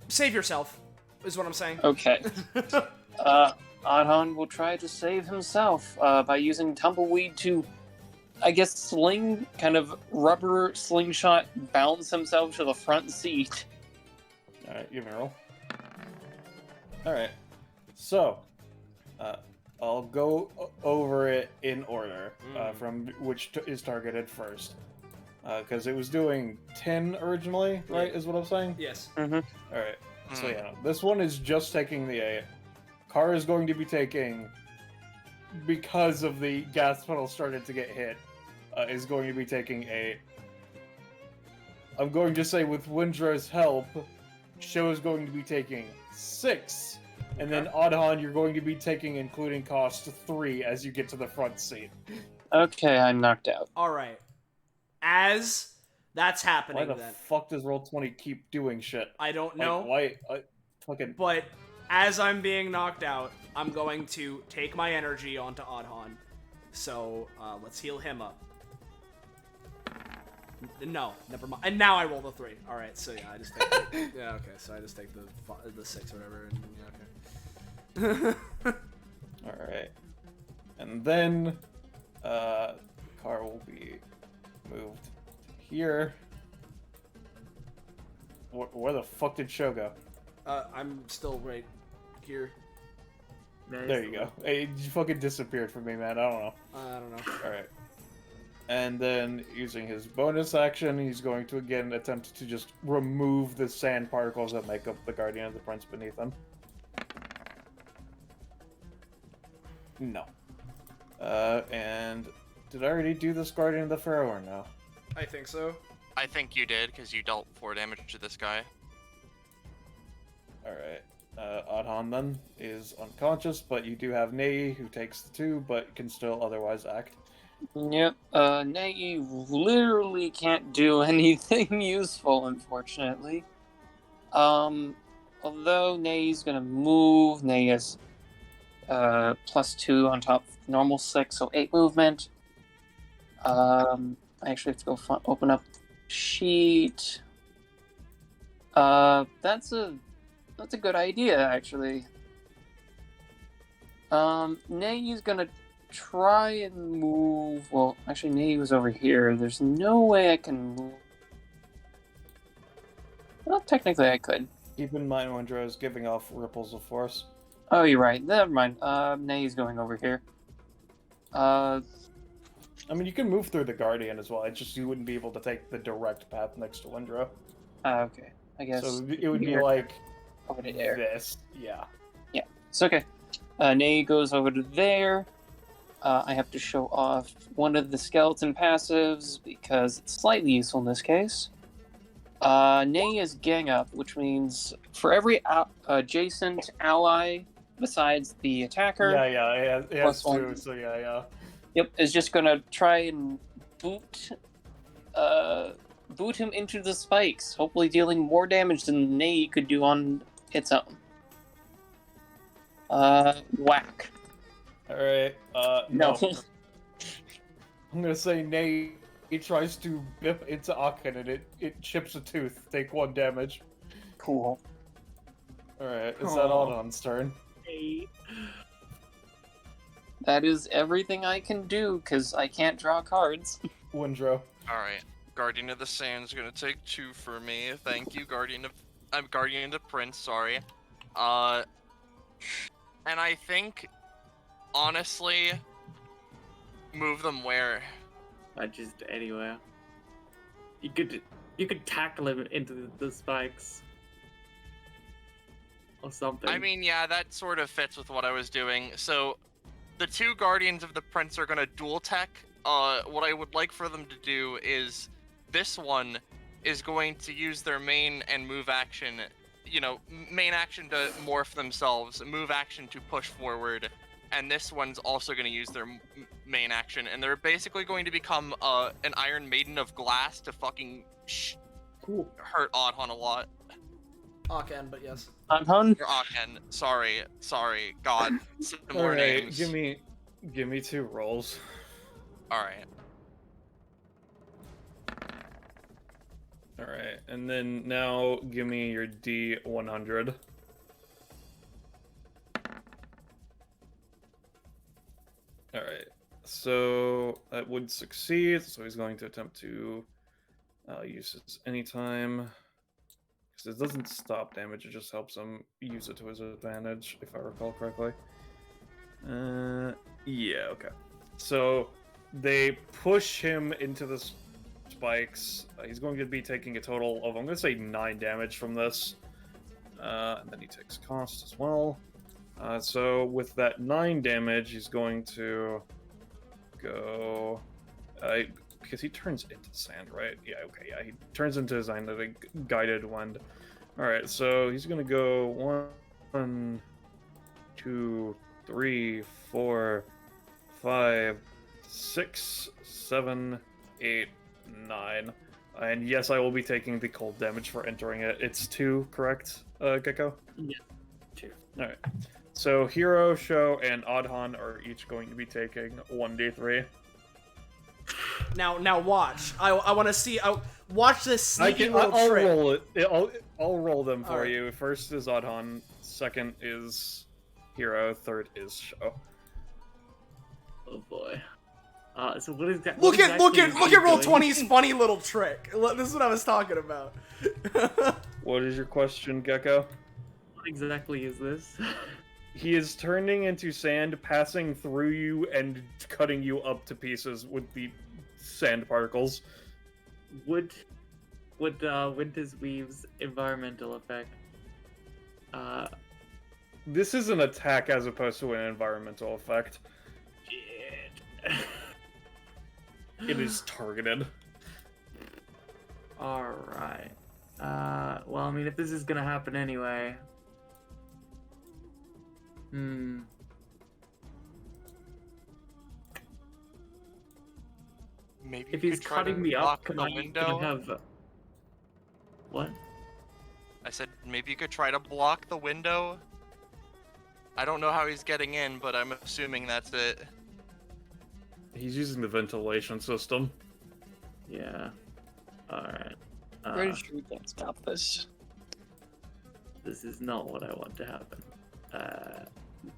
Save yourself, is what I'm saying. Okay. Adhan will try to save himself by using Tumbleweed to, I guess, kind of rubber slingshot bounce himself to the front seat. Alright, give me a roll. Alright, so, I'll go over it in order, from which is targeted first. Because it was doing 10 originally, right, is what I'm saying? Yes. Alright, so yeah, this one is just taking the 8. Car is going to be taking, because of the gas pedal started to get hit, is going to be taking 8. I'm going to say with Windrow's help, Show is going to be taking 6. And then Adhan, you're going to be taking, including cost, 3 as you get to the front seat. Okay, I'm knocked out. All right. As that's Why happening, the then fuck does Roll20 keep doing shit? I don't Like, know. why? Fucking. But as I'm being knocked out, I'm going to take my energy onto Adhan. So let's heal him up. No, never mind. And now I roll the 3. All right, so yeah, I just take. Yeah, okay. So I just take the 6 or whatever. And, yeah, okay. All right. And then, car will be moved here. Where the fuck did Show go? I'm still right here. There you go. Hey, you fucking disappeared from me, man. I don't know. I don't know. Alright. And then, using his bonus action, he's going to again attempt to just remove the sand particles that make up the Guardian of the Prince beneath him. No. And did I already do this Guardian of the Pharaoh or no? I think so. I think you did, because you dealt 4 damage to this guy. Alright. Adhan then is unconscious, but you do have Nei, who takes the 2, but can still otherwise act. Yep. Nagy literally can't do anything useful, unfortunately. Although Nagy's gonna move, Nagy has +2 on top of normal 6, so 8 movement. I actually have to go open up the sheet. That's a good idea, actually. Nagy's gonna try and move. Well, actually, Nagy was over here. There's no way I can move. Well, technically, I could. Keep in mind Wendro is giving off ripples of force. Oh, you're right. Never mind. Nagy's going over here. I mean, you can move through the Guardian as well. It's just you wouldn't be able to take the direct path next to Wendro. Okay. I guess. So it would be like over to there. This. Yeah. Yeah. It's okay. Nagy goes over to there. I have to show off one of the skeleton passives because it's slightly useful in this case. Nay is gang up, which means for every adjacent ally besides the attacker. Yeah, it has Plus 2, one. so yeah. Yep, is just gonna try and boot him into the spikes, hopefully dealing more damage than Nay could do on its own. Whack. Alright, No. I'm gonna say Nay. He tries to bip into Aken and it chips a tooth. Take 1 damage. Cool. Alright, is that Audon's turn? Hey. That is everything I can do, because I can't draw cards. Windrow. Alright. Guardian of the Sand's gonna take 2 for me. Thank you, Guardian of the Prince, sorry. And I think, honestly, move them where? Just anywhere. You could tackle him into the spikes. Or something. I mean, yeah, that sort of fits with what I was doing. So, the 2 Guardians of the Prince are gonna dual tech. What I would like for them to do is, this one is going to use their main and move action, main action to morph themselves, move action to push forward, and this one's also going to use their main action, and they're basically going to become an Iron Maiden of Glass to fucking cool. hurt Oddhon a lot. Aken, but yes. Oddhon? Or Aken, sorry, God, similar Alright, names. give me 2 rolls. Alright. Alright, and then now give me your D100. Alright, so that would succeed, so he's going to attempt to use this anytime. Because it doesn't stop damage, it just helps him use it to his advantage, if I recall correctly. Yeah, okay. So they push him into the spikes. He's going to be taking a total of, I'm going to say 9 damage from this. And then he takes cost as well. So with that 9 damage, he's going to go... because he turns into sand, right? Yeah, okay, yeah. He turns into his guided wind. Alright, so he's going to go 1, 2, 3, 4, 5, 6, 7, 8, 9. And yes, I will be taking the cold damage for entering it. It's 2, correct, Gecko? Yeah, 2. Alright. So Hero, Sho, and Oddhon are each going to be taking 1d3. Now watch. I want to see. Watch this sneaky little I'll trick. roll it. I'll roll them for Alright. you. First is Oddhon, second is Hero, third is Sho. Oh boy. So what is that? Look at Roll 20's funny little trick. This is what I was talking about. What is your question, Gecko? What exactly is this? He is turning into sand, passing through you and cutting you up to pieces with the sand particles. Would Winter's Weave's environmental effect? This is an attack as opposed to an environmental effect. Shit. It is targeted. Alright. Well, I mean, if this is gonna happen anyway... Maybe If you he's could try cutting to me up, block can the I window. have... What? I said maybe you could try to block the window. I don't know how he's getting in, but I'm assuming that's it. He's using the ventilation system. Yeah. Alright. Pretty sure we can't stop this. This is not what I want to happen.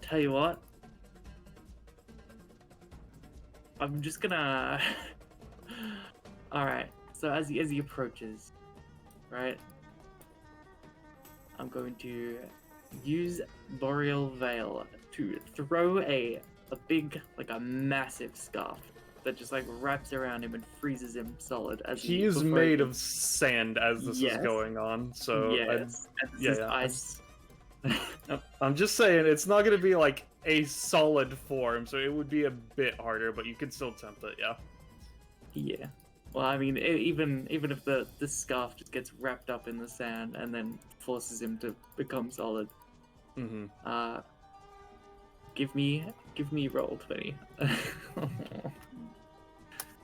Tell you what. I'm just gonna... Alright, so as he approaches, right? I'm going to use Boreal Veil to throw a big, like a massive scarf that just like wraps around him and freezes him solid as He is before made he- of sand as this is going on, so yes, and this yeah, is yeah. ice. I'm just saying it's not gonna be like a solid form, so it would be a bit harder, but you can still attempt it, yeah. Yeah. Well, I mean, even if the scarf just gets wrapped up in the sand and then forces him to become solid, Mm-hmm. give me roll 20.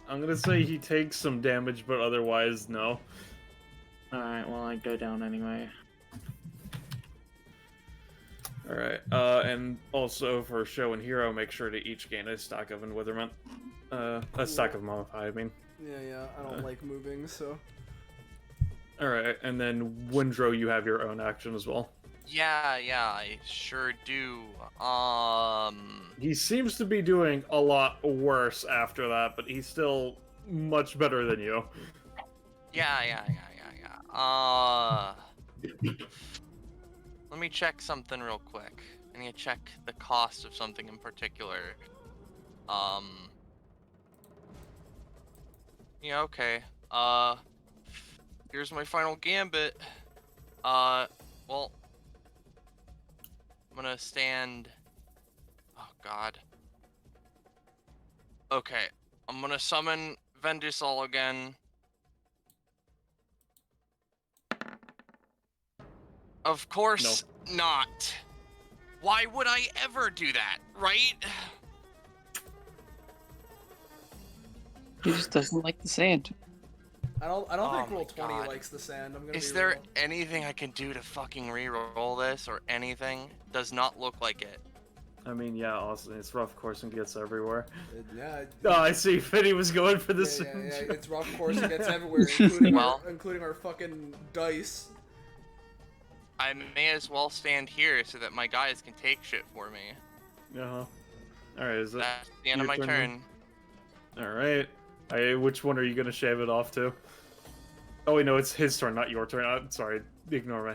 I'm gonna say he takes some damage, but otherwise, no. All right. Well, I go down anyway. Alright, and also for show and hero, make sure to each gain a stack of enwitherment. A stack of mummify, I mean. Yeah, I don't like moving, so... Alright, and then Windrow, you have your own action as well. Yeah, I sure do. He seems to be doing a lot worse after that, but he's still much better than you. Yeah. Let me check something real quick. I need to check the cost of something in particular. Yeah, okay. Here's my final gambit. Well, I'm gonna stand... Oh, God. Okay, I'm gonna summon Vendusol again. Of course not. Why would I ever do that, right? He just doesn't like the sand. I don't Oh think my roll 20 God. likes the sand. I'm gonna Is be there real. anything I can do to fucking re-roll this or anything? Does not look like it. I mean, yeah, Austin, it's rough course and gets everywhere. Yeah. Oh, I see. Finny was going for this. Yeah, it's rough course and gets everywhere, including, Well- including our fucking dice. I may as well stand here so that my guys can take shit for me. Uh-huh. Alright, is it? That's the end of your my turn turn. Alright. Which one are you gonna shave it off to? Oh wait, no, it's his turn, not your turn. I'm sorry, ignore me.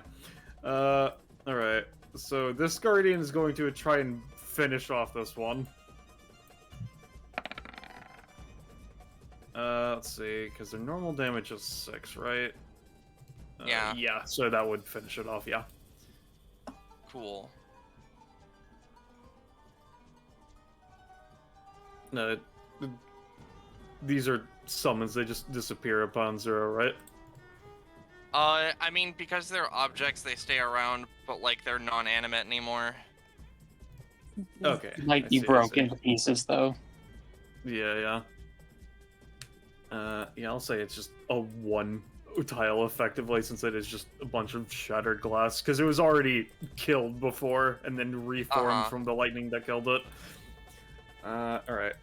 Alright. So this Guardian is going to try and finish off this one. Let's see, because their normal damage is 6, right? Yeah. Yeah, so that would finish it off, yeah. Cool. No, these are summons, they just disappear upon 0, right? I mean, because they're objects, they stay around, but like they're non-animate anymore. Okay. Might I be see, I broke see. into pieces, though. Yeah. Yeah, I'll say it's just a 1 tile effectively, since it is just a bunch of shattered glass, because it was already killed before and then reformed from the lightning that killed it. Alright.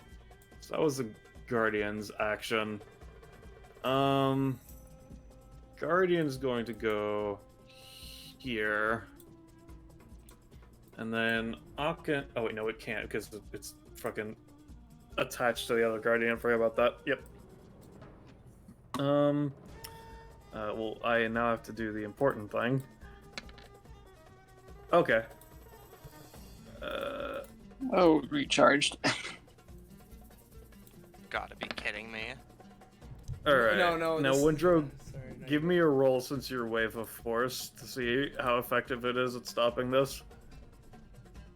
So that was the Guardian's action. Guardian's going to go here. And then Aka... Oh wait, no, it can't, because it's fucking attached to the other Guardian. I forgot about that. Yep. Well, I now have to do the important thing. Okay. Oh, recharged. Gotta be kidding me. Alright. No. Now, this- Windrow, Sorry, no, give you- me a roll since you're Wave of Force to see how effective it is at stopping this.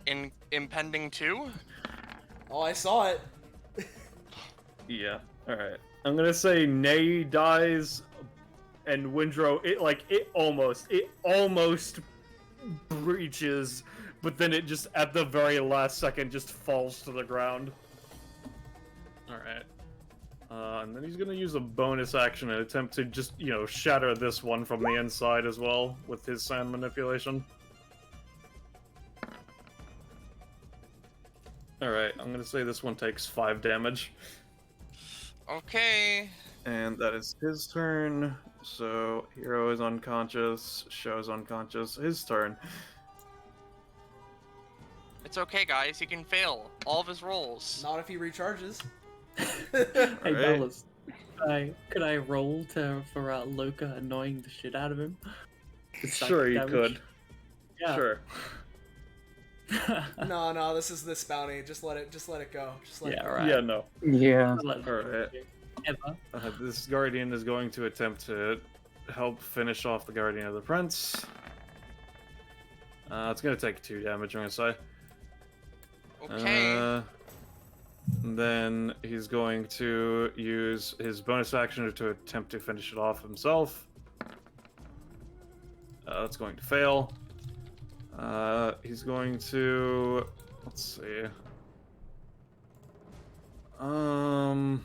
In impending 2? Oh, I saw it. Yeah. Alright. I'm gonna say Nay dies, and Windrow, it almost breaches, but then it just, at the very last second, just falls to the ground. Alright. And then he's gonna use a bonus action and attempt to just, shatter this one from the inside as well with his sand manipulation. Alright, I'm gonna say this one takes 5 damage. Okay. And that is his turn. So, Hero is unconscious, Show's unconscious, his turn. It's okay, guys. He can fail all of his rolls. Not if he recharges. Hey, Alright. Bellas, could I roll for Loka annoying the shit out of him? With psychic Sure, you damage? could. Yeah. Sure. No, this is this bounty. Just let it go. Just let it Yeah, go. right. Yeah, no. Yeah. Alright. Ever. This Guardian is going to attempt to help finish off the Guardian of the Prince. It's going to take 2 damage, I'm going to say. Okay. Then he's going to use his bonus action to attempt to finish it off himself. That's going to fail. He's going to... Let's see. Alright.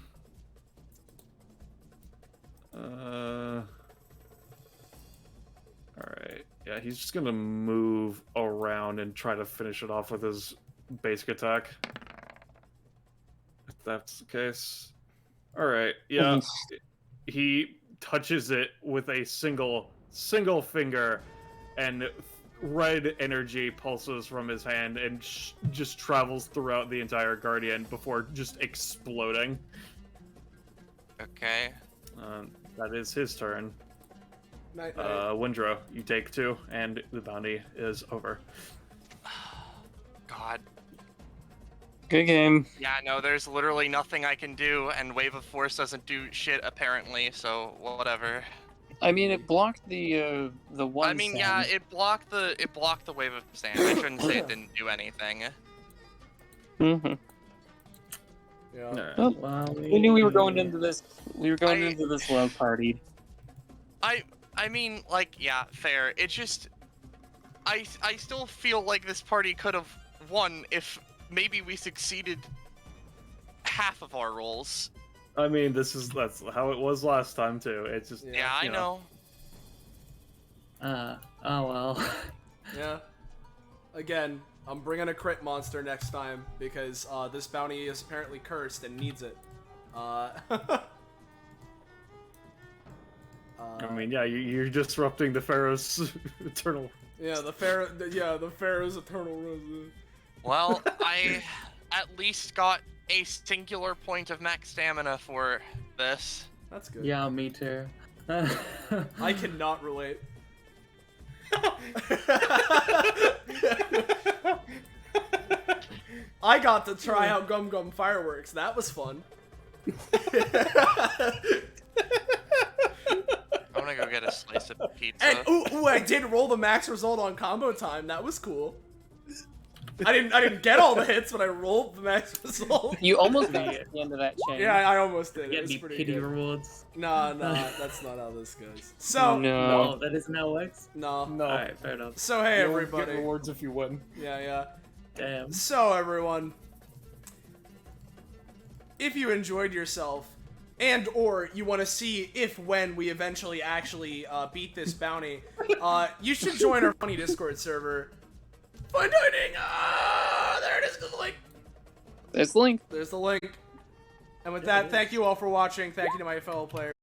Yeah, he's just gonna move around and try to finish it off with his basic attack. If that's the case. Alright, yeah. He touches it with a single finger, and red energy pulses from his hand and just travels throughout the entire Guardian before just exploding. Okay. That is his turn. Night, Windrow, you take 2, and the bounty is over. God. Good game. Yeah, no, there's literally nothing I can do, and Wave of Force doesn't do shit apparently, so whatever. I mean, it blocked the one. I mean, yeah, it blocked the Wave of Sand. I shouldn't say it didn't do anything. Mm-hmm. Yeah. Alright. Well, Wow, we knew we were going into this. We were going into this low party. I mean, like, yeah, fair. It's just, I still feel like this party could have won if maybe we succeeded half of our rolls. I mean, that's how it was last time too. It's just Yeah, I know. Oh well. Yeah. Again, I'm bringing a crit monster next time because this bounty is apparently cursed and needs it. I mean, yeah, you're disrupting the Pharaoh's eternal. Yeah, the Pharaoh's eternal rose. Well, I at least got a singular point of max stamina for this. That's good. Yeah, me too. I cannot relate. I got to try out Gum Gum Fireworks. That was fun. I'm gonna go get a slice of pizza. And ooh, I did roll the max result on combo time. That was cool. I didn't get all the hits, but I rolled the max result. You almost got to the end of that chain. Yeah, I almost did. It Get was any pretty pity good. rewards? No, that's not how this goes. So No. That isn't how it works. no. No, Alright, fair enough. So hey you don't everybody. get rewards if you win. Yeah. Damn. So everyone, if you enjoyed yourself, and or you want to see if when we eventually actually beat this bounty, you should join our funny Discord server. Find dining. There it is. The link. There's the link. There's the link. And with that, thank you all for watching. Thank you to my fellow players.